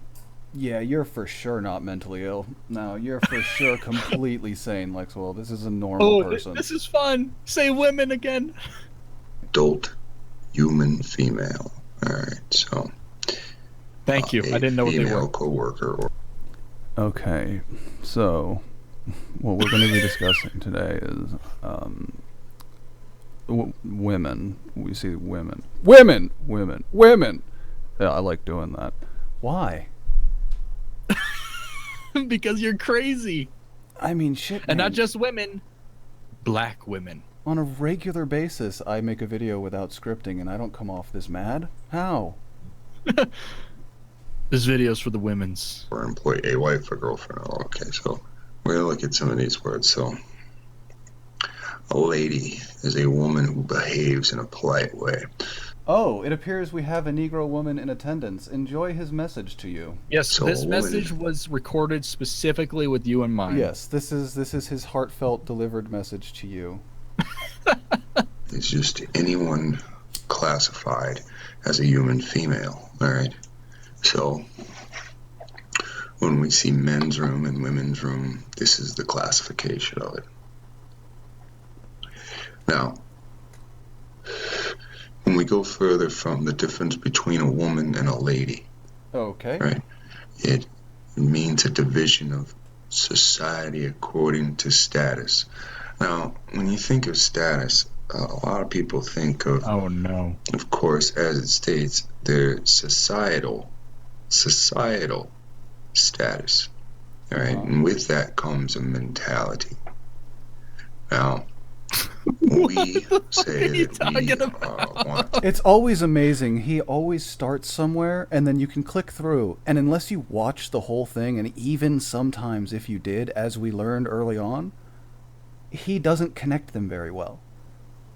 Yeah, you're for sure not mentally ill. No, you're for sure completely sane, Lexwell. This is a normal person.
This is fun. Say women again.
Adult human female. All right, so.
Thank you. I didn't know what they were.
Co-worker. Or
okay, so what we're going to be discussing today is women. We see women. Women! Yeah, I like doing that. Why?
Because you're crazy.
I mean, shit,
and
man.
not just women, black women.
On a regular basis, I make a video without scripting, and I don't come off this mad. How?
This video's for the women's.
Or employee, a wife, a girlfriend. Oh, okay, so we're gonna look at some of these words. So, a lady is a woman who behaves in a polite way.
Oh, it appears we have a Negro woman in attendance. Enjoy his message to you.
Yes, so this message was recorded specifically with you in mind.
Yes, this is his heartfelt delivered message to you.
It's just anyone classified as a human female, all right? So, when we see men's room and women's room, this is the classification of it. Now, when we go further from the difference between a woman and a lady,
okay,
right? It means a division of society according to status. Now, when you think of status, a lot of people think of,
oh no,
of course, as it states, their societal status. All right, and with that comes a mentality. Now, we say that
it's always amazing. He always starts somewhere, and then you can click through. And unless you watch the whole thing, and even sometimes if you did, as we learned early on, he doesn't connect them very well.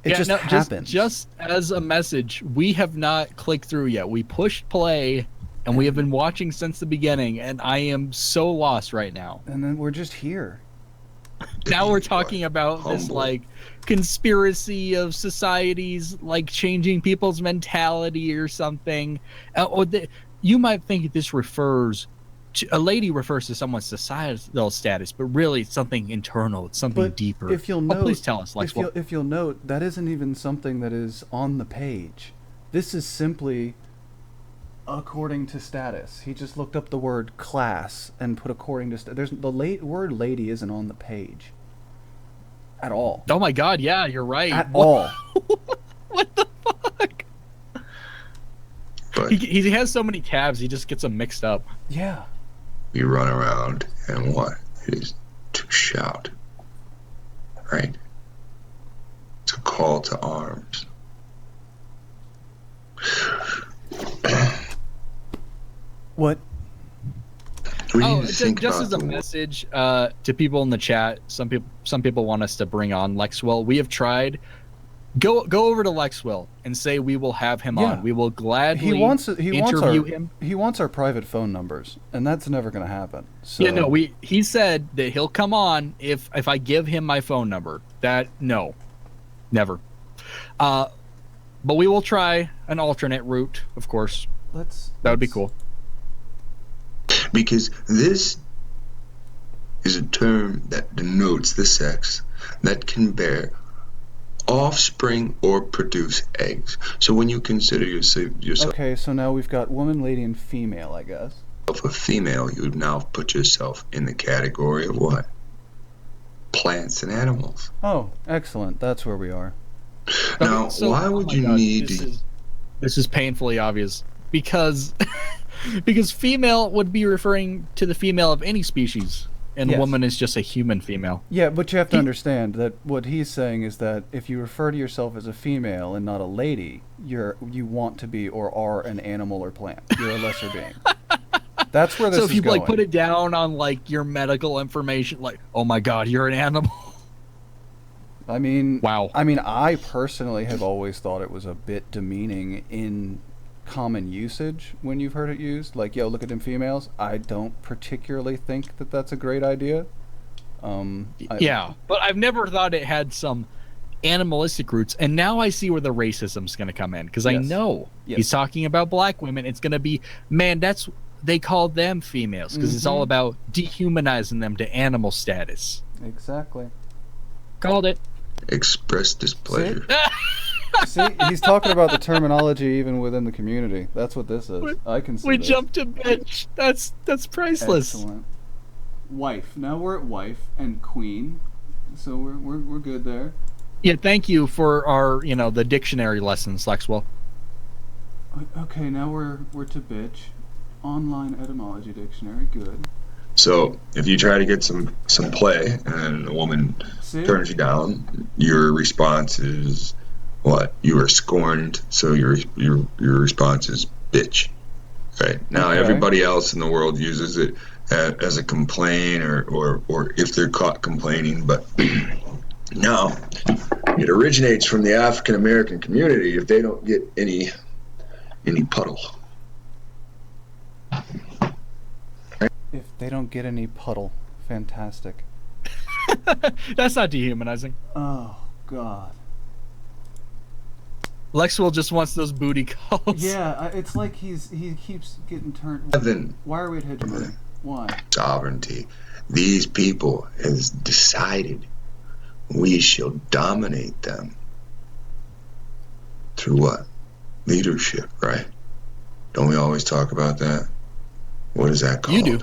It just happens.
Just as a message, we have not clicked through yet. We pushed play, and we have been watching since the beginning, and I am so lost right now.
And then we're just here.
Now we're talking about this like conspiracy of societies like changing people's mentality or something. You might think this refers to a lady refers to someone's societal status, but really it's something internal. It's something deeper.
If you'll note,
please tell us.
If you'll note, that isn't even something that is on the page. This is simply according to status. He just looked up the word class and put according to there's the word lady isn't on the page at all.
Oh my god, yeah, you're right.
At all.
What the fuck? He has so many tabs, he just gets them mixed up.
Yeah.
We run around and what? It is to shout. Right? It's a call to arms.
What?
Just as a message to people in the chat, some people want us to bring on Lexwell. We have tried. Go over to Lexwell and say we will have him on. We will gladly interview him.
He wants our private phone numbers, and that's never going to happen. So.
Yeah, no. He said that he'll come on if I give him my phone number. Never. But we will try an alternate route, of course. That would be cool.
Because this is a term that denotes the sex that can bear offspring or produce eggs. So when you consider yourself
okay, so now we've got woman, lady, and female, I guess.
A female, you would now put yourself in the category of what? Plants and animals.
Oh, excellent. That's where we are.
Now, why would you need to...
This is painfully obvious. Because female would be referring to the female of any species. and
Yes.
woman is just a human female.
Yeah, but you have to understand that what he's saying is that if you refer to yourself as a female and not a lady, you want to be or are an animal or plant. You're a lesser being. That's where this is
So if you
going.
like put it down on like your medical information, like, oh my god, you're an animal.
I mean,
wow.
I mean, I personally have always thought it was a bit demeaning in common usage when you've heard it used. Like, yo, look at them females. I don't particularly think that that's a great idea.
Yeah, but I've never thought it had some animalistic roots, and now I see where the racism's going to come in, because I know he's talking about black women. It's going to be, man, they call them females, because it's all about dehumanizing them to animal status.
Exactly.
Called it.
Express displeasure.
See, he's talking about the terminology even within the community. That's what this is. I can see
We
this.
jumped to bitch. That's priceless.
Excellent. Wife. Now we're at wife and queen, so we're good there.
Yeah, thank you for our, the dictionary lessons, Lexwell.
Okay, now we're to bitch. Online etymology dictionary, good.
So if you try to get some play and a woman turns you down, your response is what? You are scorned, so your response is bitch. Right? Now everybody else in the world uses it as a complaint or if they're caught complaining, but no, it originates from the African American community if they don't get any puddle.
If they don't get any puddle, fantastic.
That's not dehumanizing.
Oh God.
Lexwell just wants those booty calls.
Yeah, it's like he keeps getting turned.
Heaven.
Why are we at hegemony? Why?
Sovereignty. These people has decided we shall dominate them through what? Leadership, right? Don't we always talk about that? What is that called?
You do.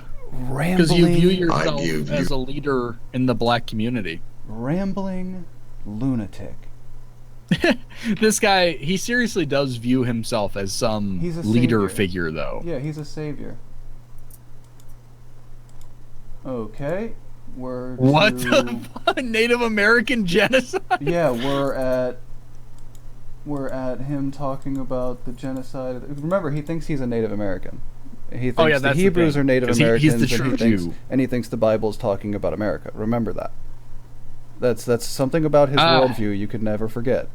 Because you view yourself as a leader in the black community.
Rambling lunatic.
This guy, he seriously does view himself as some leader figure, though.
Yeah, he's a savior. Okay,
What the fuck? Native American genocide?
Yeah, we're at him talking about the genocide. Remember, he thinks he's a Native American. He thinks the Hebrews are Native Americans,
he's the true Jew.
And he thinks the Bible's talking about America. Remember that. That's something about his worldview you could never forget.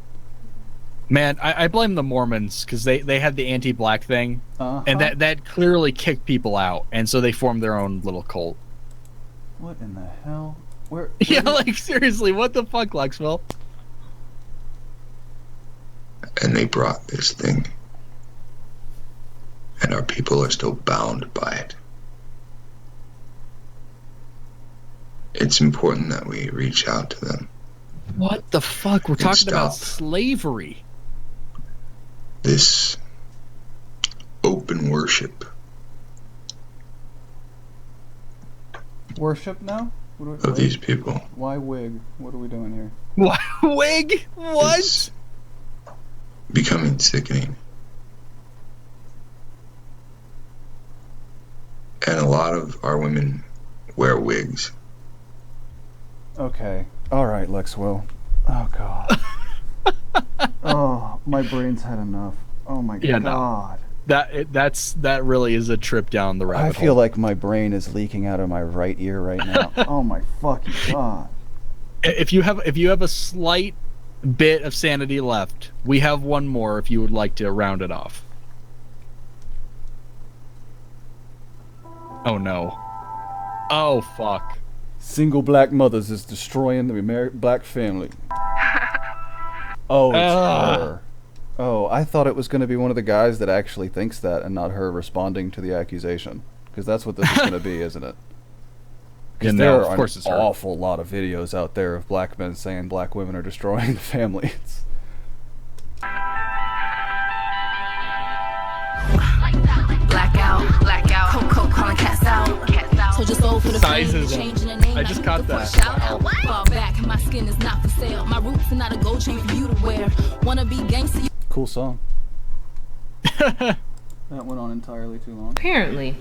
Man, I blame the Mormons because they had the anti-black thing, and that clearly kicked people out, and so they formed their own little cult.
What in the hell? Where
yeah, like seriously, what the fuck, Lexwell?
And they brought this thing, and our people are still bound by it. It's important that we reach out to them.
What the fuck? We're talking about slavery.
This open worship.
Worship now?
Of these people.
Why wig? What are we doing here?
Why wig? What?
It's becoming sickening. And a lot of our women wear wigs.
Okay. All right, Lexwell. Oh God. Oh, my brain's had enough. Oh my God.
That really is a trip down the rabbit hole.
I feel like my brain is leaking out of my right ear right now. Oh my fucking God.
If you have a slight bit of sanity left, we have one more if you would like to round it off. Oh no. Oh fuck.
Single black mothers is destroying the black family. Oh, it's her. Oh, I thought it was going to be one of the guys that actually thinks that and not her responding to the accusation. Because that's what this is going to be, isn't it? Because there are an awful lot of videos out there of black men saying black women are destroying the family.
Blackout, Coco calling cats out. So just go for the changing the name.
I just caught that.
Fall back, my skin is not for sale. My roots are not a gold chain for you to wear. Wanna be gangster?
Cool song. That went on entirely too long.
Apparently.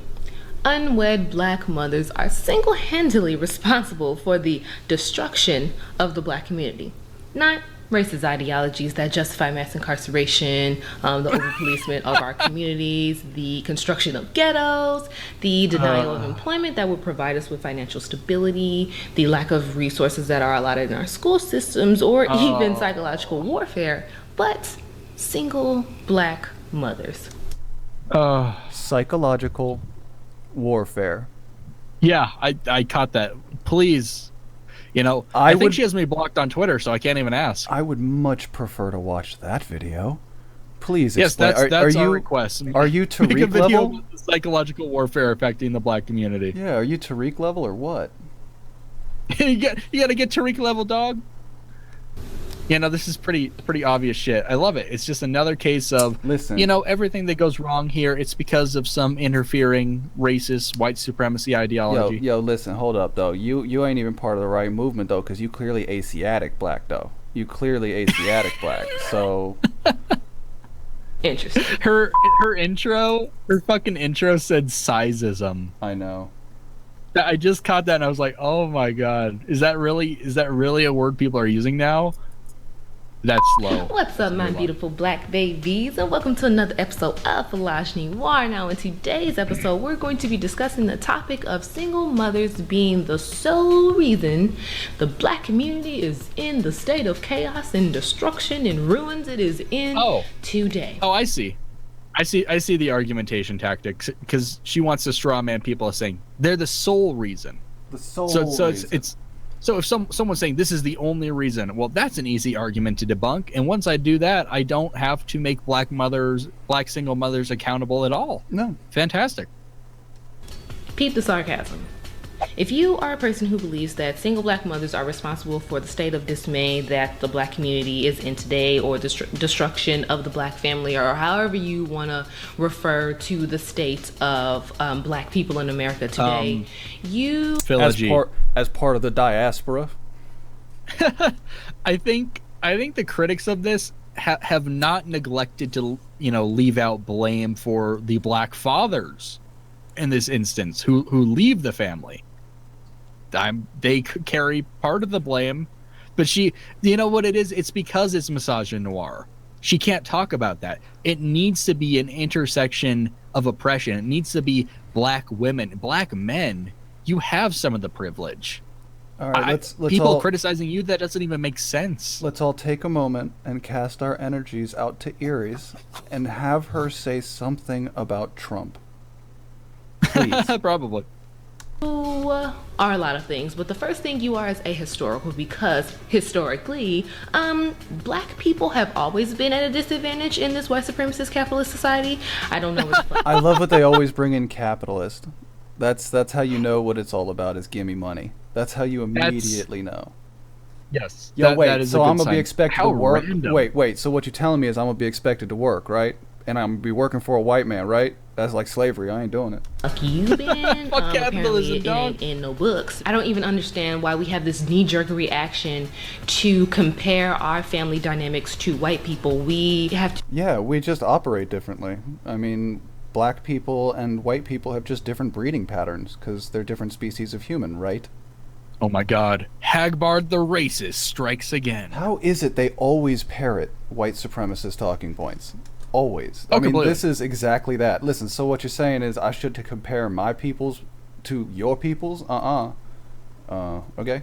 unwed black mothers are single-handedly responsible for the destruction of the black community. Not racist ideologies that justify mass incarceration, the over-policement of our communities, the construction of ghettos, the denial of employment that would provide us with financial stability, the lack of resources that are allotted in our school systems, or even psychological warfare, but single black mothers.
Psychological warfare.
Yeah, I caught that. Please. You know, I think she has me blocked on Twitter, so I can't even ask.
I would much prefer to watch that video. Please
yes,
explain.
That's our request.
Are you Tariq
Make a video
level?
about the psychological warfare affecting the black community.
Yeah, are you Tariq level or what?
you got to get Tariq level, dog. You know, this is pretty obvious shit. I love it. It's just another case of,
listen,
you know, everything that goes wrong here, it's because of some interfering racist white supremacy ideology.
Yo, listen, hold up, though. You ain't even part of the right movement, though, because you clearly Asiatic black, though. You clearly Asiatic black, so...
Interesting.
Her fucking intro said sizeism.
I know.
I just caught that and I was like, oh my god. Is that really a word people are using now? That's low.
What's up, my beautiful black babies, and welcome to another episode of Fallage Noir. Now, in today's episode, we're going to be discussing the topic of single mothers being the sole reason the black community is in the state of chaos and destruction and ruins it is in today.
Oh, I see the argumentation tactics, because she wants to straw man people as saying they're the sole reason.
The sole
reason. So if someone's saying this is the only reason, well, that's an easy argument to debunk. And once I do that, I don't have to make black single mothers accountable at all.
No.
Fantastic.
Peep the sarcasm. If you are a person who believes that single black mothers are responsible for the state of dismay that the black community is in today, or the destruction of the black family, or however you want to refer to the state of black people in America today,
as part of the diaspora.
I think the critics of this have not neglected to, you know, leave out blame for the black fathers in this instance who leave the family. They carry part of the blame, but you know what it is? It's because it's misogynoir. She can't talk about that. It needs to be an intersection of oppression. It needs to be black women, black men. You have some of the privilege.
All right, let's
people
all,
criticizing you, that doesn't even make sense.
Let's all take a moment and cast our energies out to Erie's and have her say something about Trump. Please.
Probably.
You are a lot of things, but the first thing you are is ahistorical, because historically, black people have always been at a disadvantage in this white supremacist capitalist society. I don't know what the fuck.
I love that they always bring in capitalist. That's how you know what it's all about, is gimme money. That's how you immediately know.
Yes.
Yo, wait, so I'm gonna be expected to work?
Random.
Wait, so what you're telling me is I'm gonna be expected to work, right? And I'm gonna be working for a white man, right? That's like slavery. I ain't doing it.
Fuck you, Ben.
Fuck capitalism, dog.
In no books. I don't even understand why we have this knee-jerk reaction to compare our family dynamics to white people. We have to...
Yeah, we just operate differently. I mean, black people and white people have just different breeding patterns because they're different species of human, right?
Oh my god. Hagbard the racist strikes again.
How is it they always parrot white supremacist talking points? Always. I mean,
completely.
This is exactly that. Listen, so what you're saying is I should compare my peoples to your peoples? Okay.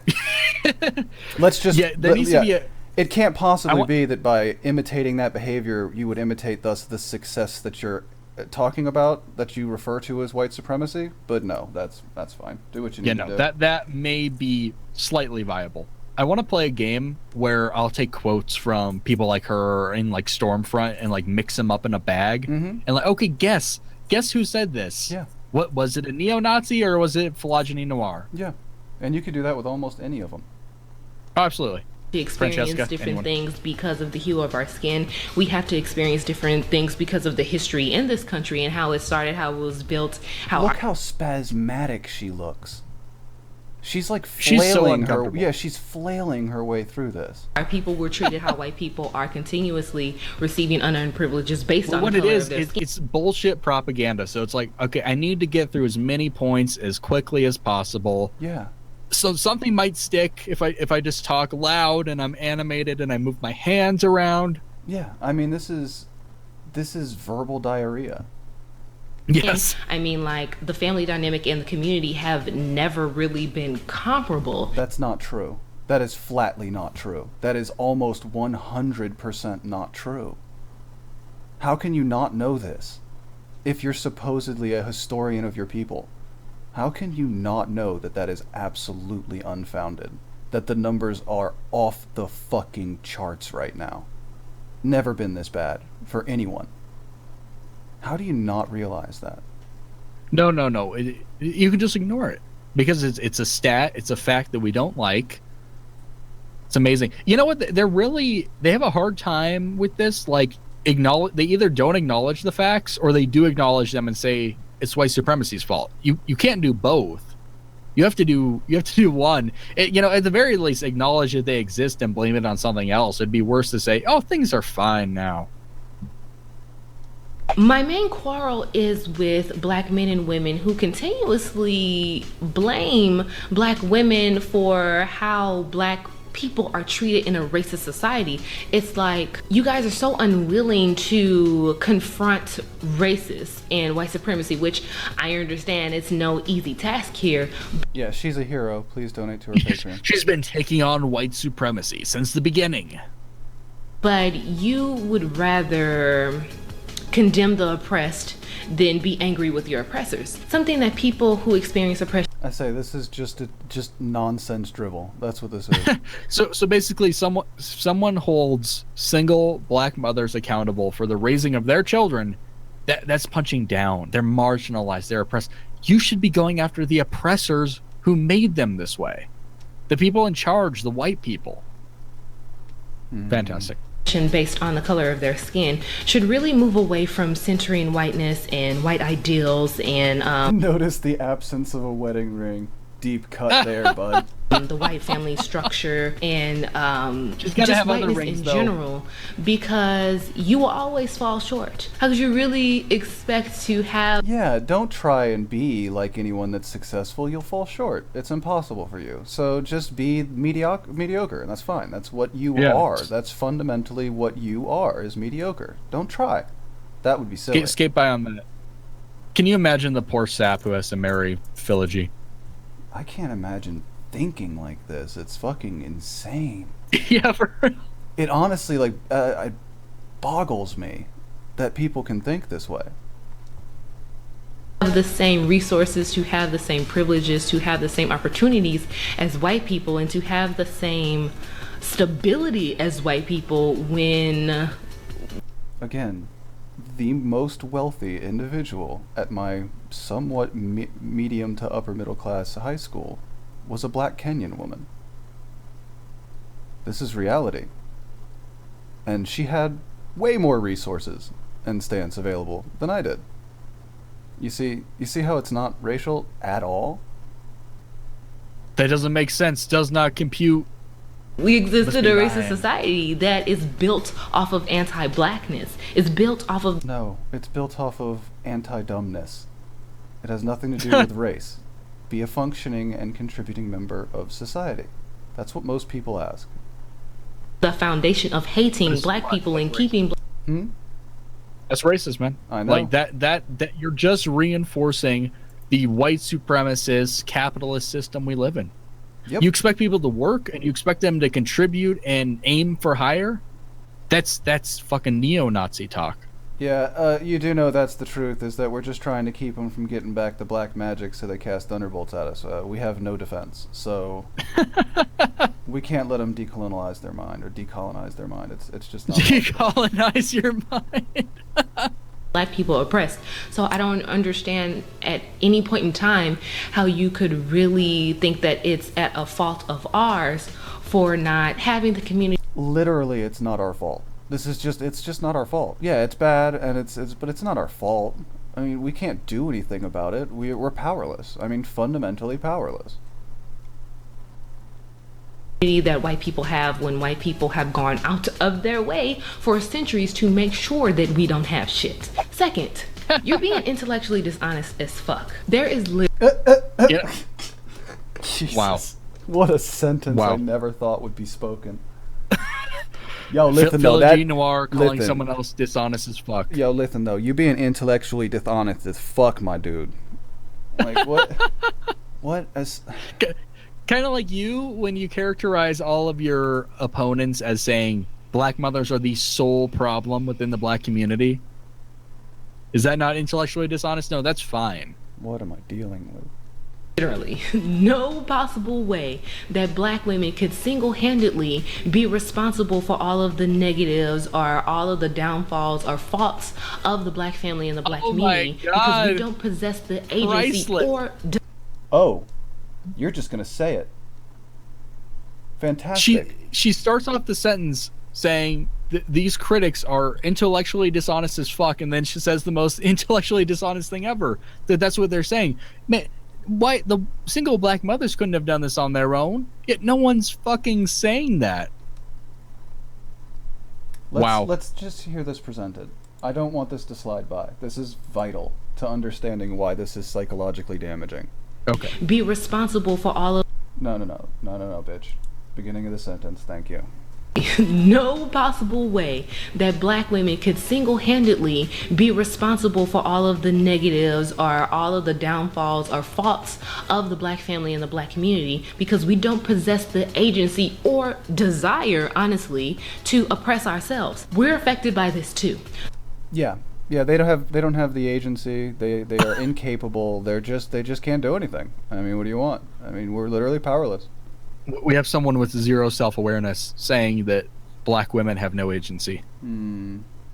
Let's just...
Yeah, there needs to be a...
It can't possibly be that by imitating that behavior, you would imitate thus the success that you're talking about, that you refer to as white supremacy. But no, that's fine. Do what you need to do.
That may be slightly viable. I want to play a game where I'll take quotes from people like her in like Stormfront and like mix them up in a bag and like, okay, guess who said this?
Yeah.
What was it, a neo-Nazi or was it Phylogeny Noir?
Yeah, and you could do that with almost any of them.
Oh, absolutely.
To experience different things because of the hue of our skin. We have to experience different things because of the history in this country and how it started, how it was built.
Look how spasmodic she looks. She's like
She's so
flailing her.
uncomfortable.
Yeah, she's flailing her way through this.
Our people were treated how white people are continuously receiving unearned privileges based on
what
the
it
color
is,
of their skin.
it's bullshit propaganda. So it's like, okay, I need to get through as many points as quickly as possible.
Yeah.
So something might stick if I just talk loud and I'm animated and I move my hands around.
Yeah, I mean, this is verbal diarrhea.
Yes.
I mean, like, the family dynamic and the community have never really been comparable.
That's not true. That is flatly not true. That is almost 100% not true. How can you not know this? If you're supposedly a historian of your people, how can you not know that that is absolutely unfounded? That the numbers are off the fucking charts right now. Never been this bad for anyone. How do you not realize that?
No. You can just ignore it because it's a stat. It's a fact that we don't like. It's amazing. You know what? They have a hard time with this. Like, they either don't acknowledge the facts or they do acknowledge them and say it's white supremacy's fault. You can't do both. You have to do one. At the very least, acknowledge that they exist and blame it on something else. It'd be worse to say, "Oh, things are fine now."
My main quarrel is with black men and women who continuously blame black women for how black people are treated in a racist society. It's like, you guys are so unwilling to confront racists and white supremacy, which I understand it's no easy task here.
Yeah, she's a hero. Please donate to her Patreon.
She's been taking on white supremacy since the beginning.
But you would rather condemn the oppressed than be angry with your oppressors. Something that people who experience oppression...
I say this is just nonsense drivel. That's what this is.
So basically, someone holds single black mothers accountable for the raising of their children. That's punching down. They're marginalized. They're oppressed. You should be going after the oppressors who made them this way. The people in charge, the white people. Fantastic.
Based on the color of their skin should really move away from centering whiteness and white ideals and
notice the absence of a wedding ring. Deep cut there, bud.
The white family structure and
just
have whiteness in general, because you will always fall short. How could you really expect to have...
Yeah, don't try and be like anyone that's successful. You'll fall short. It's impossible for you. So just be mediocre, and that's fine. That's what you are. That's fundamentally what you are, is mediocre. Don't try. That would be silly.
Skate by on that. Can you imagine the poor sap who has to marry Philology?
I can't imagine thinking like this. It's fucking insane.
Yeah, for real.
It honestly, like, it boggles me that people can think this way.
Have the same resources, to have the same privileges, to have the same opportunities as white people, and to have the same stability as white people when...
Again, the most wealthy individual at my somewhat medium to upper middle class high school was a black Kenyan woman. This is reality. And she had way more resources and stance available than I did. You see how it's not racial at all?
That doesn't make sense. Does not compute.
We exist in a racist society that is built off of anti-blackness. It's built off of...
No, it's built off of anti-dumbness. It has nothing to do with race. Be a functioning and contributing member of society. That's what most people ask.
The foundation of hating black people and keeping...
That's racist, man.
I know.
Like that you're just reinforcing the white supremacist capitalist system we live in.
Yep.
You expect people to work and you expect them to contribute and aim for higher? That's fucking neo-Nazi talk.
Yeah, you do know that's the truth, is that we're just trying to keep them from getting back the black magic so they cast thunderbolts at us. We have no defense, so we can't let them decolonize their mind, or decolonize their mind. It's just not
decolonize your mind.
Black people oppressed. So I don't understand at any point in time how you could really think that it's at a fault of ours for not having the community.
Literally, it's not our fault. It's just not our fault. Yeah, it's bad, and but it's not our fault. I mean, we can't do anything about it. We're powerless. I mean, fundamentally powerless.
that white people have when white people have gone out of their way for centuries to make sure that we don't have shit. Second, you're being intellectually dishonest as fuck. There is
Wow.
What a sentence
Wow.
I never thought would be spoken. Yo, listen though,
Philogene Noir calling
listen.
someone else dishonest as fuck.
Yo, listen though, you being intellectually dishonest as fuck, my dude. Like what? What?
Kind of like you when you characterize all of your opponents as saying black mothers are the sole problem within the black community. Is that not intellectually dishonest? No, that's fine.
What am I dealing with?
literally no possible way that black women could single-handedly be responsible for all of the negatives or all of the downfalls or faults of the black family and the black community because we don't possess the agency or
oh, you're just gonna say it. Fantastic.
She starts off the sentence saying these critics are intellectually dishonest as fuck, and then she says the most intellectually dishonest thing ever. That's what they're saying. Man, why the single black mothers couldn't have done this on their own? Yet no one's fucking saying that.
Let's just hear this presented. I don't want this to slide by. This is vital to understanding why this is psychologically damaging.
Okay.
Be responsible for all of
No, bitch. Beginning of the sentence, thank you.
no possible way that black women could single-handedly be responsible for all of the negatives or all of the downfalls or faults of the black family and the black community because we don't possess the agency or desire, honestly, to oppress ourselves. We're affected by this too.
Yeah, they don't have the agency. They are incapable. They just can't do anything. I mean, what do you want? I mean, we're literally powerless.
We have someone with zero self-awareness saying that black women have no agency.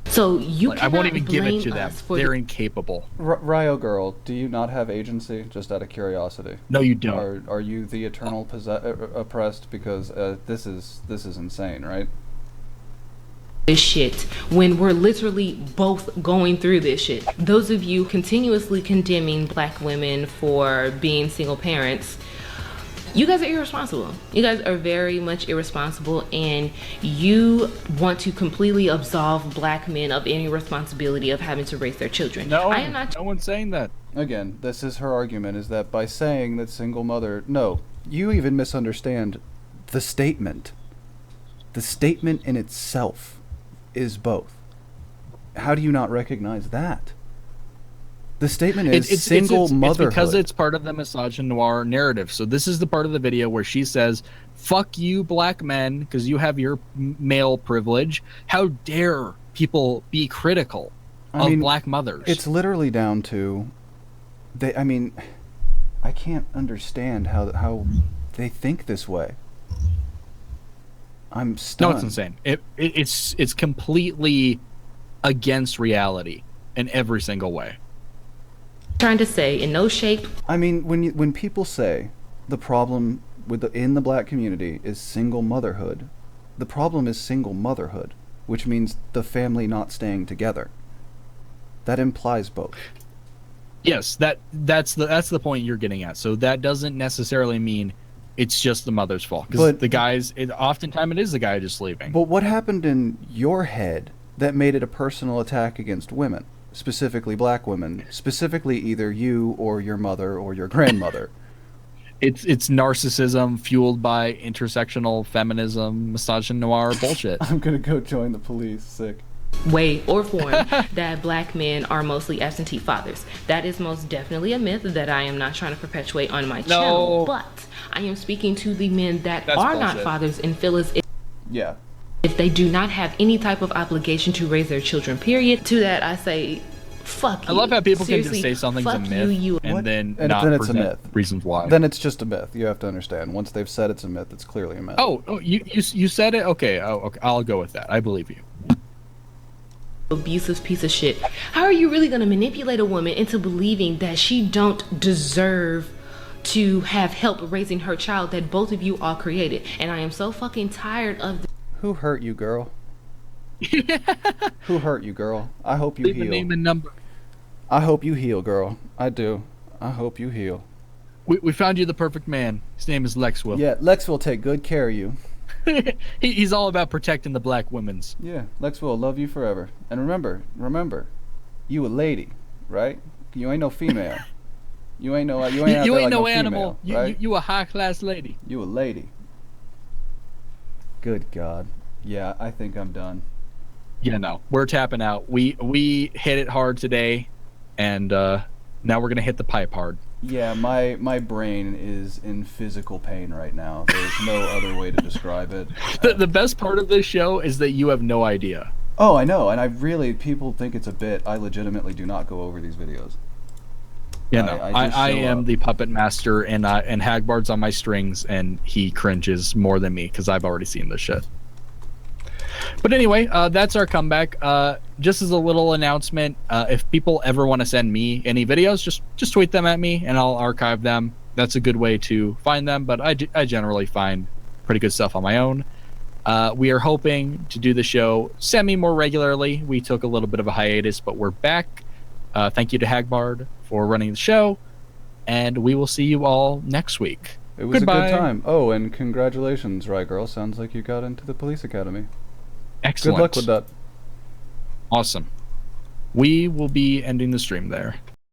So you
I won't even give it to them.
For
They're incapable.
Ryo girl, do you not have agency? Just out of curiosity.
No, you don't.
Are you the eternal oppressed? Because this is insane, right?
This shit when we're literally both going through this shit. Those of you continuously condemning black women for being single parents, you guys are irresponsible. You guys are very much irresponsible, and you want to completely absolve black men of any responsibility of having to raise their children.
No,
I am not.
No one's saying that.
Again, this is her argument, is that by saying that single mother... No, you even misunderstand the statement. The statement in itself is both. How do you not recognize that? The statement is single motherhood.
It's because it's part of the misogynoir narrative. So this is the part of the video where she says, fuck you black men because you have your male privilege. How dare people be critical of black mothers?
It's literally down to... I can't understand how they think this way. I'm stunned.
No, it's insane. It's completely against reality in every single way.
Trying to say in no shape.
I mean, when people say the problem in the black community is single motherhood, the problem is single motherhood, which means the family not staying together. That implies both.
Yes, that's the point you're getting at. So that doesn't necessarily mean it's just the mother's fault, because the guys, oftentimes it is the guy just leaving.
But what happened in your head that made it a personal attack against women? Specifically black women, specifically either you or your mother or your grandmother.
It's narcissism fueled by intersectional feminism, misogynoir bullshit.
I'm gonna go join the police, sick.
Way or form that black men are mostly absentee fathers. That is most definitely a myth that I am not trying to perpetuate on my channel, but I am speaking to the men that are not fathers and feel as if they do not have any type of obligation to raise their children, period. To that I say, fuck you.
I love how people
Seriously,
can just say something's a myth then
and
not
then it's a
present
myth.
Reasons why.
Then it's just a myth. You have to understand. Once they've said it's a myth, it's clearly a myth.
Oh, you said it? Okay, okay, I'll go with that. I believe you.
Abusive piece of shit. How are you really going to manipulate a woman into believing that she don't deserve to have help raising her child that both of you all created? And I am so fucking tired of
Who hurt you, girl? Who hurt you, girl? I hope you heal.
Leave a name and number.
I hope you heal, girl. I do. I hope you heal.
We found you the perfect man. His name is Lex Will.
Yeah, Lex will take good care of you.
He's all about protecting the black women's.
Yeah, Lex will love you forever. And remember, you a lady, right? You ain't no female. You ain't no
You
out
ain't
there like
no
no
animal.
Female, right?
You a high class lady.
You a lady. Good God. Yeah, I think I'm done.
Yeah, no, we're tapping out. We hit it hard today, and now we're gonna hit the pipe hard.
Yeah, my brain is in physical pain right now. There's no other way to describe it.
The best part of this show is that you have no idea.
Oh, I know, and people think it's a bit. I legitimately do not go over these videos.
Yeah, no, I am
up.
the puppet master, and Hagbard's on my strings, and he cringes more than me because I've already seen this shit. But anyway, that's our comeback. Just as a little announcement, if people ever want to send me any videos, just tweet them at me, and I'll archive them. That's a good way to find them, but I generally find pretty good stuff on my own. We are hoping to do the show more regularly. We took a little bit of a hiatus, but we're back. Thank you to Hagbard for running the show, and we will see you all next week.
It was
Goodbye.
a good time. Oh, and congratulations, Rye Girl. Sounds like you got into the police academy.
Excellent.
Good luck with that.
Awesome. We will be ending the stream there.